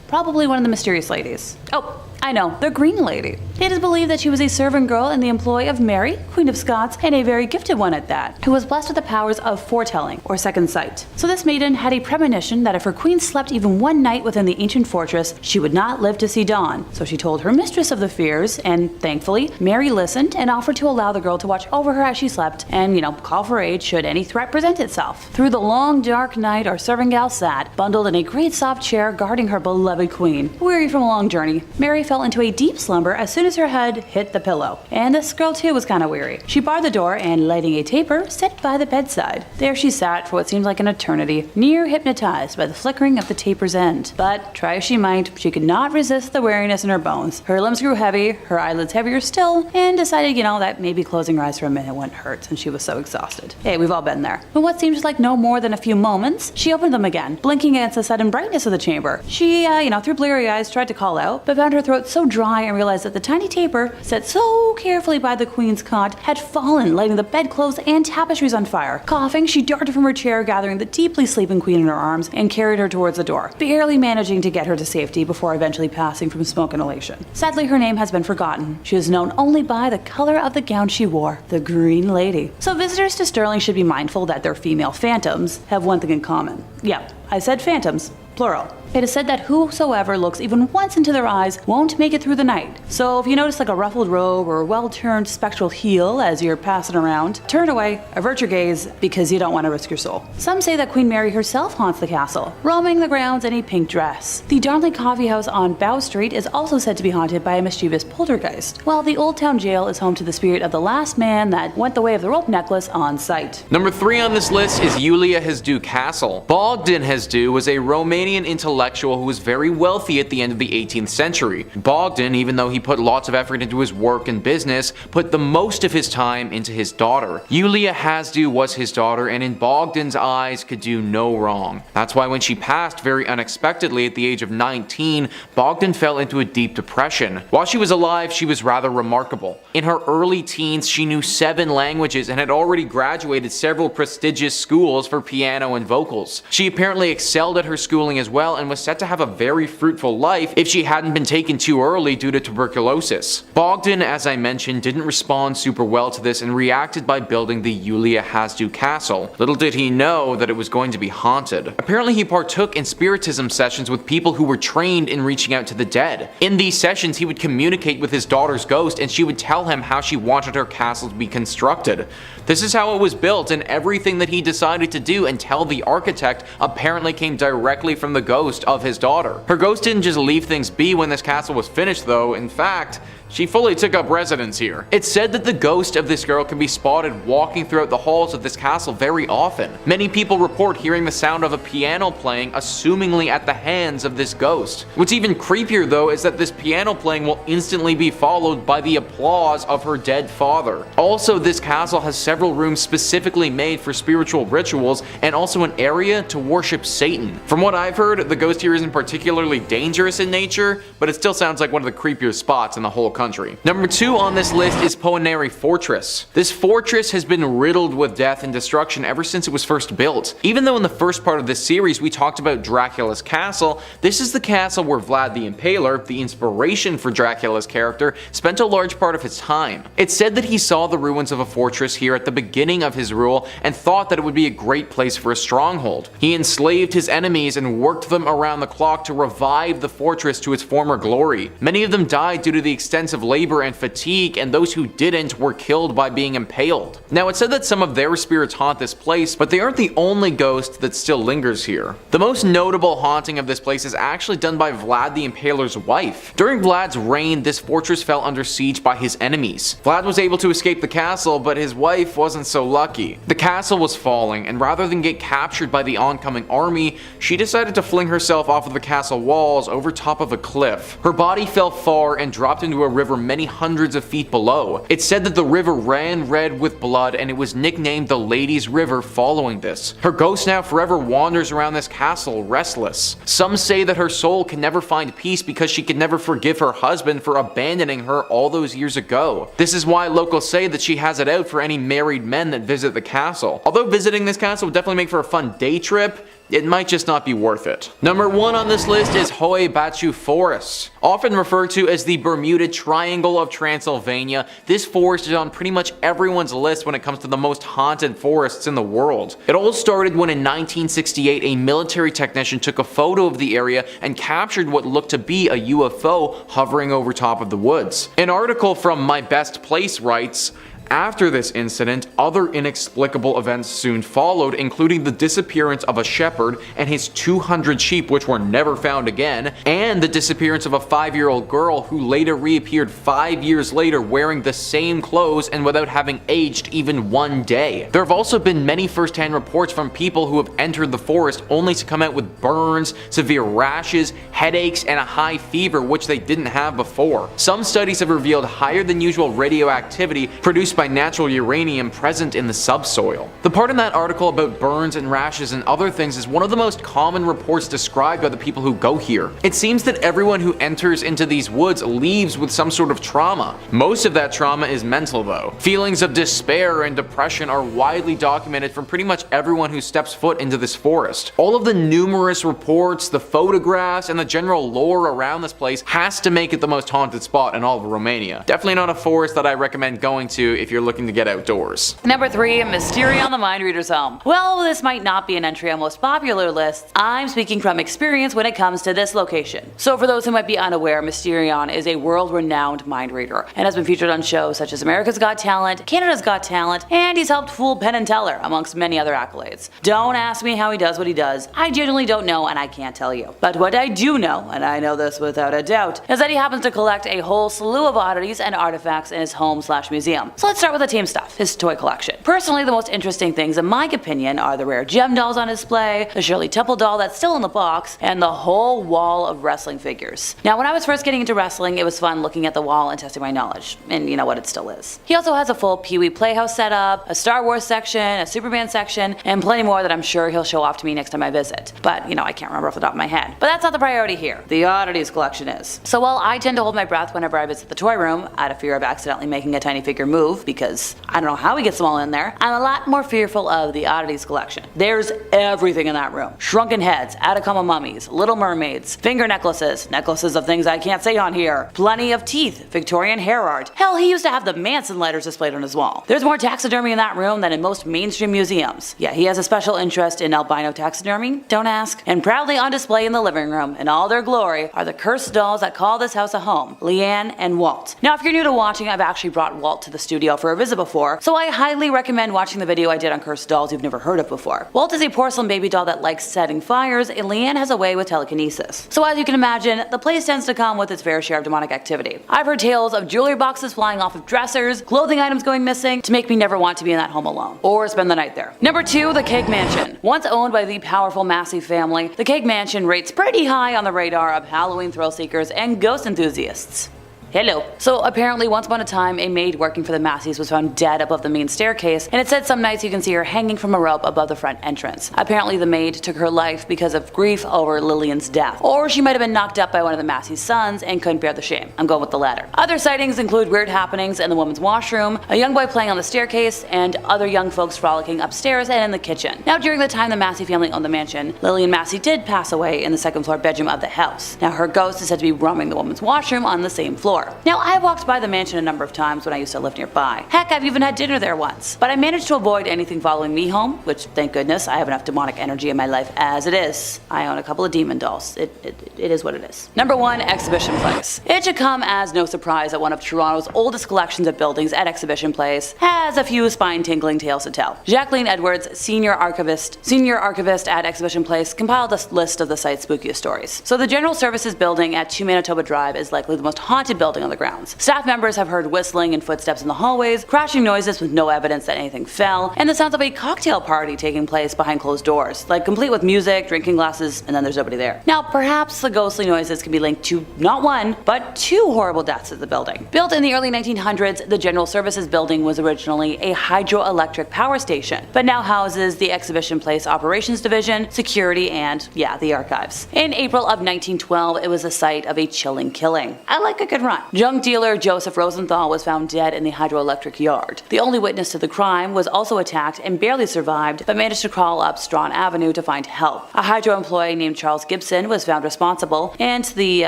Probably one of the mysterious ladies. Oh, I know, the Green Lady. It is believed that she was a servant girl in the employ of Mary, Queen of Scots, and a very gifted one at that, who was blessed with the powers of foretelling, or second sight. So this maiden had a premonition that if her queen slept even one night within the ancient fortress, she would not live to see dawn. So she told her mistress of the fears, and thankfully, Mary listened and offered to allow the girl to watch over her as she slept, and, call for aid should any threat present itself. Through the long dark night, our serving gal sat, bundled in a great soft chair guarding her beloved queen. Weary from a long journey, Mary fell into a deep slumber as soon as her head hit the pillow. And this girl too was kinda weary. She barred the door and, lighting a taper, sat by the bedside. There she sat for what seemed like an eternity, near hypnotized by the flickering of the taper's end. But, try as she might, she could not resist the weariness in her bones. Her limbs grew heavy, her eyelids heavier still, and decided, that maybe closing her eyes for a minute wouldn't hurt since she was so exhausted. Hey, we've all been there. But what seemed like no more than a few moments, she opened them again, blinking against the sudden brightness of the chamber. She, through bleary eyes, tried to call out, but found her throat so dry and realized that the tiny taper, set so carefully by the queen's cot, had fallen, lighting the bedclothes and tapestries on fire. Coughing, she darted from her chair, gathering the deeply sleeping queen in her arms, and carried her towards the door, barely managing to get her to safety before eventually passing from smoke inhalation. Sadly, her name has been forgotten. She is known only by the color of the gown she wore, the Green Lady. So visitors to Stirling should be mindful that their female phantoms have one thing in common. Yeah, I said phantoms. Plural. It is said that whosoever looks even once into their eyes won't make it through the night. So if you notice a ruffled robe or a well-turned spectral heel as you're passing around, turn away, avert your gaze, because you don't want to risk your soul. Some say that Queen Mary herself haunts the castle, roaming the grounds in a pink dress. The Darnley Coffee House on Bow Street is also said to be haunted by a mischievous poltergeist, while the Old Town Jail is home to the spirit of the last man that went the way of the rope necklace on site. Number 3 on this list is Julia Hesdu Castle. Bogdan Hesdu was a Romanian intellectual who was very wealthy at the end of the 18th century. Bogdan, even though he put lots of effort into his work and business, put the most of his time into his daughter. Julia Hesdu was his daughter, and in Bogdan's eyes could do no wrong. That's why when she passed very unexpectedly at the age of 19, Bogdan fell into a deep depression. While she was alive, she was rather remarkable. In her early teens, she knew 7 languages and had already graduated several prestigious schools for piano and vocals. She apparently excelled at her schooling as well and was set to have a very fruitful life if she hadn't been taken too early due to tuberculosis. Bogdan, as I mentioned, didn't respond super well to this and reacted by building the Julia Hesdu Castle. Little did he know that it was going to be haunted. Apparently he partook in spiritism sessions with people who were trained in reaching out to the dead. In these sessions he would communicate with his daughter's ghost and she would tell him how she wanted her castle to be constructed. This is how it was built, and everything that he decided to do and tell the architect apparently came directly from the ghost of his daughter. Her ghost didn't just leave things be when this castle was finished though. In fact, she fully took up residence here. It's said that the ghost of this girl can be spotted walking throughout the halls of this castle very often. Many people report hearing the sound of a piano playing, assumingly at the hands of this ghost. What's even creepier though is that this piano playing will instantly be followed by the applause of her dead father. Also, this castle has several rooms specifically made for spiritual rituals and also an area to worship Satan. From what I've heard, the ghost here isn't particularly dangerous in nature, but it still sounds like one of the creepier spots in the whole country. Number 2 on this list is Poenari Fortress. This fortress has been riddled with death and destruction ever since it was first built. Even though in the first part of this series we talked about Dracula's castle, this is the castle where Vlad the Impaler, the inspiration for Dracula's character, spent a large part of his time. It's said that he saw the ruins of a fortress here at the beginning of his rule and thought that it would be a great place for a stronghold. He enslaved his enemies and worked them around the clock to revive the fortress to its former glory. Many of them died due to the extensive of labor and fatigue, and those who didn't were killed by being impaled. Now, it's said that some of their spirits haunt this place, but they aren't the only ghost that still lingers here. The most notable haunting of this place is actually done by Vlad the Impaler's wife. During Vlad's reign, this fortress fell under siege by his enemies. Vlad was able to escape the castle, but his wife wasn't so lucky. The castle was falling, and rather than get captured by the oncoming army, she decided to fling herself off of the castle walls over top of a cliff. Her body fell far and dropped into a river many hundreds of feet below. It's said that the river ran red with blood, and it was nicknamed the Lady's River following this. Her ghost now forever wanders around this castle, restless. Some say that her soul can never find peace because she could never forgive her husband for abandoning her all those years ago. This is why locals say that she has it out for any married men that visit the castle. Although visiting this castle would definitely make for a fun day trip, it might just not be worth it. Number 1 on this list is Hoy Baciu Forest. Often referred to as the Bermuda Triangle of Transylvania, this forest is on pretty much everyone's list when it comes to the most haunted forests in the world. It all started when in 1968 a military technician took a photo of the area and captured what looked to be a UFO hovering over top of the woods. An article from My Best Place writes, after this incident, other inexplicable events soon followed, including the disappearance of a shepherd and his 200 sheep which were never found again, and the disappearance of a 5-year-old girl who later reappeared 5 years later wearing the same clothes and without having aged even one day. There have also been many first-hand reports from people who have entered the forest only to come out with burns, severe rashes, headaches, and a high fever which they didn't have before. Some studies have revealed higher than usual radioactivity produced by natural uranium present in the subsoil. The part in that article about burns and rashes and other things is one of the most common reports described by the people who go here. It seems that everyone who enters into these woods leaves with some sort of trauma. Most of that trauma is mental though. Feelings of despair and depression are widely documented from pretty much everyone who steps foot into this forest. All of the numerous reports, the photographs, and the general lore around this place has to make it the most haunted spot in all of Romania. Definitely not a forest that I recommend going to if you're looking to get outdoors. Number 3, Mystery on the Mind Reader's Home. Well, this might not be an entry on most popular lists. I'm speaking from experience when it comes to this location. So for those who might be unaware, Mysterion is a world-renowned mind reader and has been featured on shows such as America's Got Talent, Canada's Got Talent, and he's helped fool Penn and Teller, amongst many other accolades. Don't ask me how he does what he does. I genuinely don't know and I can't tell you. But what I do know, and I know this without a doubt, is that he happens to collect a whole slew of oddities and artifacts in his home/museum. So let's start with the team stuff, his toy collection. Personally, the most interesting things in my opinion are the rare gem dolls on display, the Shirley Temple doll that's still in the box, and the whole wall of wrestling figures. Now when I was first getting into wrestling, it was fun looking at the wall and testing my knowledge, and you know what, it still is. He also has a full Pee-wee Playhouse setup, a Star Wars section, a Superman section, and plenty more that I'm sure he'll show off to me next time I visit. But you know, I can't remember off the top of my head. But that's not the priority here. The oddities collection is. So while I tend to hold my breath whenever I visit the toy room, out of fear of accidentally making a tiny figure move, because I don't know how he gets them all in there, I'm a lot more fearful of the oddities collection. There's everything in that room. Shrunken heads, Atacama mummies, little mermaids, finger necklaces, necklaces of things I can't say on here, plenty of teeth, Victorian hair art. Hell, he used to have the Manson letters displayed on his wall. There's more taxidermy in that room than in most mainstream museums. Yeah, he has a special interest in albino taxidermy, don't ask. And proudly on display in the living room, in all their glory, are the cursed dolls that call this house a home, Leanne and Walt. Now if you're new to watching, I've actually brought Walt to the studio for a visit before, so I highly recommend watching the video I did on cursed dolls you've never heard of before. Walt is a porcelain baby doll that likes setting fires, and Leanne has a way with telekinesis. So as you can imagine, the place tends to come with its fair share of demonic activity. I've heard tales of jewelry boxes flying off of dressers, clothing items going missing, to make me never want to be in that home alone, or spend the night there. Number 2, the Keg Mansion. Once owned by the powerful Massey family, the Keg Mansion rates pretty high on the radar of Halloween thrill seekers and ghost enthusiasts. Hello. So apparently once upon a time, a maid working for the Masseys was found dead above the main staircase, and it said some nights you can see her hanging from a rope above the front entrance. Apparently the maid took her life because of grief over Lillian's death, or she might have been knocked up by one of the Massey's sons and couldn't bear the shame. I'm going with the latter. Other sightings include weird happenings in the woman's washroom, a young boy playing on the staircase, and other young folks frolicking upstairs and in the kitchen. Now during the time the Massey family owned the mansion, Lillian Massey did pass away in the second floor bedroom of the house. Now her ghost is said to be roaming the woman's washroom on the same floor. before. Now, I walked by the mansion a number of times when I used to live nearby. Heck, I've even had dinner there once. But I managed to avoid anything following me home, which thank goodness, I have enough demonic energy in my life as it is. I own a couple of demon dolls. It is what it is. Number 1, Exhibition Place. It should come as no surprise that one of Toronto's oldest collections of buildings at Exhibition Place has a few spine-tingling tales to tell. Jacqueline Edwards, senior archivist at Exhibition Place, compiled a list of the site's spookiest stories. So the General Services building at 2 Manitoba Drive is likely the most haunted building on the grounds. Staff members have heard whistling and footsteps in the hallways, crashing noises with no evidence that anything fell, and the sounds of a cocktail party taking place behind closed doors, like complete with music, drinking glasses, and then there's nobody there. Now, perhaps the ghostly noises can be linked to not one, but 2 horrible deaths at the building. Built in the early 1900s, the General Services building was originally a hydroelectric power station, but now houses the Exhibition Place Operations Division, security, and, yeah, the archives. In April of 1912, it was the site of a chilling killing. I like a good run. Junk dealer Joseph Rosenthal was found dead in the hydroelectric yard. The only witness to the crime was also attacked and barely survived, but managed to crawl up Strawn Avenue to find help. A hydro employee named Charles Gibson was found responsible, and the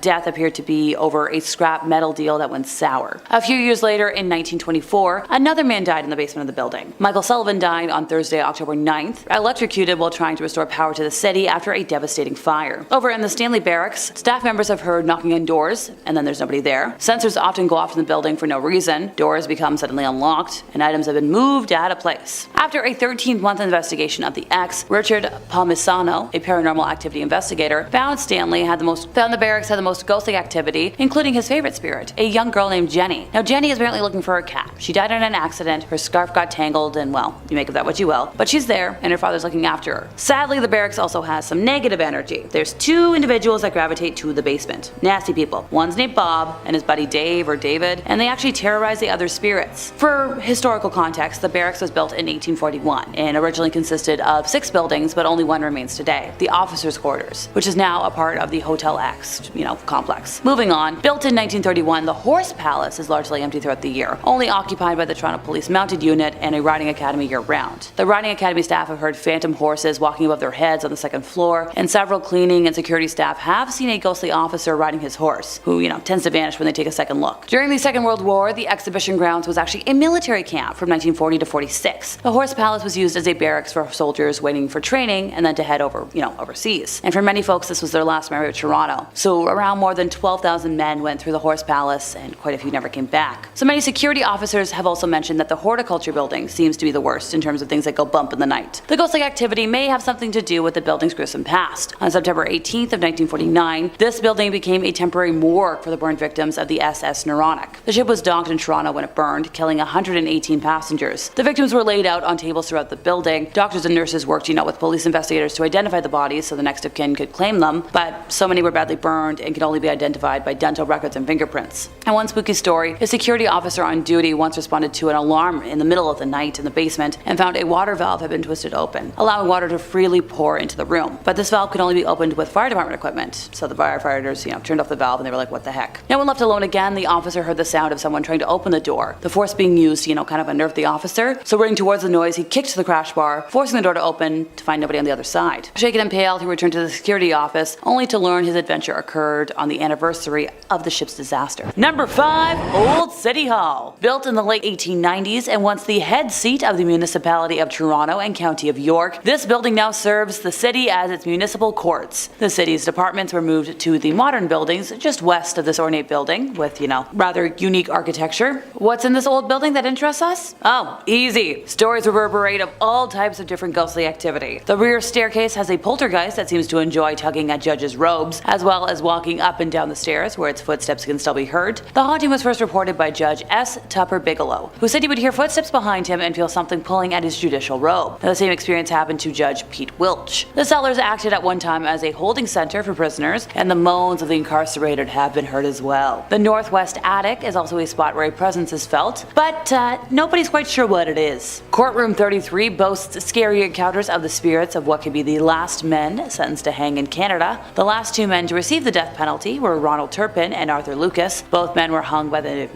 death appeared to be over a scrap metal deal that went sour. A few years later, in 1924, another man died in the basement of the building. Michael Sullivan died on Thursday, October 9th, electrocuted while trying to restore power to the city after a devastating fire. Over in the Stanley Barracks, staff members have heard knocking on doors, and then there's nobody there. Sensors often go off in the building for no reason, doors become suddenly unlocked, and items have been moved out of place. After a 13-month investigation of the X, Richard Palmisano, a paranormal activity investigator, found the barracks had the most ghostly activity, including his favorite spirit, a young girl named Jenny. Now, Jenny is apparently looking for her cat. She died in an accident, her scarf got tangled, and well, you make of that what you will, but she's there, and her father's looking after her. Sadly, the barracks also has some negative energy. There's 2 individuals that gravitate to the basement. Nasty people. One's named Bob, and his buddy Dave or David, and they actually terrorize the other spirits. For historical context, the barracks was built in 1841, and originally consisted of 6 buildings, but only one remains today, the officers' quarters, which is now a part of the Hotel X, complex. Moving on, built in 1931, the Horse Palace is largely empty throughout the year, only occupied by the Toronto Police Mounted Unit and a riding academy year-round. The riding academy staff have heard phantom horses walking above their heads on the 2nd floor, and several cleaning and security staff have seen a ghostly officer riding his horse, who, tends to vanish when they take a second look. During the Second World War, the exhibition grounds was actually a military camp from 1940 to 46. The Horse Palace was used as a barracks for soldiers waiting for training and then to head over, overseas. And for many folks, this was their last memory of Toronto. So around more than 12,000 men went through the Horse Palace, and quite a few never came back. So many security officers have also mentioned that the horticulture building seems to be the worst in terms of things that go bump in the night. The ghostly activity may have something to do with the building's gruesome past. On September 18th of 1949, this building became a temporary morgue for the burned victims of the SS Neuronic. The ship was docked in Toronto when it burned, killing 118 passengers. The victims were laid out on tables throughout the building. Doctors and nurses worked, with police investigators to identify the bodies so the next of kin could claim them, but so many were badly burned and could only be identified by dental records and fingerprints. And one spooky story, a security officer on duty once responded to an alarm in the middle of the night in the basement and found a water valve had been twisted open, allowing water to freely pour into the room. But this valve could only be opened with fire department equipment, so the firefighters, turned off the valve and they were like, what the heck? Now, when left alone again, the officer heard the sound of someone trying to open the door. The force being used, kind of unnerved the officer, so running towards the noise, he kicked the crash bar, forcing the door to open to find nobody on the other side. Shaken and pale, he returned to the security office, only to learn his adventure occurred on the anniversary of the ship's disaster. Number 5, Old City Hall. Built in the late 1890s and once the head seat of the municipality of Toronto and County of York, this building now serves the city as its municipal courts. The city's departments were moved to the modern buildings just west of this ornate building with, rather unique architecture. What's in this old building that interests us? Oh, easy. Stories reverberate of all types of different ghostly activity. The rear staircase has a poltergeist that seems to enjoy tugging at judges' robes, as well as walking up and down the stairs where its footsteps can still be heard. The haunting was first reported by Judge S. Tupper Bigelow, who said he would hear footsteps behind him and feel something pulling at his judicial robe. Now, the same experience happened to Judge Pete Wilch. The cellars acted at one time as a holding center for prisoners, and the moans of the incarcerated have been heard as well. The northwest attic is also a spot where a presence is felt, but nobody's quite sure what it is. Courtroom 33 boasts scary encounters of the spirits of what could be the last men sentenced to hang in Canada. The last 2 men to receive the death penalty were Ronald Turpin and Arthur Lucas. Both men were hung by the,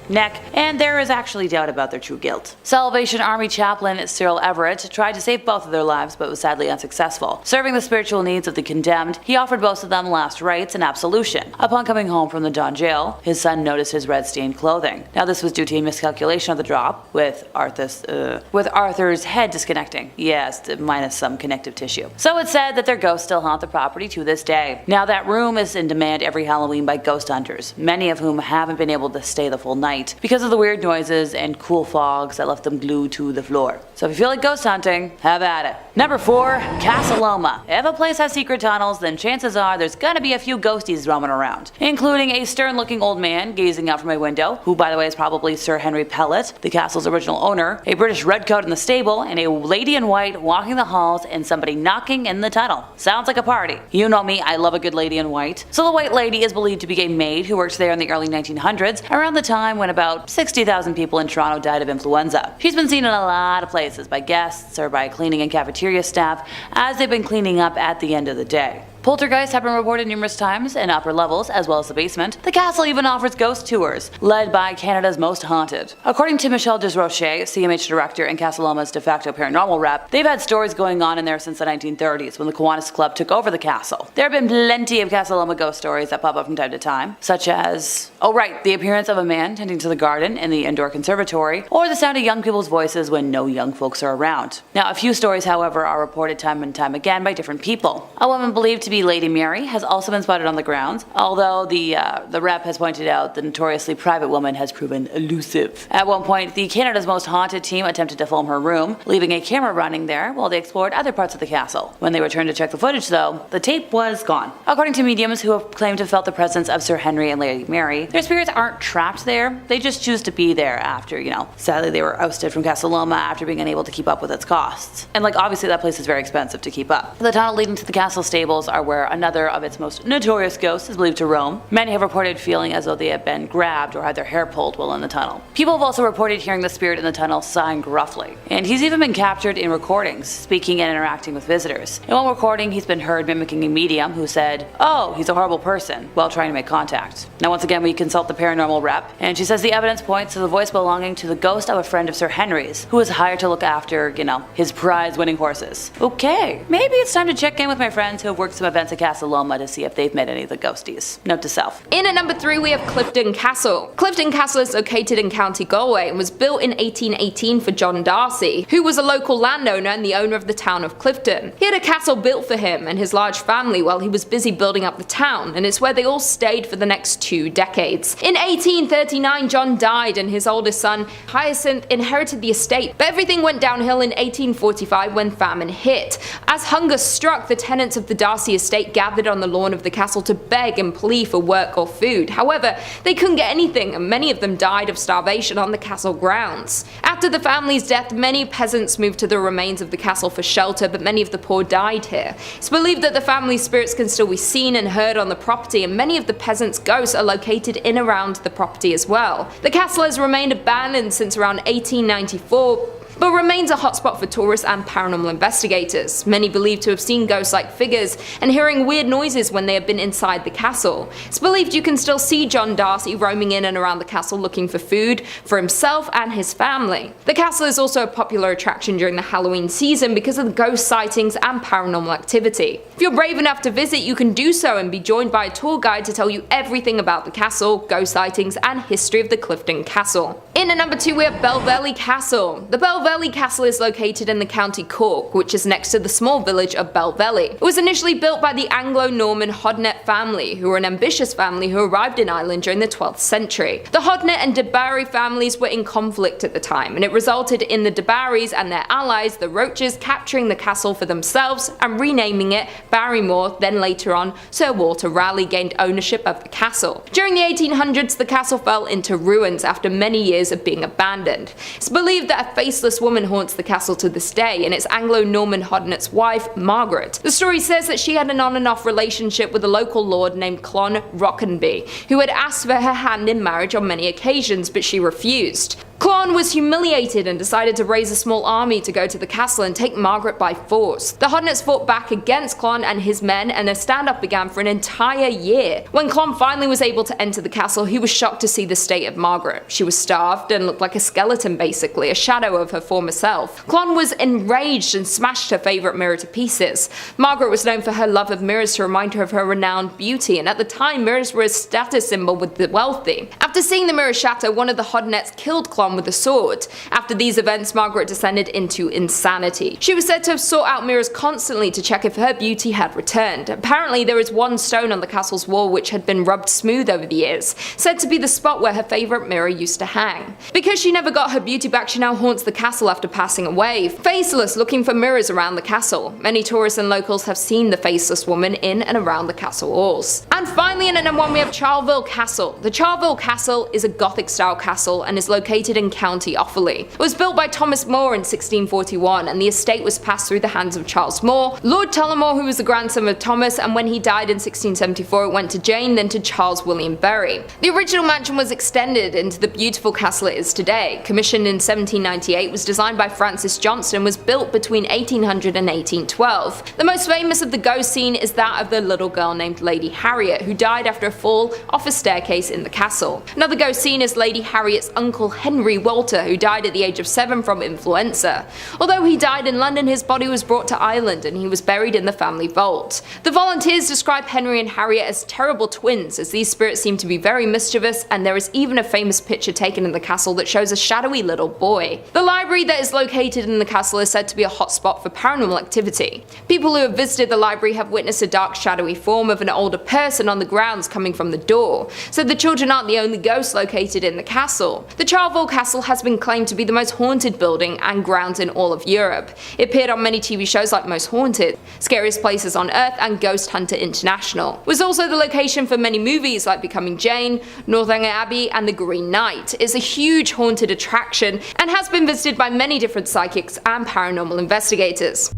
neck, and there is actually doubt about their true guilt. Salvation Army chaplain Cyril Everett tried to save both of their lives but was sadly unsuccessful. Serving the spiritual needs of the condemned, he offered both of them last rites and absolution. Upon coming home from from the Don jail, his son noticed his red-stained clothing. Now this was due to a miscalculation of the drop, with Arthur's head disconnecting. Yes, minus some connective tissue. So it's said that their ghosts still haunt the property to this day. Now that room is in demand every Halloween by ghost hunters, many of whom haven't been able to stay the full night because of the weird noises and cool fogs that left them glued to the floor. So if you feel like ghost hunting, have at it. Number 4, Casa Loma. If a place has secret tunnels, then chances are there's gonna be a few ghosties roaming around, including a stern-looking old man gazing out from my window, who by the way is probably Sir Henry Pellet, the castle's original owner, a British redcoat in the stable, and a lady in white walking the halls and somebody knocking in the tunnel. Sounds like a party. You know me, I love a good lady in white. So the white lady is believed to be a maid who worked there in the early 1900s, around the time when about 60,000 people in Toronto died of influenza. She's been seen in a lot of places by guests or by cleaning and cafeteria staff as they've been cleaning up at the end of the day. Poltergeists have been reported numerous times in upper levels as well as the basement. The castle even offers ghost tours, led by Canada's Most Haunted. According to Michelle Desrochers, CMH director and Casa Loma's de facto paranormal rep, they've had stories going on in there since the 1930s when the Kiwanis Club took over the castle. There have been plenty of Casa Loma ghost stories that pop up from time to time, such as, the appearance of a man tending to the garden in the indoor conservatory, or the sound of young people's voices when no young folks are around. Now, a few stories, however, are reported time and time again by different people. A woman believed to be Lady Mary has also been spotted on the grounds, although the rep has pointed out the notoriously private woman has proven elusive. At one point, the Canada's Most Haunted team attempted to film her room, leaving a camera running there while they explored other parts of the castle. When they returned to check the footage though, the tape was gone. According to mediums who have claimed to have felt the presence of Sir Henry and Lady Mary, their spirits aren't trapped there, they just choose to be there after, sadly they were ousted from Casa Loma after being unable to keep up with its costs. And obviously that place is very expensive to keep up. The tunnel leading to the castle stables are where another of its most notorious ghosts is believed to roam. Many have reported feeling as though they have been grabbed or had their hair pulled while in the tunnel. People have also reported hearing the spirit in the tunnel sighing gruffly. And he's even been captured in recordings, speaking and interacting with visitors. In one recording, he's been heard mimicking a medium who said, "Oh, he's a horrible person," while trying to make contact. Now once again, we consult the paranormal rep, and she says the evidence points to the voice belonging to the ghost of a friend of Sir Henry's, who was hired to look after, his prize-winning horses. Okay, maybe it's time to check in with my friends who have worked some events at Casa Loma to see if they've met any of the ghosties. Note to self. In at number 3 we have Clifton Castle. Clifton Castle is located in County Galway and was built in 1818 for John Darcy, who was a local landowner and the owner of the town of Clifton. He had a castle built for him and his large family while he was busy building up the town, and it's where they all stayed for the next 2 decades. In 1839 John died and his oldest son Hyacinth inherited the estate, but everything went downhill in 1845 when famine hit. As hunger struck, the tenants of the Darcy estate gathered on the lawn of the castle to beg and plea for work or food. However, they couldn't get anything and many of them died of starvation on the castle grounds. After the family's death, many peasants moved to the remains of the castle for shelter, but many of the poor died here. It's believed that the family's spirits can still be seen and heard on the property, and many of the peasants' ghosts are located in around the property as well. The castle has remained abandoned since around 1894, but remains a hotspot for tourists and paranormal investigators. Many believe to have seen ghost-like figures and hearing weird noises when they have been inside the castle. It's believed you can still see John Darcy roaming in and around the castle looking for food for himself and his family. The castle is also a popular attraction during the Halloween season because of the ghost sightings and paranormal activity. If you're brave enough to visit, you can do so and be joined by a tour guide to tell you everything about the castle, ghost sightings, and history of the Clifton Castle. In at number 2 we have Belvelly Castle. The Belvelly Castle is located in the County Cork, which is next to the small village of Belvelly. It was initially built by the Anglo-Norman Hodnet family, who were an ambitious family who arrived in Ireland during the 12th century. The Hodnet and De Barry families were in conflict at the time, and it resulted in the De Barrys and their allies, the Roaches, capturing the castle for themselves and renaming it Barrymore. Then later on, Sir Walter Raleigh gained ownership of the castle. During the 1800s, the castle fell into ruins after many years of being abandoned. It's believed that a faceless woman haunts the castle to this day, and it's Anglo-Norman Hodnet's wife, Margaret. The story says that she had an on and off relationship with a local lord named Clon Rockenby, who had asked for her hand in marriage on many occasions, but she refused. Clon was humiliated and decided to raise a small army to go to the castle and take Margaret by force. The Hodnets fought back against Clon and his men, and a standoff began for an entire year. When Clon finally was able to enter the castle, he was shocked to see the state of Margaret. She was starved and looked like a skeleton basically, a shadow of her former self. Clon was enraged and smashed her favourite mirror to pieces. Margaret was known for her love of mirrors to remind her of her renowned beauty, and at the time mirrors were a status symbol with the wealthy. After seeing the mirror shatter, one of the Hodnets killed Clon with a sword. After these events, Margaret descended into insanity. She was said to have sought out mirrors constantly to check if her beauty had returned. Apparently there is one stone on the castle's wall which had been rubbed smooth over the years, said to be the spot where her favourite mirror used to hang. Because she never got her beauty back, she now haunts the castle after passing away, faceless, looking for mirrors around the castle. Many tourists and locals have seen the faceless woman in and around the castle walls. And finally, in at number 1 we have Charleville Castle. The Charleville Castle is a Gothic style castle and is located in County Offaly. It was built by Thomas More in 1641, and the estate was passed through the hands of Charles More, Lord Tullamore, who was the grandson of Thomas, and when he died in 1674 it went to Jane, then to Charles William Berry. The original mansion was extended into the beautiful castle it is today. Commissioned in 1798, was designed by Francis Johnston, and was built between 1800 and 1812. The most famous of the ghost scene is that of the little girl named Lady Harriet, who died after a fall off a staircase in the castle. Another ghost scene is Lady Harriet's uncle Henry Walter, who died at the age of 7 from influenza. Although he died in London, his body was brought to Ireland and he was buried in the family vault. The volunteers describe Henry and Harriet as terrible twins, as these spirits seem to be very mischievous, and there is even a famous picture taken in the castle that shows a shadowy little boy. The library that is located in the castle is said to be a hotspot for paranormal activity. People who have visited the library have witnessed a dark shadowy form of an older person on the grounds coming from the door, so the children aren't the only ghosts located in the castle. The Charleville Castle has been claimed to be the most haunted building and grounds in all of Europe. It appeared on many TV shows like Most Haunted, Scariest Places on Earth, and Ghost Hunter International. It was also the location for many movies like Becoming Jane, Northanger Abbey, and The Green Knight. It's a huge haunted attraction and has been visited by many different psychics and paranormal investigators.